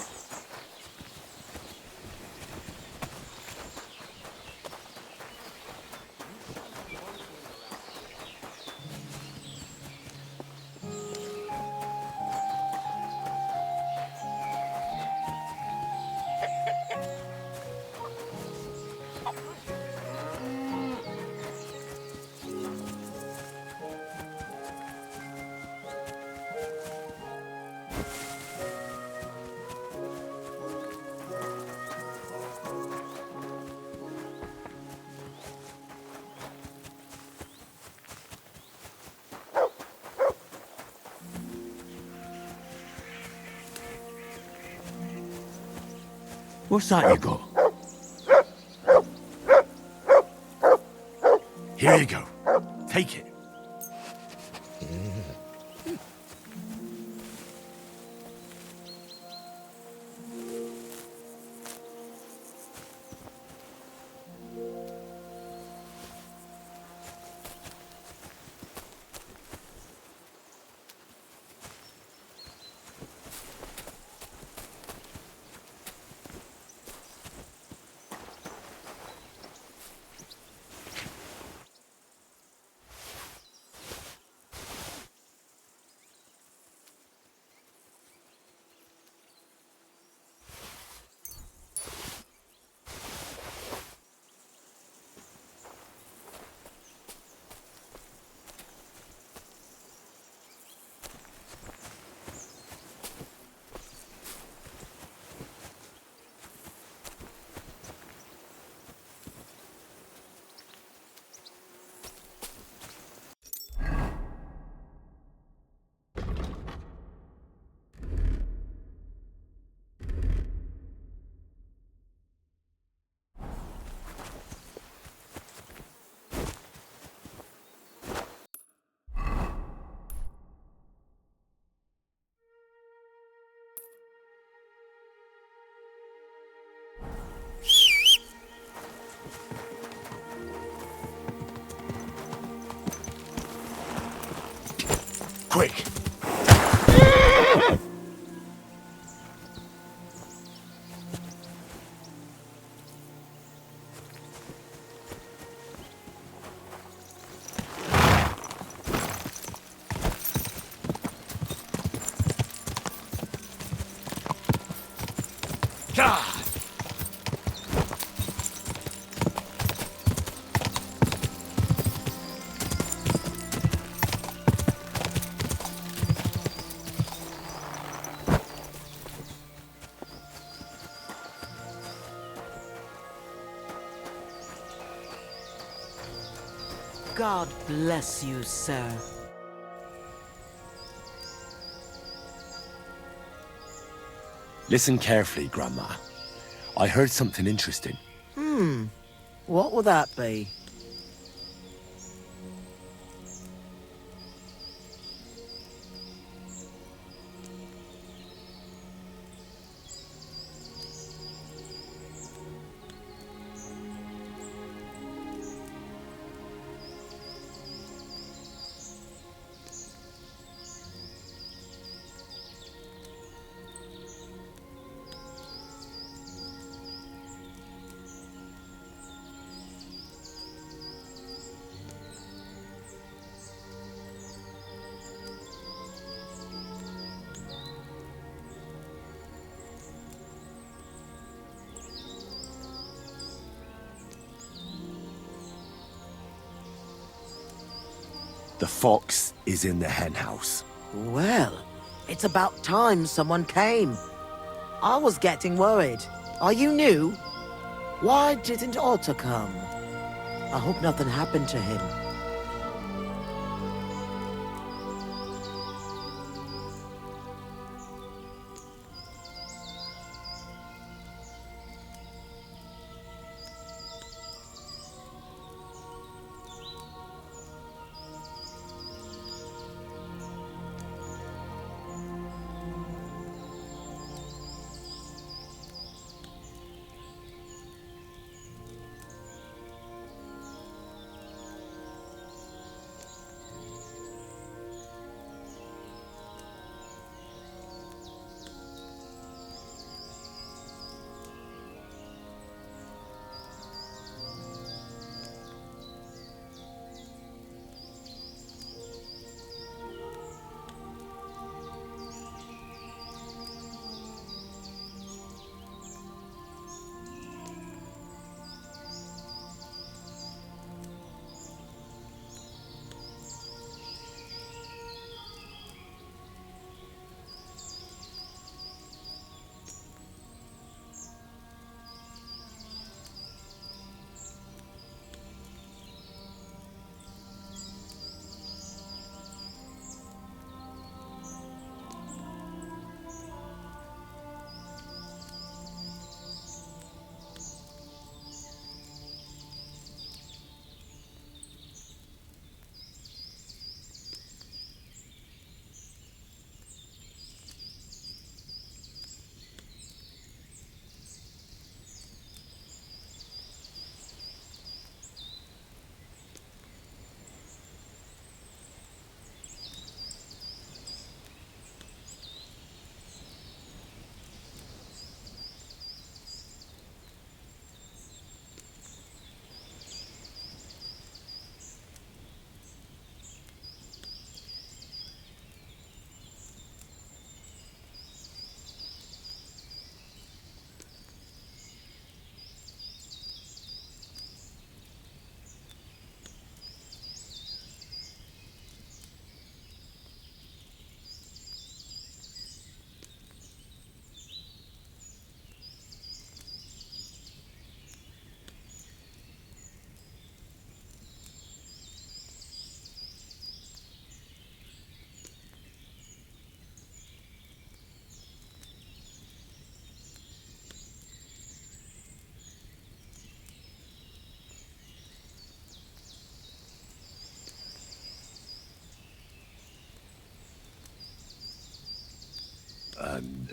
What's that you got? Here you go. Take it. Quick! God! God bless you, sir. Listen carefully, Grandma. I heard something interesting. What will that be? The fox is in the henhouse. Well, it's about time someone came. I was getting worried. Are you new? Why didn't Otto come? I hope nothing happened to him.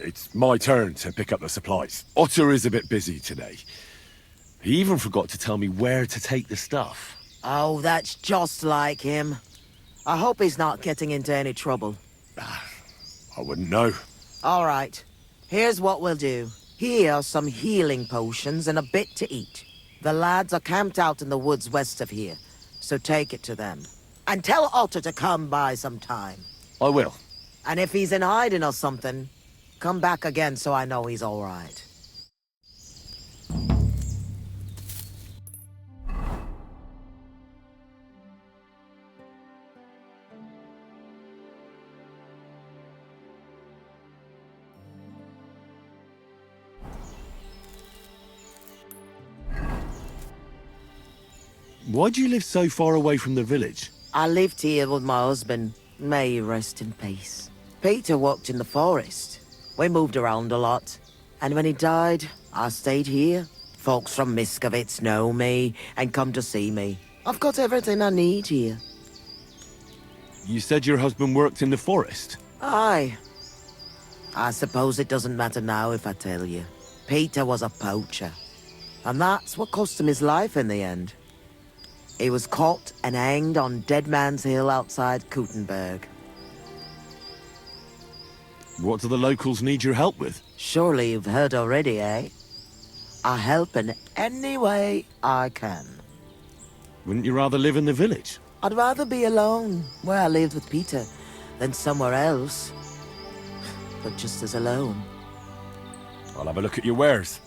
It's my turn to pick up the supplies. Otter is a bit busy today. He even forgot to tell me where to take the stuff. Oh, that's just like him. I hope he's not getting into any trouble. I wouldn't know. All right. Here's what we'll do. Here are some healing potions and a bit to eat. The lads are camped out in the woods west of here, so take it to them. And tell Otter to come by sometime. I will. And if he's in hiding or something, come back again so I know he's all right. Why do you live so far away from the village? I lived here with my husband. May he rest in peace. Peter worked in the forest. We moved around a lot. And when he died, I stayed here. Folks from Miskovitz know me and come to see me. I've got everything I need here. You said your husband worked in the forest? Aye. I suppose it doesn't matter now if I tell you. Peter was a poacher. And that's what cost him his life in the end. He was caught and hanged on Dead Man's Hill outside Kuttenberg. What do the locals need your help with? Surely you've heard already, eh? I help in any way I can. Wouldn't you rather live in the village? I'd rather be alone, where I lived with Peter, than somewhere else. But just as alone. I'll have a look at your wares.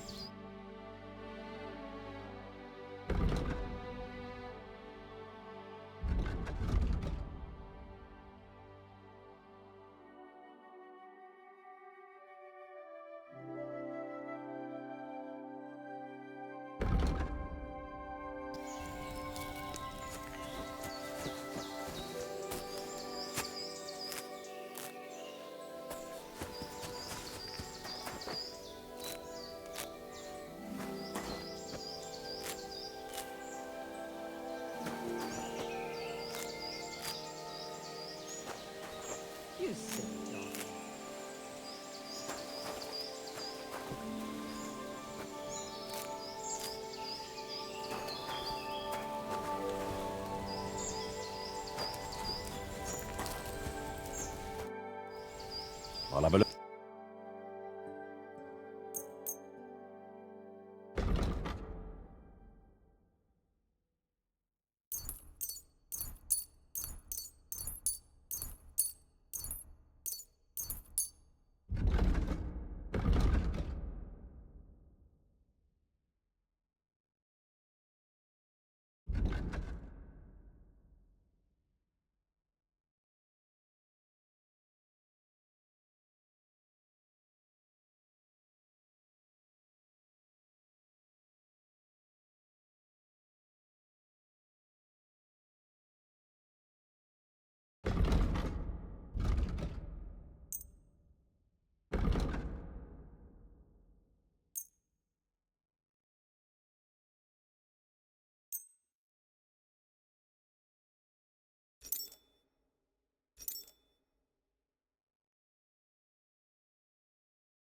You silly dog. I'll have a look.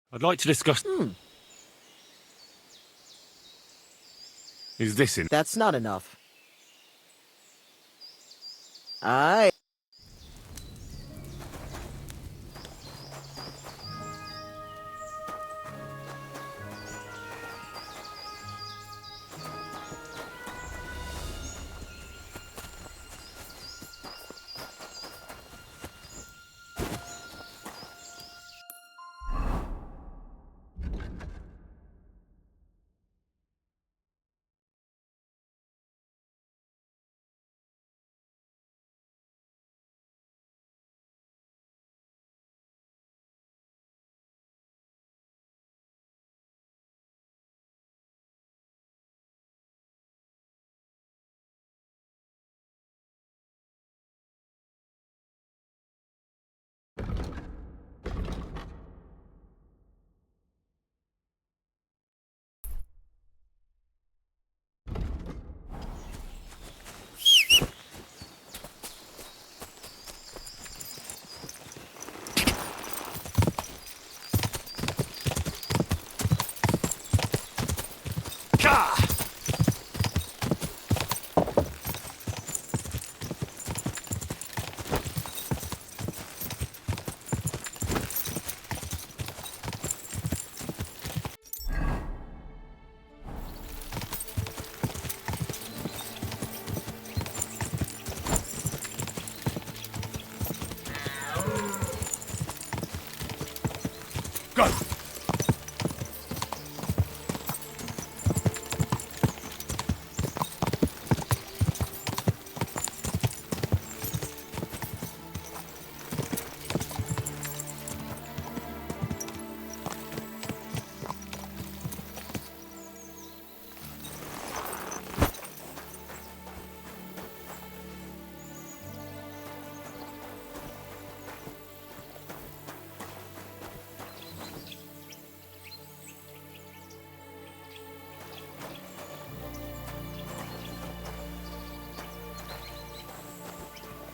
I'd like to discuss... Is this in? That's not enough. Aye.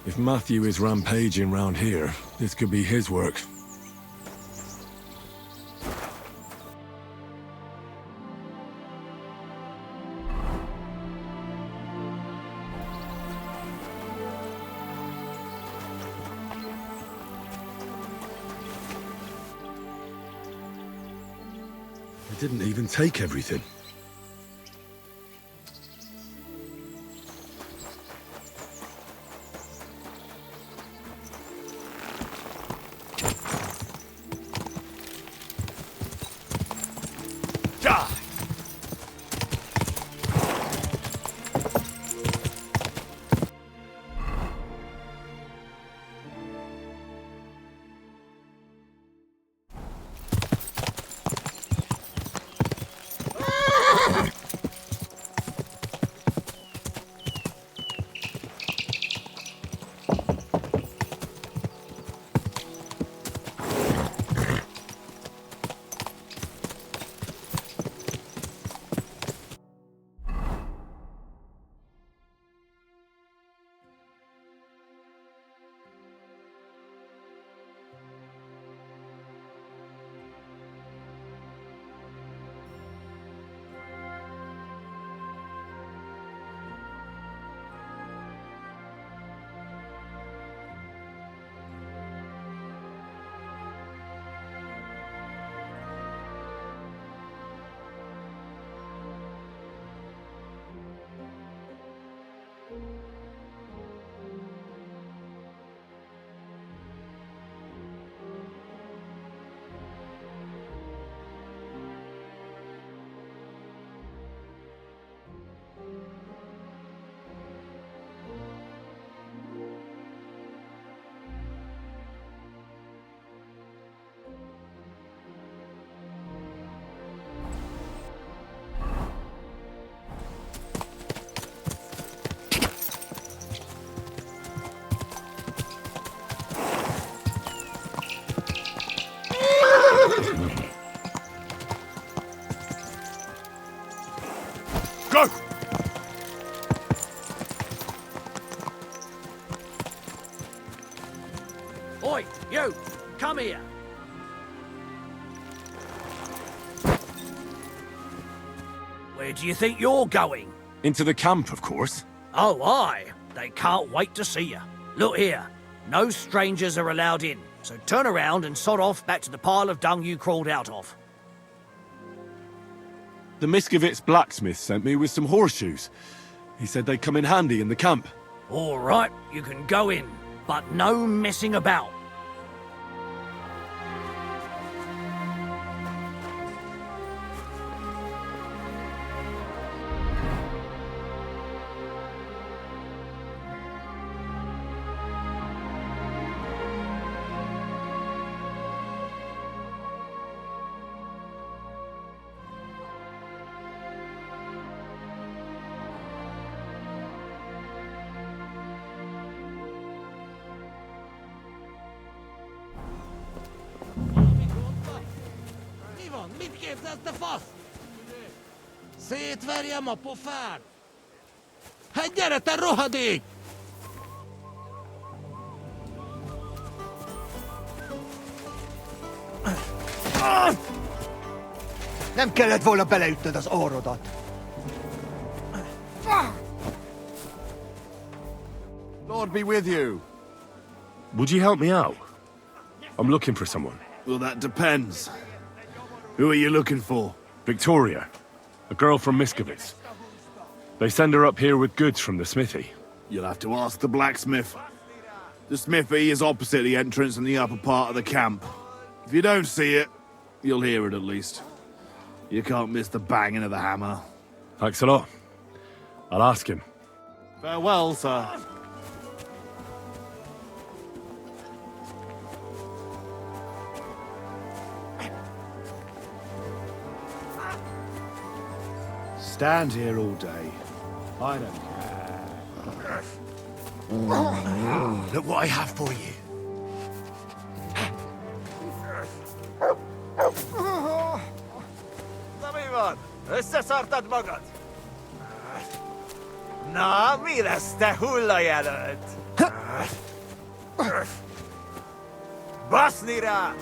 If Matthew is rampaging round here, this could be his work. They didn't even take everything. Go! Oi, you! Come here! Where do you think you're going? Into the camp, of course. Oh, aye. They can't wait to see you. Look here. No strangers are allowed in, so turn around and sod off back to the pile of dung you crawled out of. The Miskovitz blacksmith sent me with some horseshoes. He said they'd come in handy in the camp. All right, you can go in, but no messing about. Mit képzelsz, te fasz? Szétverjem a pofád! Hát gyere, te rohadék! Nem kellett volna beleütnöd az orrodat. Lord be with you. Would you help me out? I'm looking for someone. Well, that depends. Who are you looking for? Victoria, a girl from Miskovitz. They send her up here with goods from the smithy. You'll have to ask the blacksmith. The smithy is opposite the entrance in the upper part of the camp. If you don't see it, you'll hear it at least. You can't miss the banging of the hammer. Thanks a lot. I'll ask him. Farewell, sir. Stand here all day. I don't care. Look what I have for you. Na mi van? Összeszartad magad? Na, mi lesz, te hullajelölt? Basnira!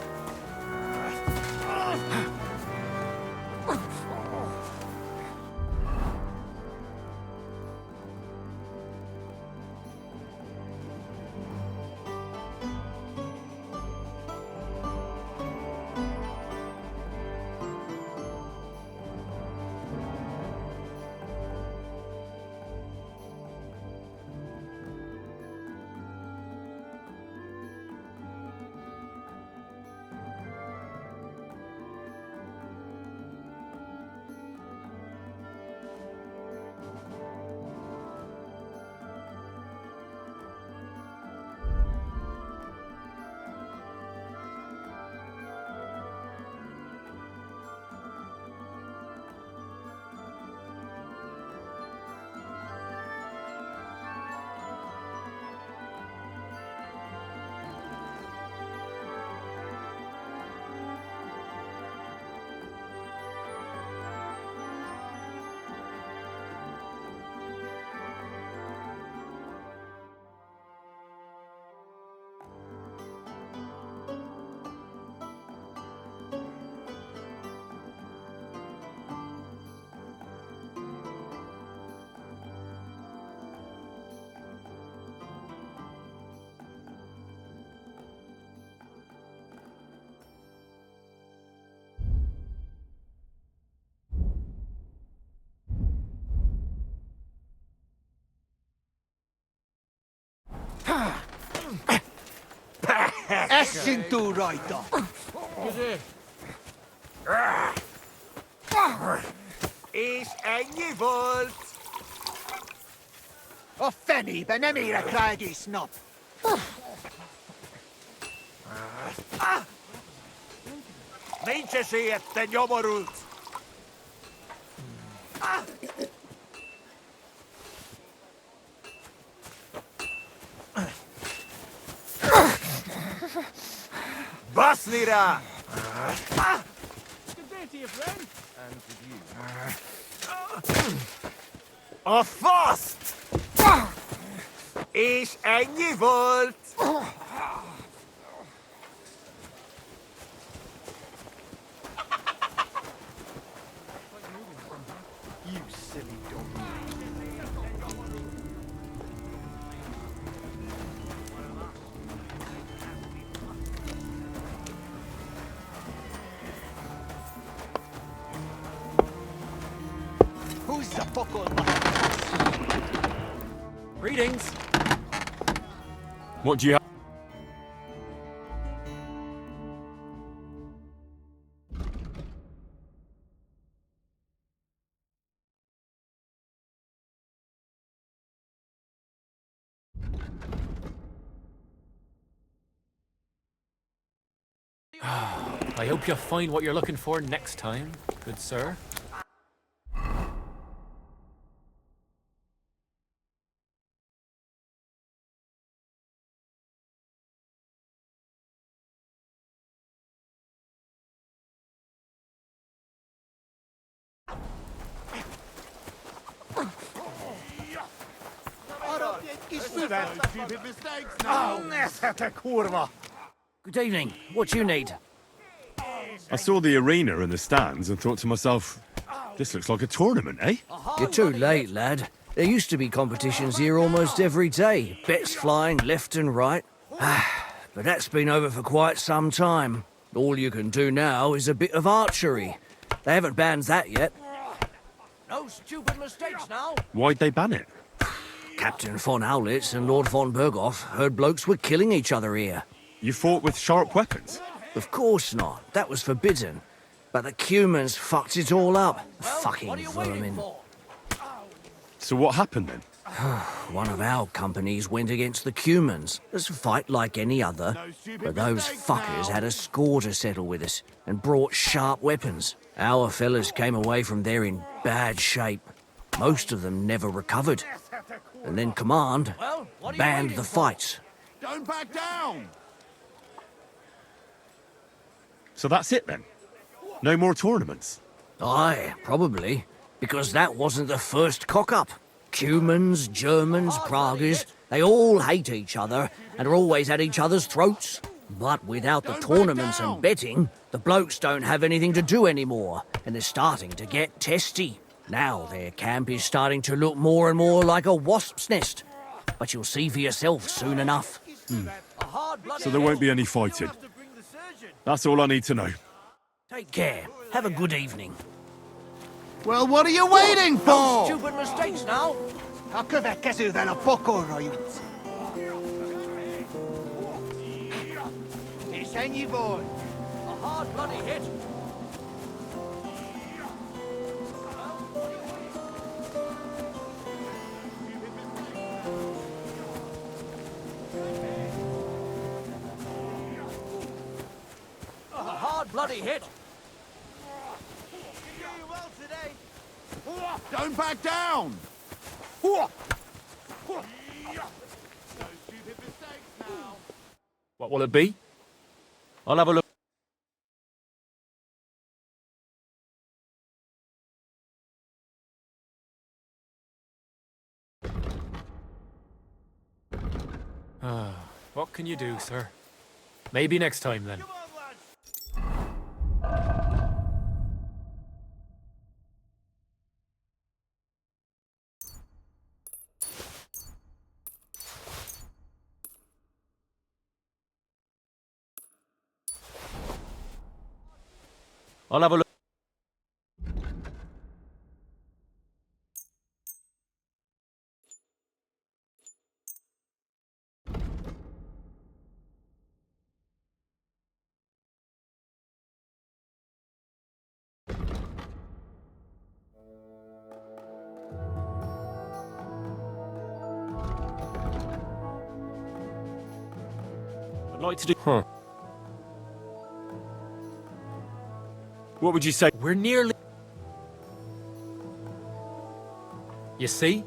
Essin tu rajta! És ennyi volt! A fenébe nem érek rá egész nap! Nincs esélyed, te nyomorult! Basni rá! Good day to you, friend. And to you. A faszt! És ennyi volt! You silly dog. Who's the buckle? Greetings. What do you have? I hope you'll find what you're looking for next time, good sir. Good evening. What do you need? I saw the arena and the stands and thought to myself, this looks like a tournament, eh? You're too late, lad. There used to be competitions here almost every day. Bets flying left and right. But that's been over for quite some time. All you can do now is a bit of archery. They haven't banned that yet. No stupid mistakes now. Why'd they ban it? Captain von Owlitz and Lord von Berghoff heard blokes were killing each other here. You fought with sharp weapons? Of course not. That was forbidden. But the Cumans fucked it all up. Fucking vermin. So what happened then? One of our companies went against the Cumans. It's a fight like any other. But those fuckers had a score to settle with us and brought sharp weapons. Our fellas came away from there in bad shape. Most of them never recovered. And then Command banned the fights. Don't back down! So that's it then? No more tournaments? Aye, probably. Because that wasn't the first cock-up. Cumans, Germans, Praguers, They all hate each other and are always at each other's throats. But without the tournaments and betting, the blokes don't have anything to do anymore, and they're starting to get testy. Now their camp is starting to look more and more like a wasp's nest. But you'll see for yourself soon enough. So there won't be any fighting. That's all I need to know. Take care. Have a good evening. Well, what are you waiting for? Stupid mistakes now. Akövekkező vele pokolra jutsz. És ennyi volt. A hard bloody hit. A hard bloody hit. Don't back down! What will it be? I'll have a look. What can you do, sir? Maybe next time, then. I'll have a look. I'd like to do... Huh. What would you say? We're nearly... You see?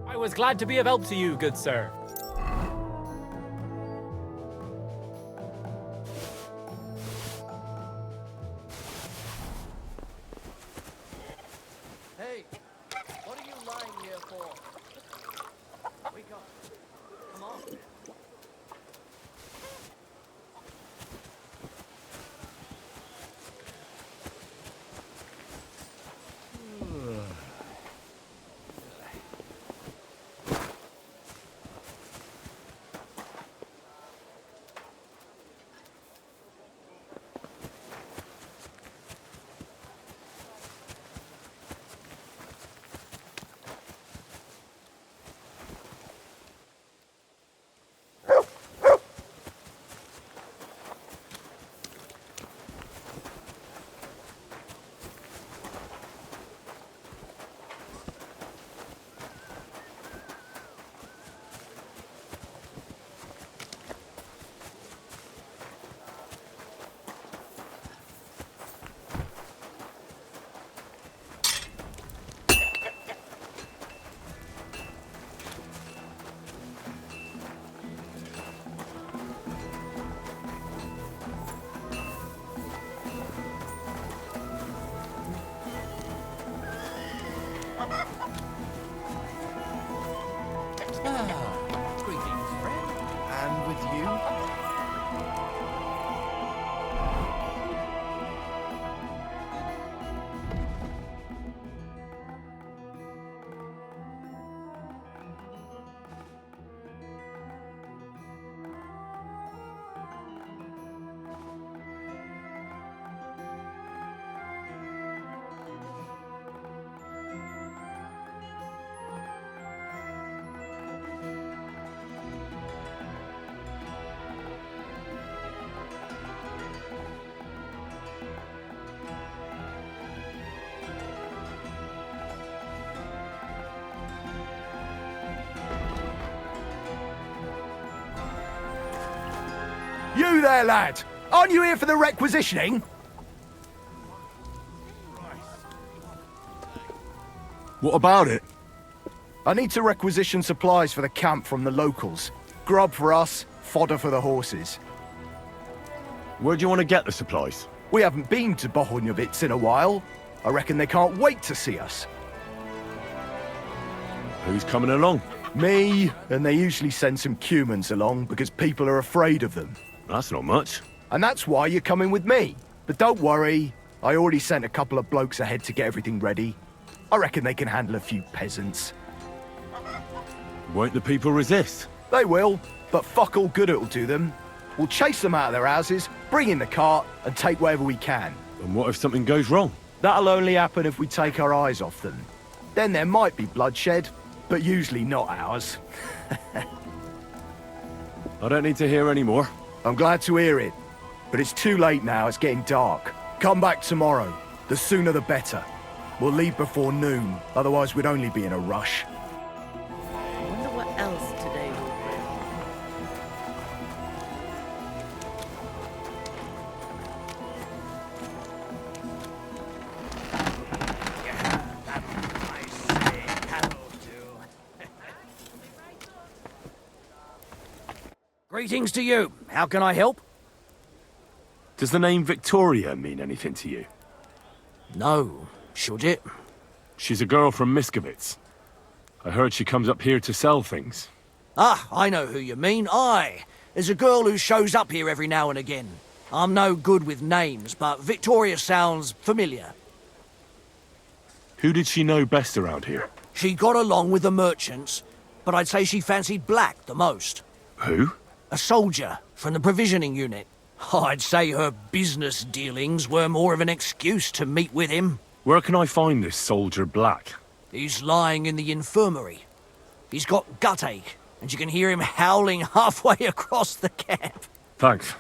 I was glad to be of help to you, good sir. Hey, what are you lying here for? Wake up. Come on. Greetings, friend. And with you? You there, lad! Aren't you here for the requisitioning? What about it? I need to requisition supplies for the camp from the locals. Grub for us, fodder for the horses. Where do you want to get the supplies? We haven't been to Bohunjovitz in a while. I reckon they can't wait to see us. Who's coming along? Me, and they usually send some humans along because people are afraid of them. That's not much. And that's why you're coming with me. But don't worry, I already sent a couple of blokes ahead to get everything ready. I reckon they can handle a few peasants. Won't the people resist? They will, but fuck all good it'll do them. We'll chase them out of their houses, bring in the cart, and take whatever we can. And what if something goes wrong? That'll only happen if we take our eyes off them. Then there might be bloodshed, but usually not ours. I don't need to hear any more. I'm glad to hear it. But it's too late now, it's getting dark. Come back tomorrow. The sooner the better. We'll leave before noon, otherwise we'd only be in a rush. I wonder what else today will bring. Greetings to you. How can I help? Does the name Victoria mean anything to you? No. Should it? She's a girl from Miskovitz. I heard she comes up here to sell things. Ah, I know who you mean. Aye. There's a girl who shows up here every now and again. I'm no good with names, but Victoria sounds familiar. Who did she know best around here? She got along with the merchants, but I'd say she fancied Black the most. Who? A soldier from the provisioning unit. I'd say her business dealings were more of an excuse to meet with him. Where can I find this soldier Black? He's lying in the infirmary. He's got gut ache, and you can hear him howling halfway across the camp. Thanks.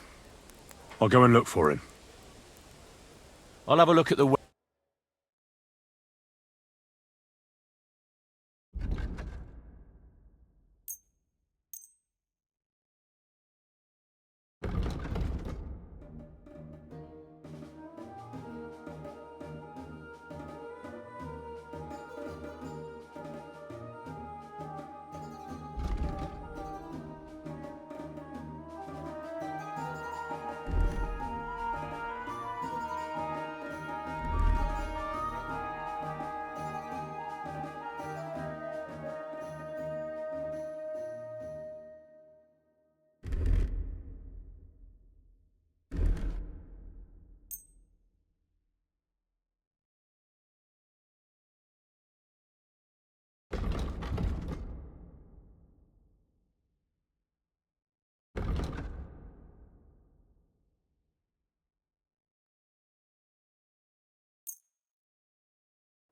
I'll go and look for him. I'll have a look at the...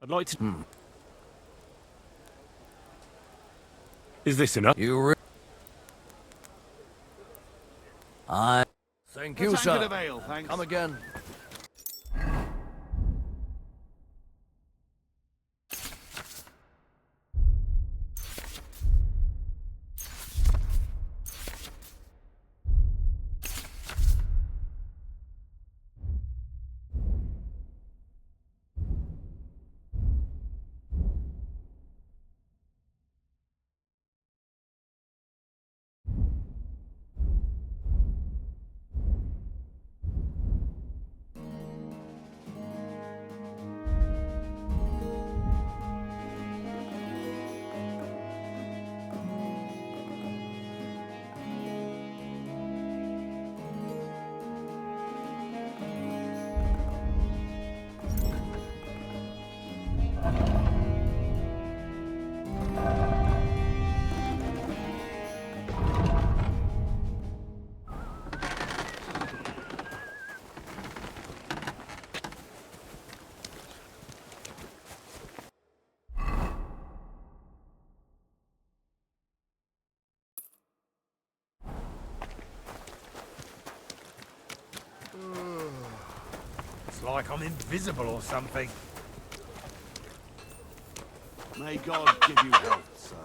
I'd like to... Is this enough? Thank you, sir. Come again. It's like I'm invisible or something. May God give you health, sir.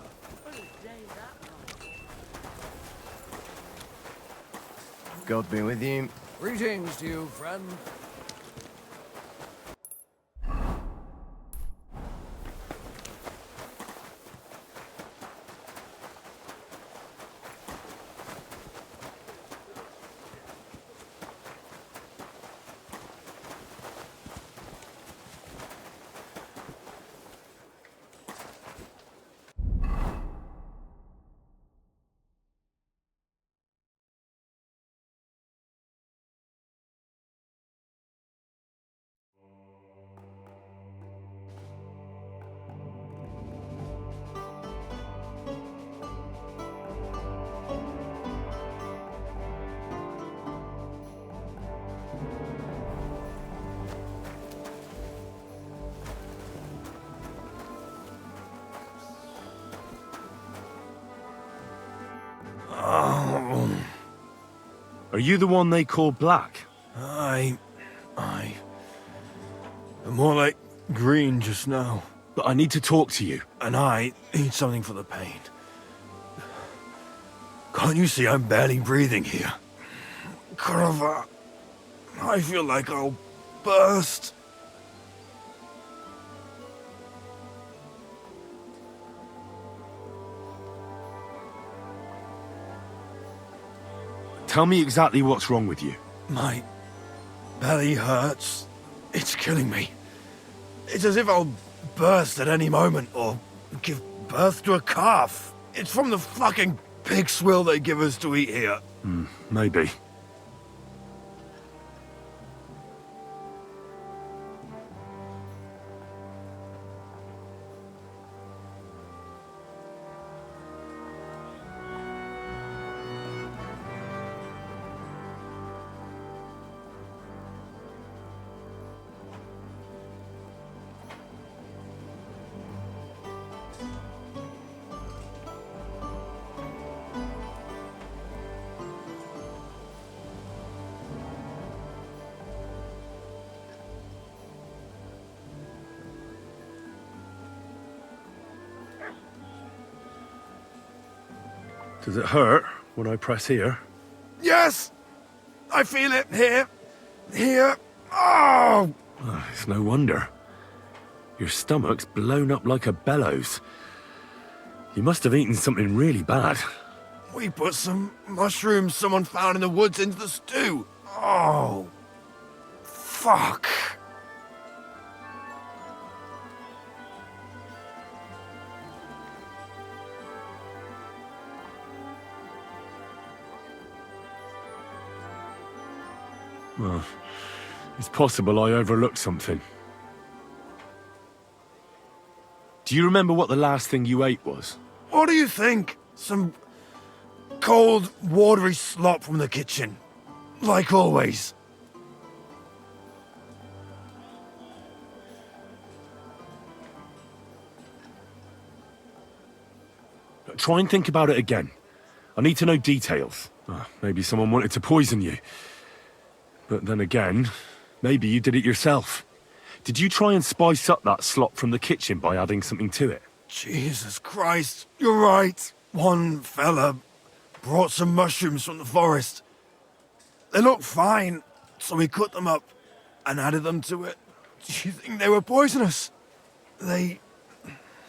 God be with you. Greetings to you, friend. Are you the one they call Black? I'm more like green just now. But I need to talk to you. And I need something for the pain. Can't you see I'm barely breathing here? Carver, I feel like I'll burst. Tell me exactly what's wrong with you. My belly hurts. It's killing me. It's as if I'll burst at any moment or give birth to a calf. It's from the fucking pig swill they give us to eat here. Maybe. Does it hurt when I press here? Yes! I feel it here. Here. Oh! It's no wonder. Your stomach's blown up like a bellows. You must have eaten something really bad. We put some mushrooms someone found in the woods into the stew. Oh. Fuck. Well, it's possible I overlooked something. Do you remember what the last thing you ate was? What do you think? Some cold, watery slop from the kitchen. Like always. Try and think about it again. I need to know details. Maybe someone wanted to poison you. But then again, maybe you did it yourself. Did you try and spice up that slop from the kitchen by adding something to it? Jesus Christ, you're right. One fella brought some mushrooms from the forest. They looked fine, so we cut them up and added them to it. Do you think they were poisonous? They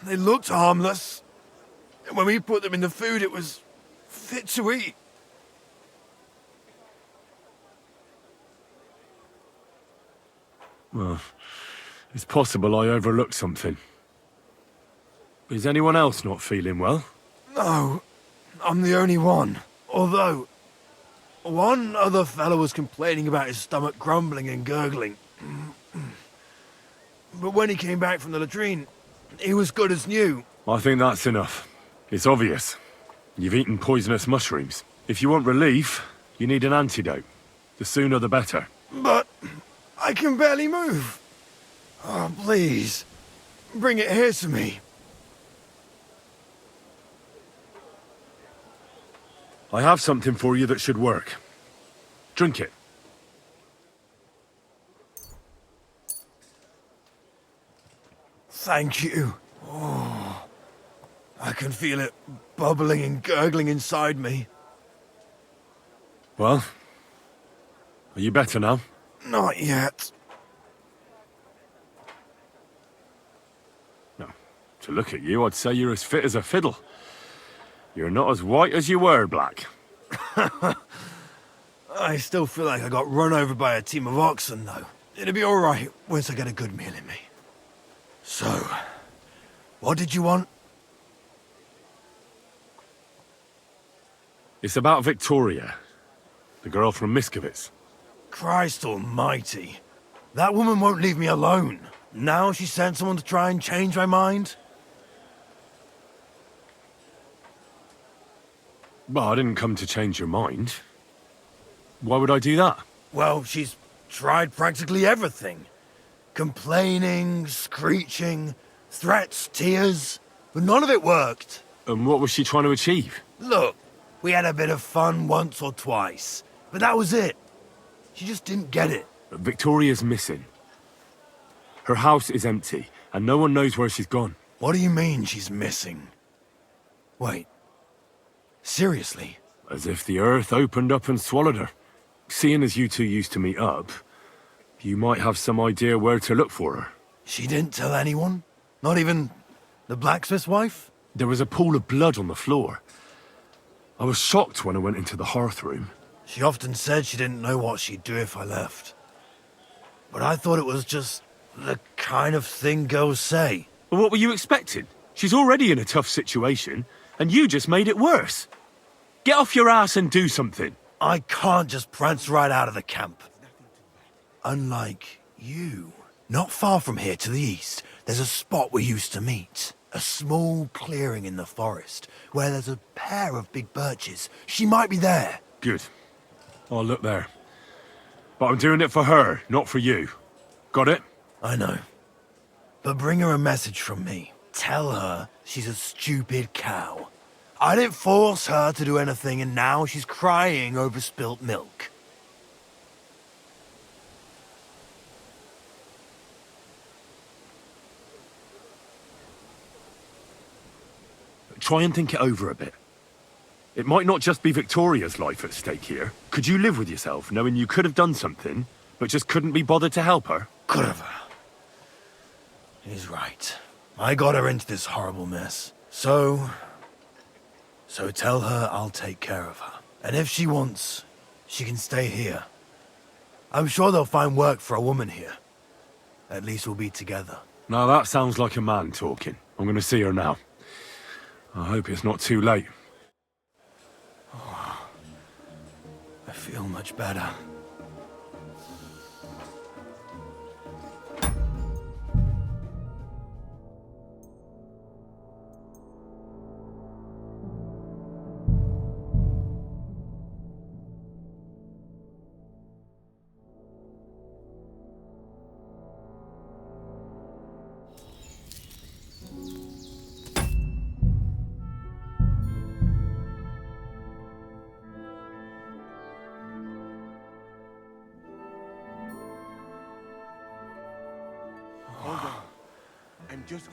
looked harmless. And when we put them in the food, it was fit to eat. Well, it's possible I overlooked something. Is anyone else not feeling well? No, I'm the only one. Although, one other fellow was complaining about his stomach grumbling and gurgling. But when he came back from the latrine, he was good as new. I think that's enough. It's obvious. You've eaten poisonous mushrooms. If you want relief, you need an antidote. The sooner the better. But I can barely move. Oh, please. Bring it here to me. I have something for you that should work. Drink it. Thank you. Oh, I can feel it bubbling and gurgling inside me. Well, are you better now? Not yet. No. To look at you, I'd say you're as fit as a fiddle. You're not as white as you were, Black. I still feel like I got run over by a team of oxen, though. It'll be all right once I get a good meal in me. So, what did you want? It's about Victoria, the girl from Miskovitz. Christ almighty. That woman won't leave me alone. Now she sent someone to try and change my mind? Well, I didn't come to change your mind. Why would I do that? Well, she's tried practically everything. Complaining, screeching, threats, tears, but none of it worked. And what was she trying to achieve? Look, we had a bit of fun once or twice, But that was it. She just didn't get it. Victoria's missing. Her house is empty, and no one knows where she's gone. What do you mean she's missing? Wait. Seriously? As if the earth opened up and swallowed her. Seeing as you two used to meet up, you might have some idea where to look for her. She didn't tell anyone? Not even the blacksmith's wife? There was a pool of blood on the floor. I was shocked when I went into the hearth room. She often said she didn't know what she'd do if I left. But I thought it was just the kind of thing girls say. Well, what were you expecting? She's already in a tough situation, and you just made it worse. Get off your ass and do something. I can't just prance right out of the camp. Unlike you. Not far from here to the east, there's a spot we used to meet. A small clearing in the forest, where there's a pair of big birches. She might be there. Good. I'll look there. But I'm doing it for her, not for you. Got it? I know. But bring her a message from me. Tell her she's a stupid cow. I didn't force her to do anything, and now she's crying over spilt milk. Try and think it over a bit. It might not just be Victoria's life at stake here. Could you live with yourself, knowing you could have done something, but just couldn't be bothered to help her? Could have. He's right. I got her into this horrible mess. So tell her I'll take care of her. And if she wants, she can stay here. I'm sure they'll find work for a woman here. At least we'll be together. Now that sounds like a man talking. I'm gonna see her now. I hope it's not too late. Oh, I feel much better.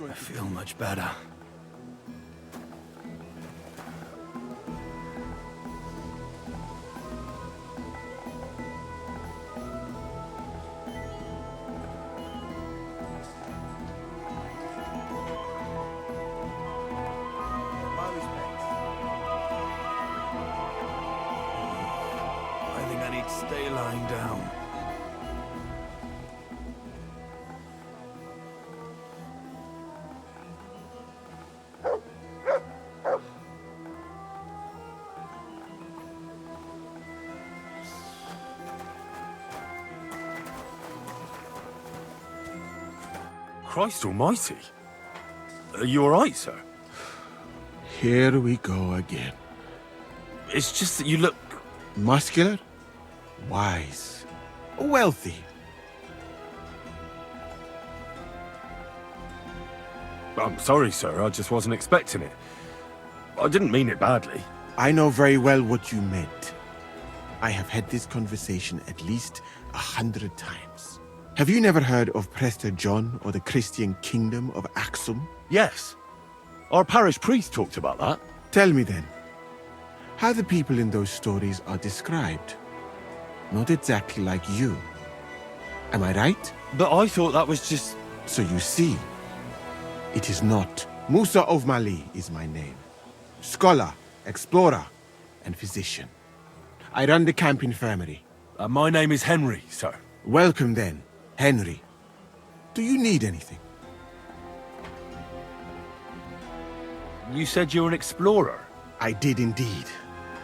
I feel much better. I think I need to stay lying down. Christ almighty. Are you alright, sir? Here we go again. It's just that you look... Muscular, wise, wealthy. I'm sorry, sir. I just wasn't expecting it. I didn't mean it badly. I know very well what you meant. I have had this conversation at least 100 times. Have you never heard of Prester John or the Christian Kingdom of Axum? Yes. Our parish priest talked about that. Tell me then, how the people in those stories are described. Not exactly like you. Am I right? But I thought that was just... So you see, it is not. Musa of Mali is my name. Scholar, explorer, and physician. I run the camp infirmary. My name is Henry, sir. Welcome then, Henry. Do you need anything? You said you're an explorer? I did indeed.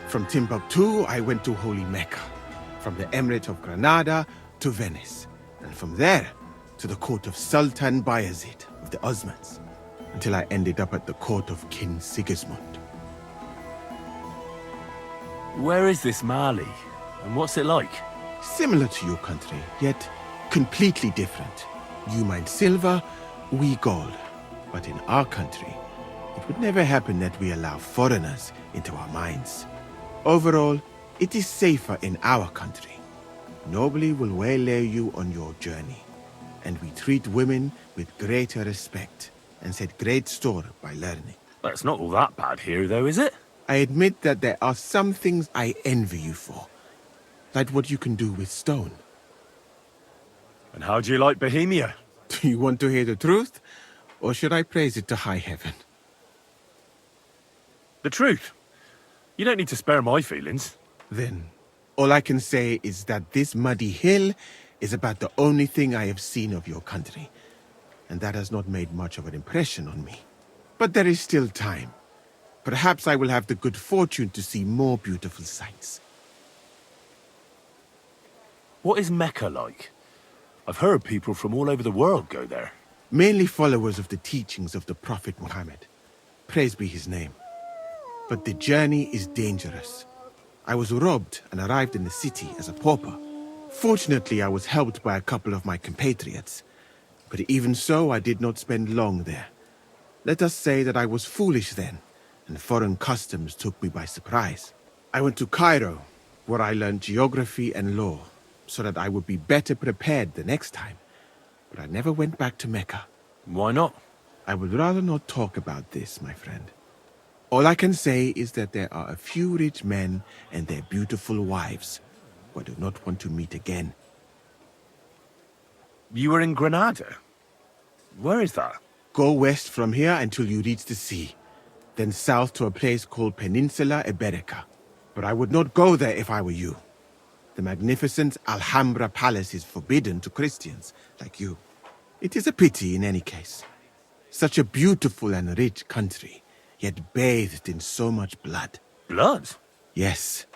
From Timbuktu, I went to Holy Mecca. From the Emirate of Granada to Venice. And from there, to the court of Sultan Bayezid of the Osmans. Until I ended up at the court of King Sigismund. Where is this Mali? And what's it like? Similar to your country, yet completely different. You mine silver, we gold. But in our country, it would never happen that we allow foreigners into our mines. Overall, It is safer in our country. Nobody will waylay you on your journey, and we treat women with greater respect and set great store by learning. It's not all that bad here, though, is it? I admit that there are some things I envy you for, like what you can do with stone. And how do you like Bohemia? Do you want to hear the truth, or should I praise it to high heaven? The truth. You don't need to spare my feelings. Then, all I can say is that this muddy hill is about the only thing I have seen of your country, and that has not made much of an impression on me. But there is still time. Perhaps I will have the good fortune to see more beautiful sights. What is Mecca like? I've heard people from all over the world go there. Mainly followers of the teachings of the Prophet Muhammad. Praise be his name. But the journey is dangerous. I was robbed and arrived in the city as a pauper. Fortunately, I was helped by a couple of my compatriots. But even so, I did not spend long there. Let us say that I was foolish then, and foreign customs took me by surprise. I went to Cairo, where I learned geography and law, so that I would be better prepared the next time. But I never went back to Mecca. Why not? I would rather not talk about this, my friend. All I can say is that there are a few rich men and their beautiful wives who I do not want to meet again. You were in Granada? Where is that? Go west from here until you reach the sea, then south to a place called Peninsula Iberica. But I would not go there if I were you. The magnificent Alhambra Palace is forbidden to Christians like you. It is a pity in any case. Such a beautiful and rich country, yet bathed in so much blood. Blood? Yes.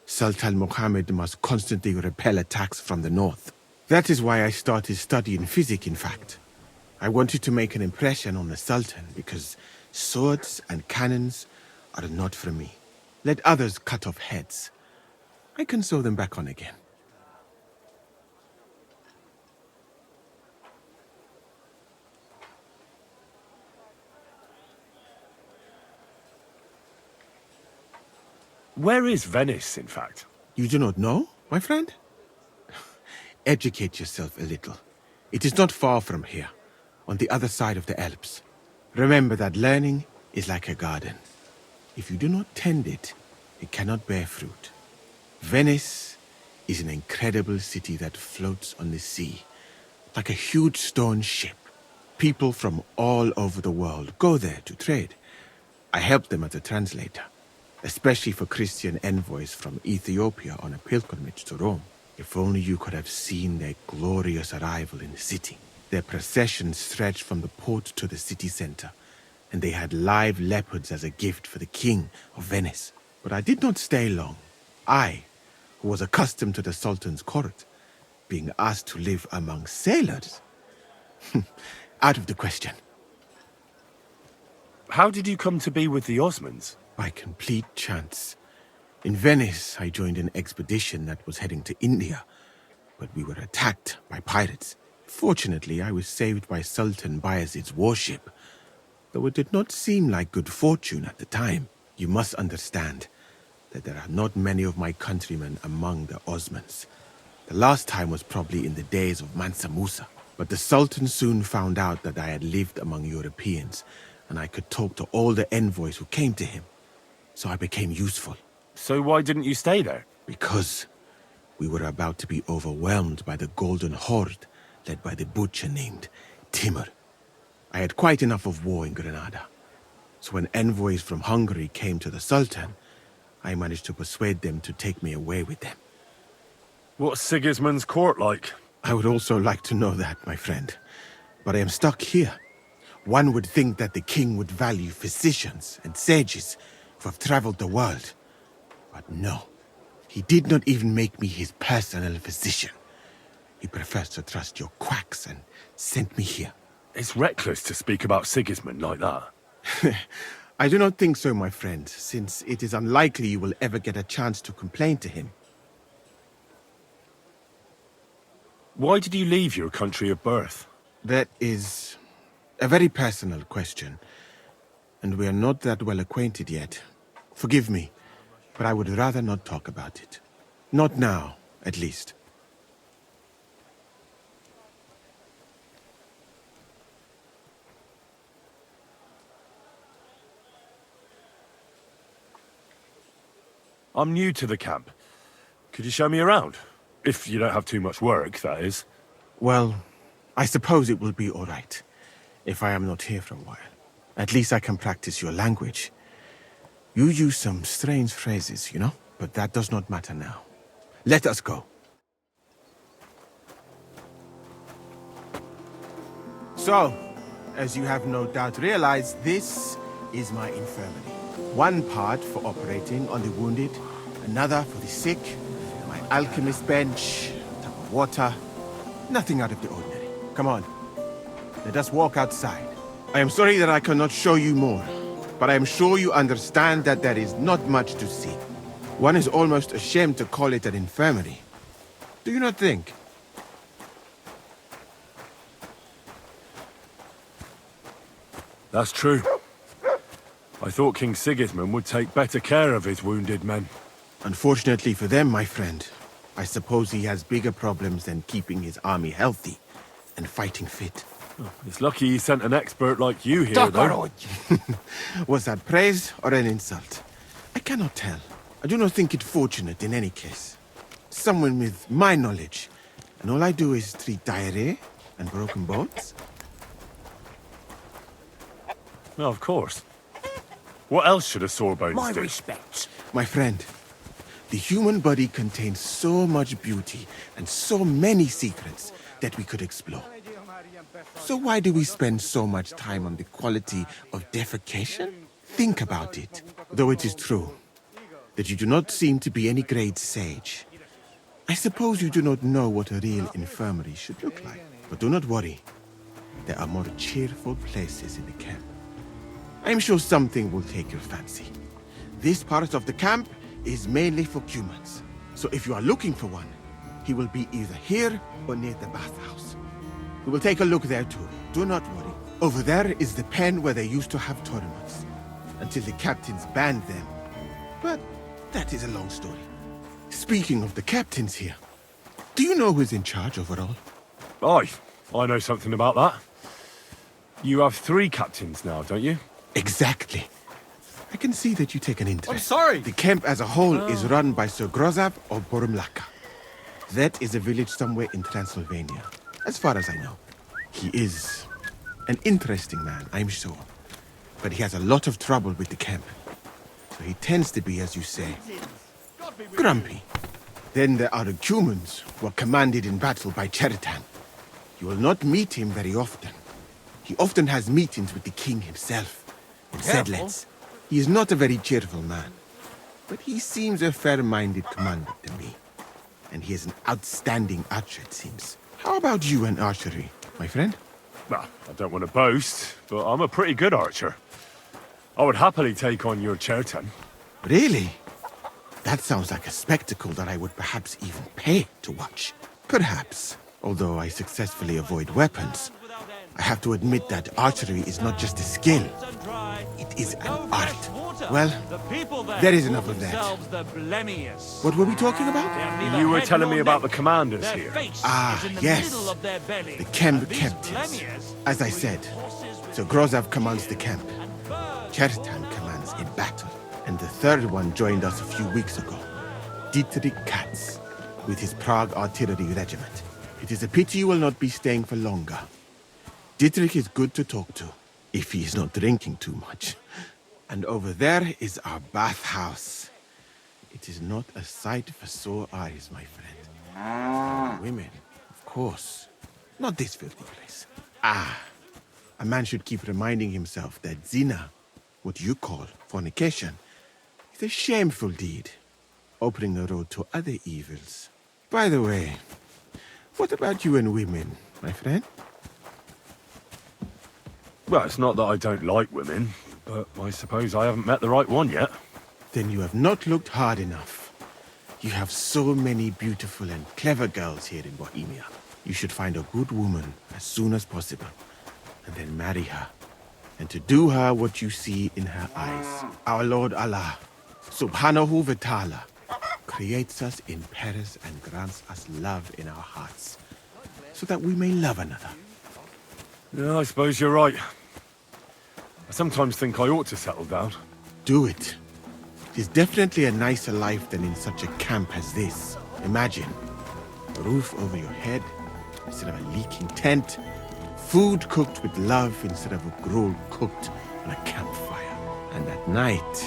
Sultan Mohammed must constantly repel attacks from the north. That is why I started studying physics, in fact. I wanted to make an impression on the Sultan because swords and cannons are not for me. Let others cut off heads. I can sew them back on again. Where is Venice, in fact? You do not know, my friend? Educate yourself a little. It is not far from here, on the other side of the Alps. Remember that learning is like a garden. If you do not tend it, it cannot bear fruit. Venice is an incredible city that floats on the sea, like a huge stone ship. People from all over the world go there to trade. I help them as a translator, especially for Christian envoys from Ethiopia on a pilgrimage to Rome. If only you could have seen their glorious arrival in the city. Their procession stretched from the port to the city center, and they had live leopards as a gift for the king of Venice. But I did not stay long. I, who was accustomed to the Sultan's court, being asked to live among sailors? Out of the question. How did you come to be with the Osmans? By complete chance. In Venice, I joined an expedition that was heading to India, but we were attacked by pirates. Fortunately, I was saved by Sultan Bayezid's warship, though it did not seem like good fortune at the time. You must understand that there are not many of my countrymen among the Osmans. The last time was probably in the days of Mansa Musa, but the Sultan soon found out that I had lived among Europeans, and I could talk to all the envoys who came to him. So I became useful. So why didn't you stay there? Because we were about to be overwhelmed by the Golden Horde, led by the butcher named Timur. I had quite enough of war in Granada. So when envoys from Hungary came to the Sultan, I managed to persuade them to take me away with them. What's Sigismund's court like? I would also like to know that, my friend. But I am stuck here. One would think that the king would value physicians and sages who have traveled the world. But no, he did not even make me his personal physician. He prefers to trust your quacks and sent me here. It's reckless to speak about Sigismund like that. I do not think so, my friend, since it is unlikely you will ever get a chance to complain to him. Why did you leave your country of birth? That is a very personal question, and we are not that well acquainted yet. Forgive me. but I would rather not talk about it. Not now, at least. I'm new to the camp. Could you show me around? If you don't have too much work, that is. Well, I suppose it will be all right, if I am not here for a while. At least I can practice your language. You use some strange phrases, you know? But that does not matter now. Let us go. So, as you have no doubt realized, this is my infirmary. One part for operating on the wounded, another for the sick, my alchemist bench, a tub of water. Nothing out of the ordinary. Come on, let us walk outside. I am sorry that I cannot show you more, but I am sure you understand that there is not much to see. One is almost ashamed to call it an infirmary. Do you not think? That's true. I thought King Sigismund would take better care of his wounded men. Unfortunately for them, my friend, I suppose he has bigger problems than keeping his army healthy and fighting fit. It's lucky he sent an expert like you here, though. Was that praise or an insult? I cannot tell. I do not think it fortunate in any case. Someone with my knowledge, and all I do is treat diarrhea and broken bones? Well, of course. What else should a sore bones My do? respects. My friend, the human body contains so much beauty and so many secrets that we could explore. So why do we spend so much time on the quality of defecation? Think about it. Though it is true that you do not seem to be any great sage, I suppose you do not know what a real infirmary should look like. But do not worry. There are more cheerful places in the camp. I am sure something will take your fancy. This part of the camp is mainly for humans. So if you are looking for one, he will be either here or near the bathhouse. We will take a look there too. Do not worry. Over there is the pen where they used to have tournaments, until the captains banned them. But that is a long story. Speaking of the captains here, do you know who's in charge overall? Aye, I know something about that. You have 3 captains now, don't you? Exactly. I can see that you take an interest. I'm sorry! The camp as a whole is run by Sir Grozav or Borumlaka. That is a village somewhere in Transylvania, as far as I know. He is an interesting man, I'm sure. But he has a lot of trouble with the camp. So he tends to be, as you say, grumpy. Then there are the humans who are commanded in battle by Cheritan. You will not meet him very often. He often has meetings with the king himself in Sedlets. He is not a very cheerful man, but he seems a fair-minded commander to me. And he is an outstanding archer, it seems. How about you and archery, my friend? Well, I don't want to boast, but I'm a pretty good archer. I would happily take on your Chertan. Really? That sounds like a spectacle that I would perhaps even pay to watch. Perhaps, although I successfully avoid weapons. I have to admit that archery is not just a skill. It is an art. Well, there is enough of that. What were we talking about? You were telling me about the commanders here. Ah, yes. The camp captains. As I said, so Grozav commands the camp. Chertan commands in battle. And the third one joined us a few weeks ago. Dietrich Katz, with his Prague artillery regiment. It is a pity you will not be staying for longer. Dietrich is good to talk to, if he is not drinking too much. And over there is our bathhouse. It is not a sight for sore eyes, my friend. Women, of course. Not this filthy place. Ah, a man should keep reminding himself that zina, what you call fornication, is a shameful deed, opening the road to other evils. By the way, what about you and women, my friend? Well, it's not that I don't like women, but I suppose I haven't met the right one yet. Then you have not looked hard enough. You have so many beautiful and clever girls here in Bohemia. You should find a good woman as soon as possible, and then marry her. And to do her what you see in her eyes. Our Lord Allah Subhanahu wa ta'ala creates us in pairs and grants us love in our hearts, so that we may love another. Yeah, I suppose you're right. I sometimes think I ought to settle down. Do it. It is definitely a nicer life than in such a camp as this. Imagine a roof over your head instead of a leaking tent, food cooked with love instead of a gruel cooked on a campfire, and at night.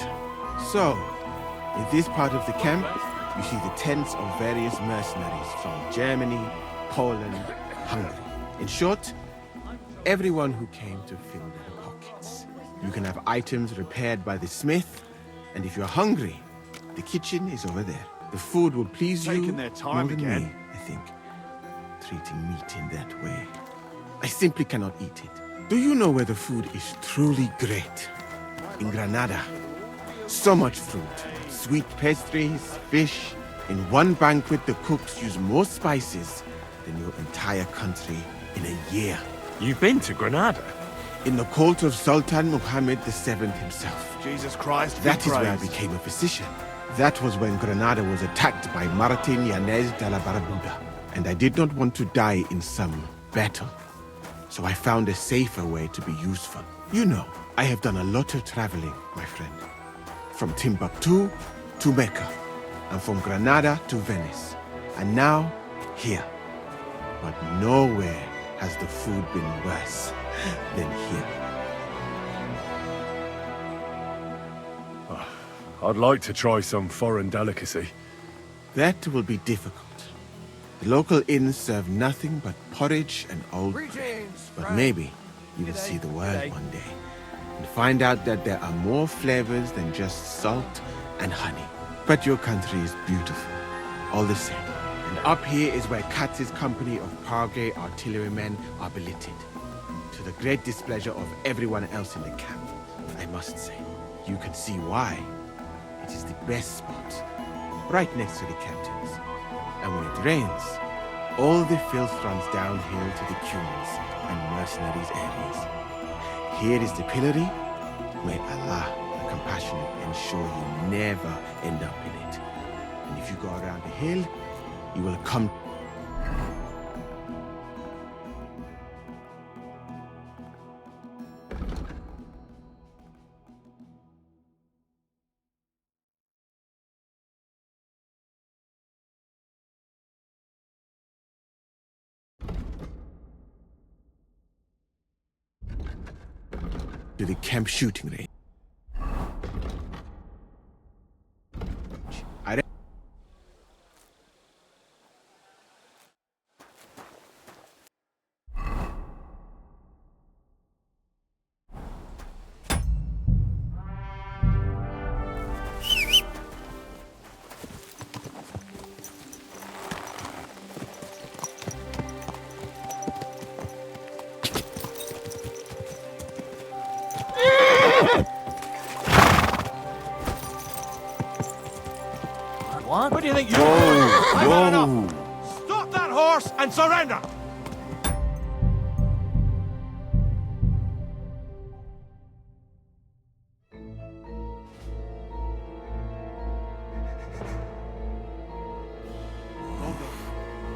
So, in this part of the camp, you see the tents of various mercenaries from Germany, Poland, Hungary. In short, everyone who came to fill their pockets. You can have items repaired by the smith, and if you're hungry, the kitchen is over there. The food will please you Taking their time more than again. me, I think. Treating meat in that way. I simply cannot eat it. Do you know where the food is truly great? In Granada. So much fruit, sweet pastries, fish. In one banquet, the cooks use more spices than your entire country in a year. You've been to Granada? In the court of Sultan Muhammad VII himself. Jesus Christ, That is where I became a physician. That was when Granada was attacked by Martin Yanez de la Barbuda. And I did not want to die in some battle. So I found a safer way to be useful. You know, I have done a lot of traveling, my friend. From Timbuktu to Mecca. And from Granada to Venice. And now, here. But nowhere has the food been worse than here. I'd like to try some foreign delicacy. That will be difficult. The local inns serve nothing but porridge and old bread. But maybe you will see the world one day and find out that there are more flavors than just salt and honey. But your country is beautiful, all the same. And up here is where Katz's company of Parge artillerymen are billeted, to the great displeasure of everyone else in the camp. I must say, you can see why. It is the best spot, right next to the captains. And when it rains, all the filth runs downhill to the cumins and mercenaries' areas. Here is the pillory. May Allah, the compassionate, ensure you never end up in it. And if you go around the hill, you will come... to the camp shooting range. What do you think you Whoa, I've had whoa. enough. Stop that horse and surrender!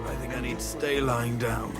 I think I need to stay lying down.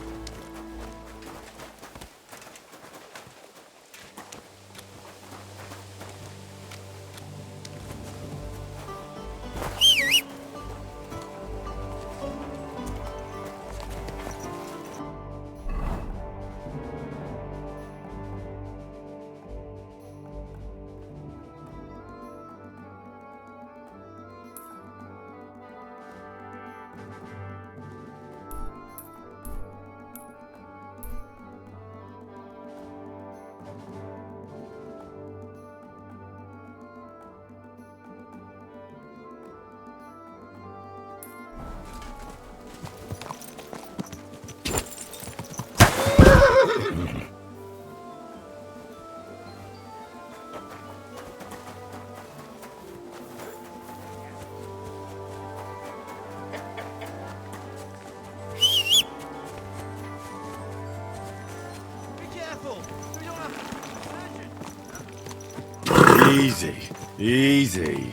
Easy, easy.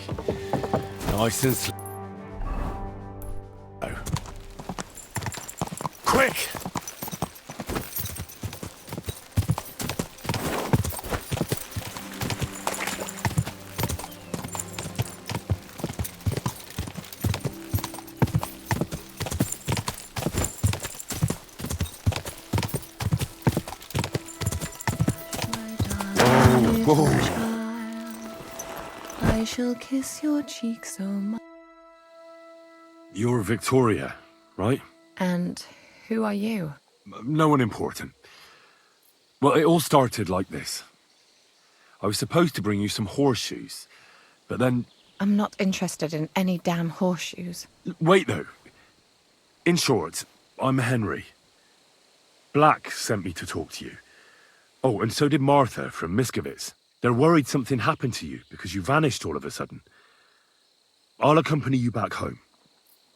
Nice and quick! I shall kiss your cheek so much. You're Victoria, right? And who are you? No one important. Well, it all started like this. I was supposed to bring you some horseshoes, but then... I'm not interested in any damn horseshoes. Wait, though. In short, I'm Henry. Black sent me to talk to you. Oh, and so did Martha from Miskovitz. They're worried something happened to you because you vanished all of a sudden. I'll accompany you back home.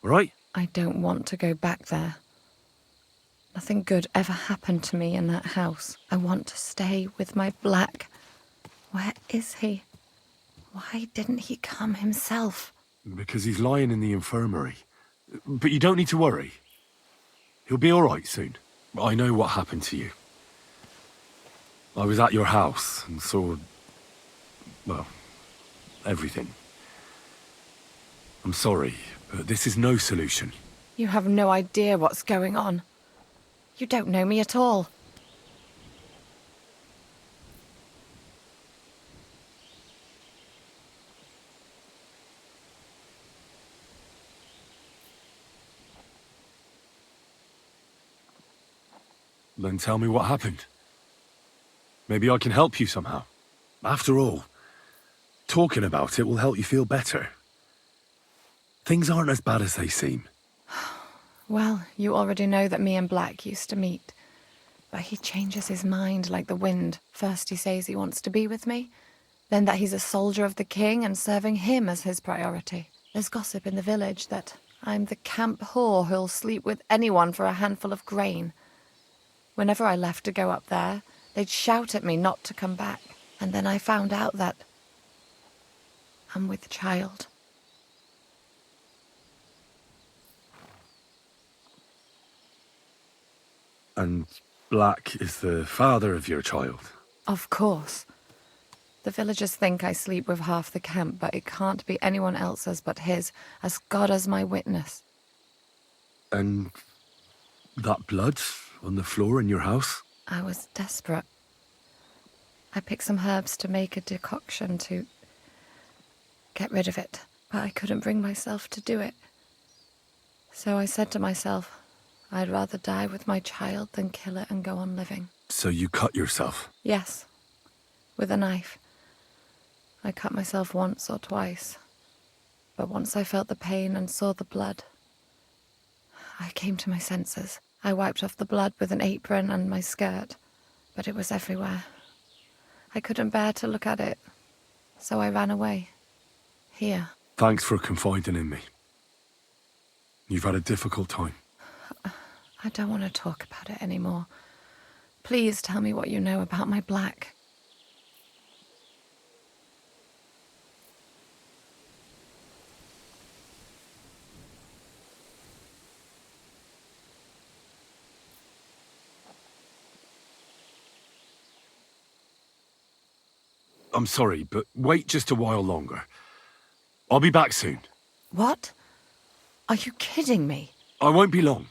All right? I don't want to go back there. Nothing good ever happened to me in that house. I want to stay with my Black. Where is he? Why didn't he come himself? Because he's lying in the infirmary. But you don't need to worry. He'll be all right soon. I know what happened to you. I was at your house and saw... well, everything. I'm sorry, but this is no solution. You have no idea what's going on. You don't know me at all. Then tell me what happened. Maybe I can help you somehow. After all, talking about it will help you feel better. Things aren't as bad as they seem. Well, you already know that me and Black used to meet. But he changes his mind like the wind. First he says he wants to be with me, then that he's a soldier of the king and serving him as his priority. There's gossip in the village that I'm the camp whore who'll sleep with anyone for a handful of grain. Whenever I left to go up there, they'd shout at me not to come back. And then I found out that I'm with child. And Black is the father of your child? Of course. The villagers think I sleep with half the camp, but it can't be anyone else's but his, as God is my witness. And that blood on the floor in your house? I was desperate. I picked some herbs to make a decoction to get rid of it, but I couldn't bring myself to do it. So I said to myself, I'd rather die with my child than kill it and go on living. So you cut yourself? Yes, with a knife. I cut myself once or twice, but once I felt the pain and saw the blood, I came to my senses. I wiped off the blood with an apron and my skirt, but it was everywhere. I couldn't bear to look at it, so I ran away. Here. Thanks for confiding in me. You've had a difficult time. I don't want to talk about it anymore. Please tell me what you know about my Black. I'm sorry, but wait just a while longer. I'll be back soon. What? Are you kidding me? I won't be long.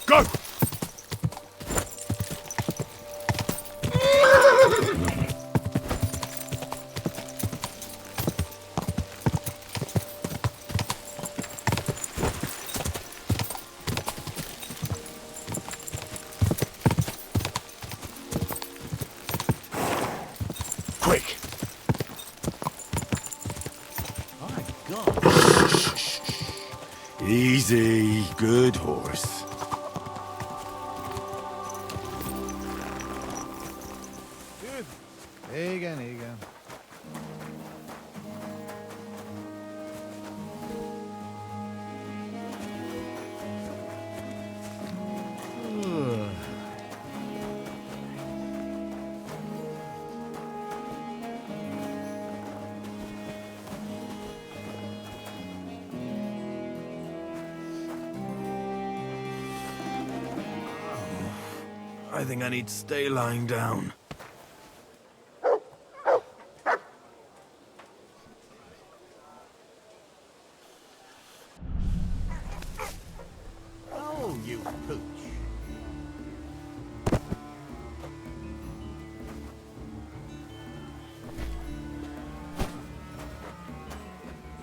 Go! Quick! My God. Easy, good horse. Good. Here you go, here you go. I think I need to stay lying down. Oh, you pooch.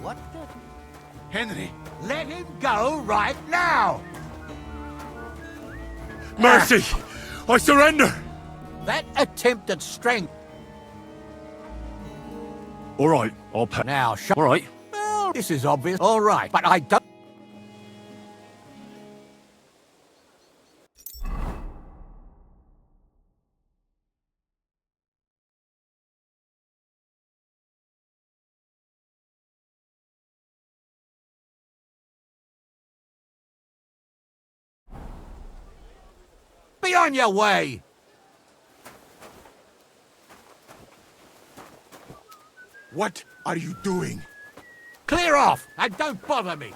What the? Henry! Let him go right now! Mercy! I surrender! That attempt at strength. All right, I'll pay. Now, All right. Well, this is obvious. All right, but I don't. Be on your way! What are you doing? Clear off and don't bother me!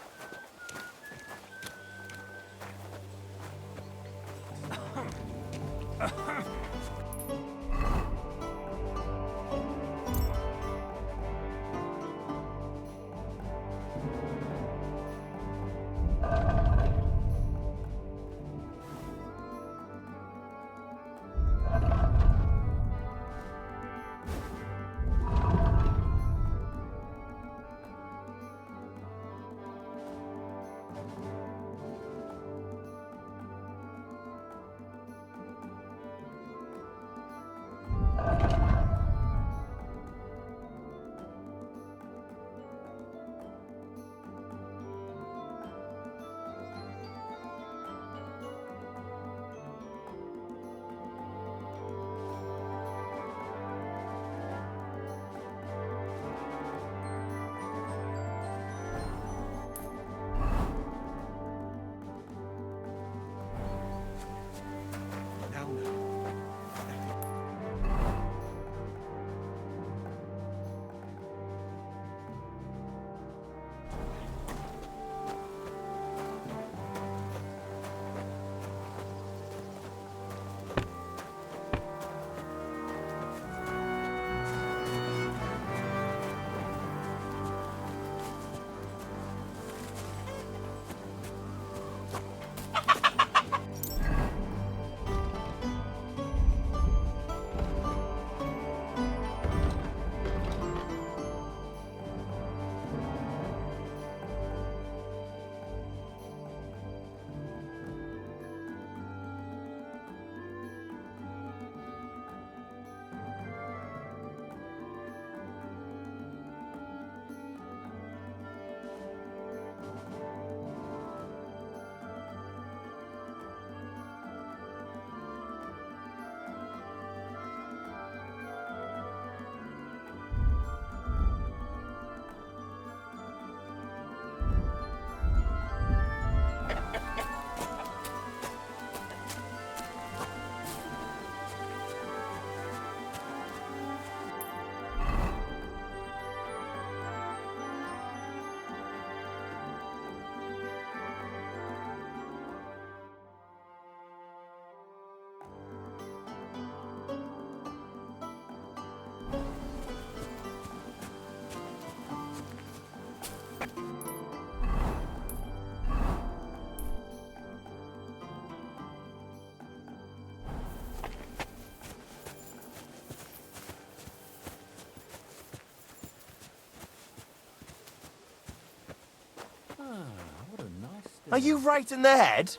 Are you right in the head?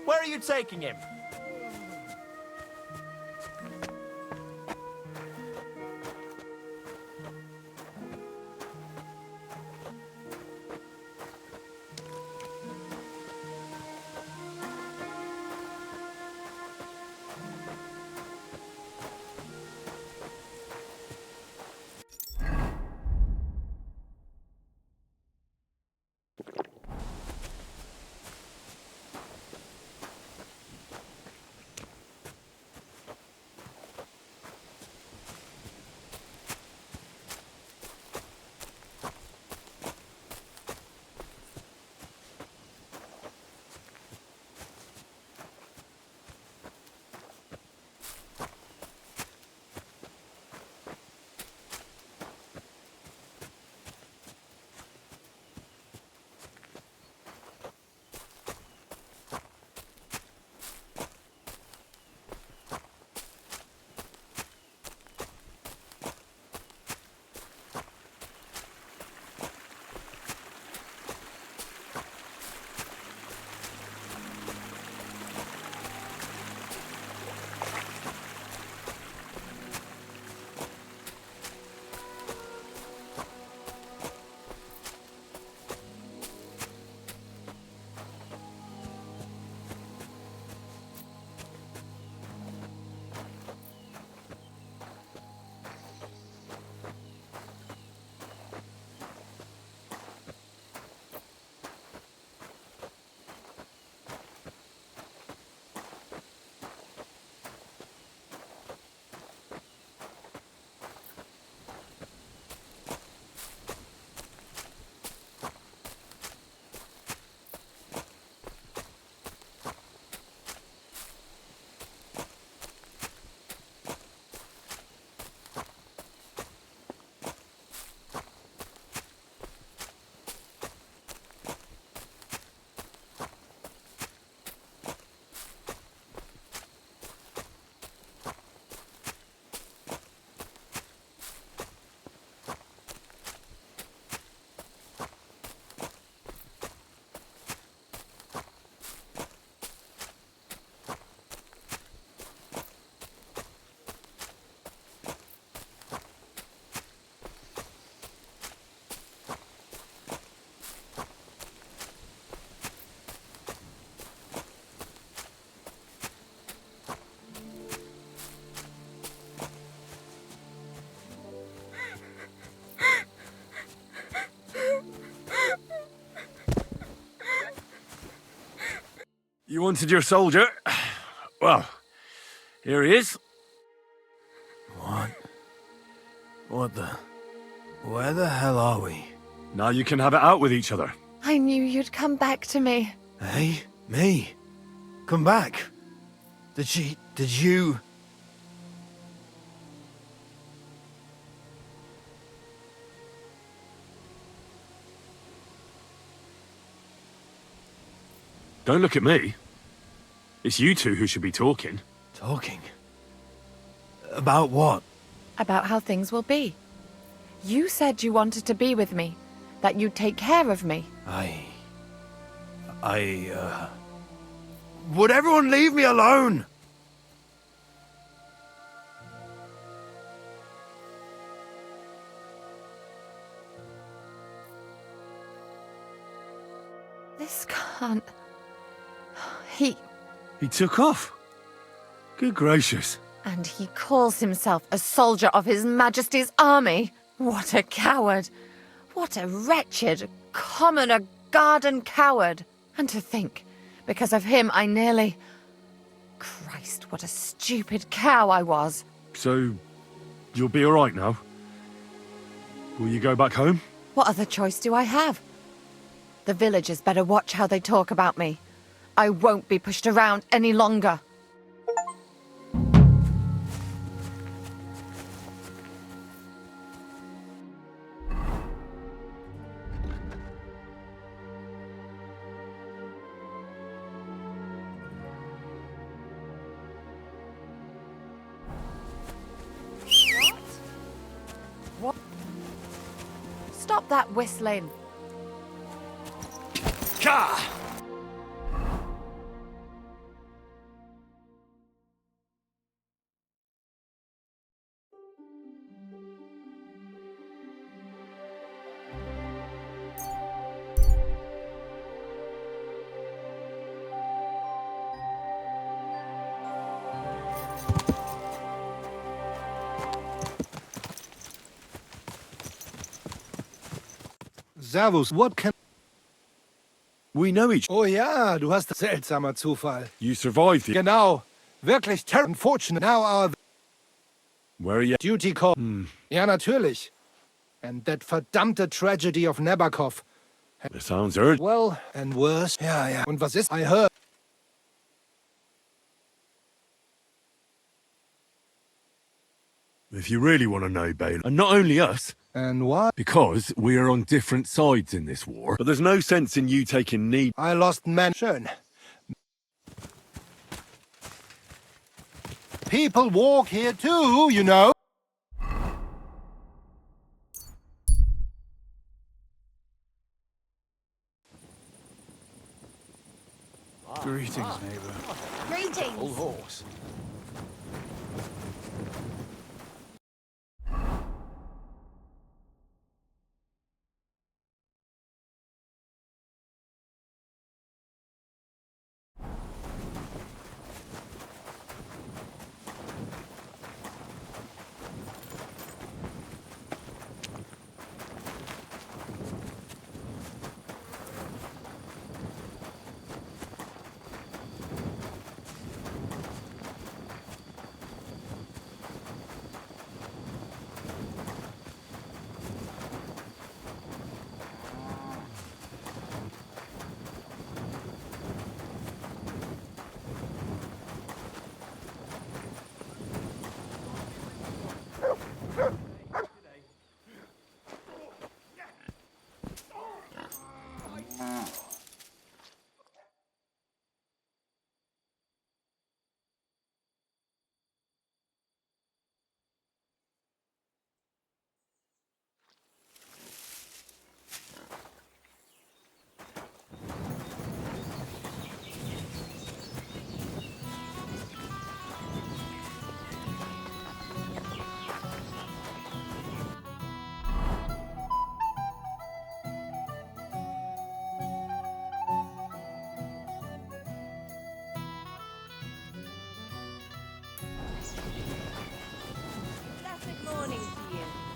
Where are you taking him? You wanted your soldier? Well, here he is. What? Where the hell are we? Now you can have it out with each other. I knew you'd come back to me. Hey? Me? Come back? Did you... Don't look at me. It's you two who should be talking. Talking? About what? About how things will be. You said you wanted to be with me, that you'd take care of me. Would everyone leave me alone? This can't... He took off. Good gracious. And he calls himself a soldier of His Majesty's army? What a coward. What a wretched, commoner garden coward. And to think, because of him I nearly... Christ, what a stupid cow I was. So, you'll be alright now? Will you go back home? What other choice do I have? The villagers better watch how they talk about me. I won't be pushed around any longer. What? Stop that whistling. Ka! Servus, what can... We know each... Oh ja, du hast... Seltsamer Zufall. You survived the... Genau. Wirklich terrible. Unfortunate. Now our... Where are you? Duty call. Ja, natürlich. And that verdammte tragedy of Nabokov. It sounds urgent. Well, and worse. Ja, ja. Und was ist? I heard... If you really want to know, Bale, and not only us... And why? Because we are on different sides in this war. But there's no sense in you taking knee... I lost men. Schön. People walk here too, you know. Greetings, neighbor. Greetings. Old horse.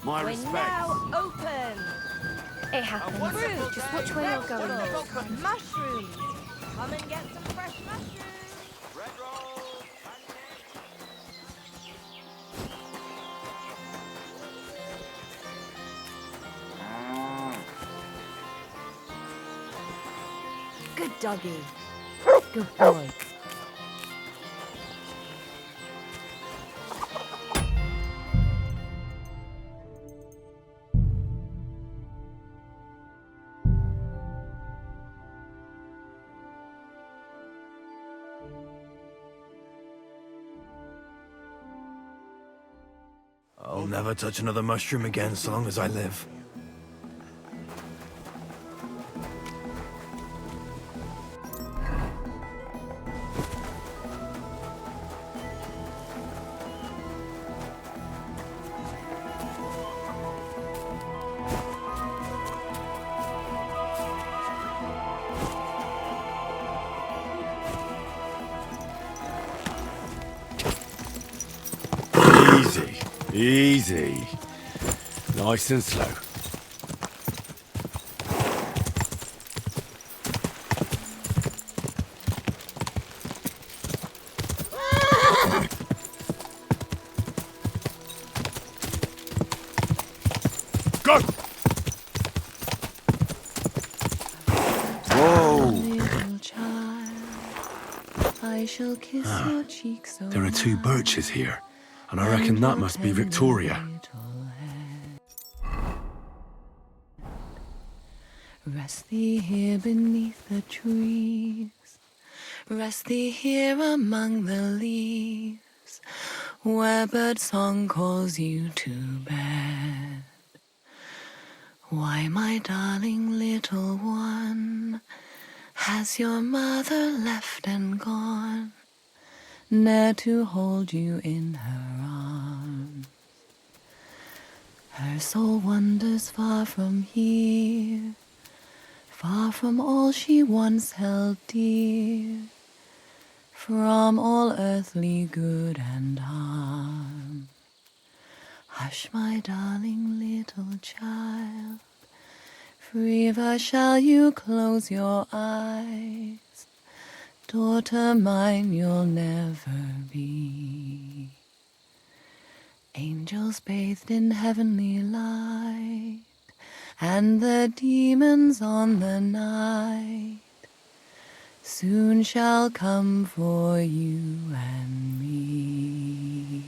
My We're respects. now open. It happened. Fruit, Just watch where you're going. vegetables, mushrooms. Come and get some fresh Good doggy. Good boy. I'll never touch another mushroom again so long as I live. Easy. Easy. Nice and slow. Go! Whoa! Little child, I shall kiss your cheeks so There are two birches here, and I reckon that must be Victoria. Rest thee here beneath the trees, rest thee here among the leaves, where birdsong calls you to bed. Why, my darling little one, has your mother left and gone, ne'er to hold you in her arms? Her soul wanders far from here, far from all she once held dear, from all earthly good and harm. Hush, my darling little child, forever shall you close your eyes. Daughter mine, you'll never be. Angels bathed in heavenly light, and the demons on the night soon shall come for you and me.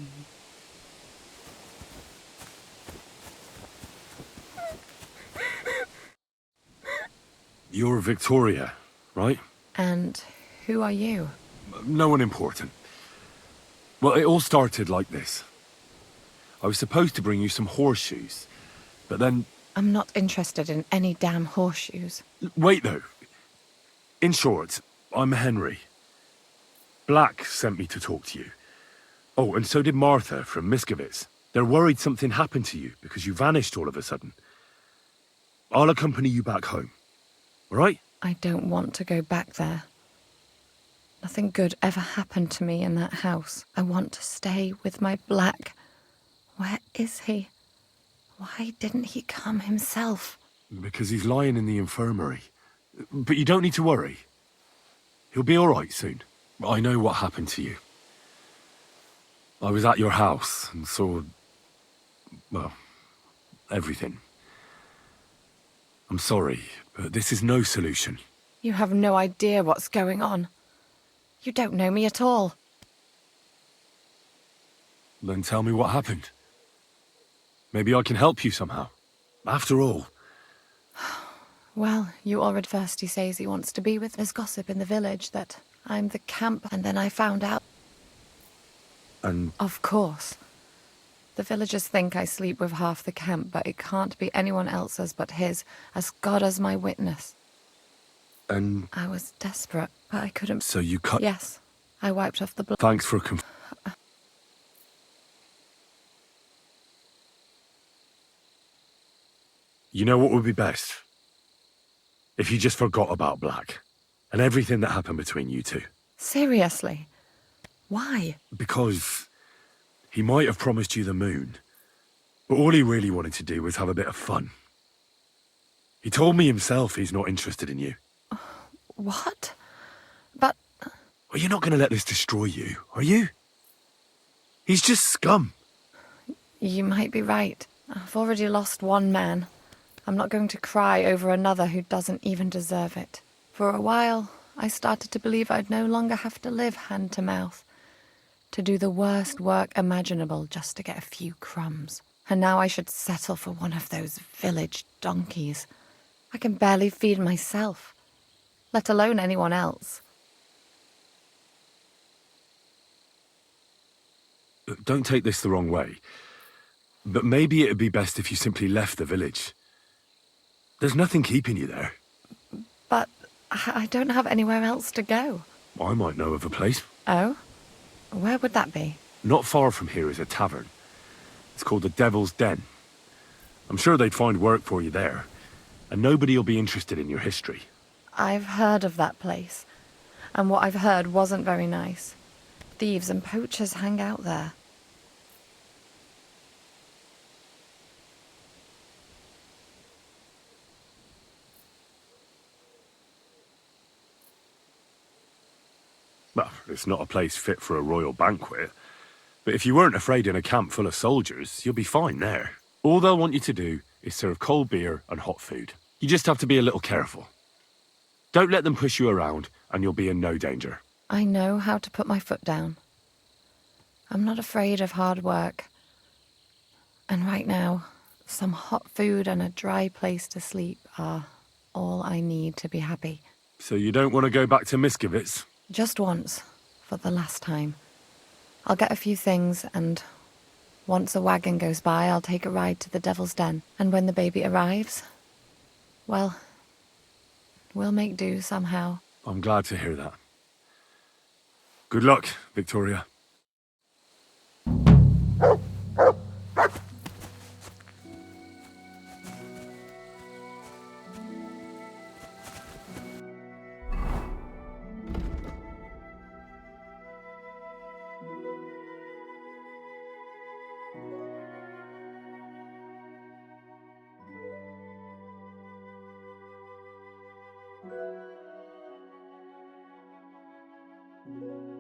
You're Victoria, right? And who are you? No one important. Well, it all started like this. I was supposed to bring you some horseshoes, but then... I'm not interested in any damn horseshoes. Wait, though. In short, I'm Henry. Black sent me to talk to you. Oh, and so did Martha from Miskovitz. They're worried something happened to you because you vanished all of a sudden. I'll accompany you back home. All right? I don't want to go back there. Nothing good ever happened to me in that house. I want to stay with my Black. Where is he? Why didn't he come himself? Because he's lying in the infirmary. But you don't need to worry. He'll be all right soon. I know what happened to you. I was at your house and saw... well, everything. I'm sorry, but this is no solution. You have no idea what's going on. You don't know me at all. Then tell me what happened. Maybe I can help you somehow. After all... Well, you already first he says he wants to be with. There's gossip in the village that I'm the camp, and then I found out. And... Of course. The villagers think I sleep with half the camp, but it can't be anyone else's but his, as God as my witness. And... I was desperate, but I couldn't... So you cut... Yes. I wiped off the blood. Thanks for You know what would be best? If you just forgot about Black, and everything that happened between you two. Seriously? Why? Because he might have promised you the moon, but all he really wanted to do was have a bit of fun. He told me himself he's not interested in you. What? But... Well, you're not going to let this destroy you, are you? He's just scum. You might be right. I've already lost one man. I'm not going to cry over another who doesn't even deserve it. For a while, I started to believe I'd no longer have to live hand to mouth, to do the worst work imaginable just to get a few crumbs. And now I should settle for one of those village donkeys. I can barely feed myself, let alone anyone else. Don't take this the wrong way, but maybe it'd be best if you simply left the village. There's nothing keeping you there. But I don't have anywhere else to go. I might know of a place. Oh? Where would that be? Not far from here is a tavern. It's called the Devil's Den. I'm sure they'd find work for you there, and nobody will be interested in your history. I've heard of that place, and what I've heard wasn't very nice. Thieves and poachers hang out there. Well, it's not a place fit for a royal banquet. But if you weren't afraid in a camp full of soldiers, you'll be fine there. All they'll want you to do is serve cold beer and hot food. You just have to be a little careful. Don't let them push you around, and you'll be in no danger. I know how to put my foot down. I'm not afraid of hard work. And right now, some hot food and a dry place to sleep are all I need to be happy. So you don't want to go back to Miskevitz? Just once, for the last time. I'll get a few things, and once a wagon goes by, I'll take a ride to the Devil's Den. And when the baby arrives, well, we'll make do somehow. I'm glad to hear that. Good luck, Victoria. you.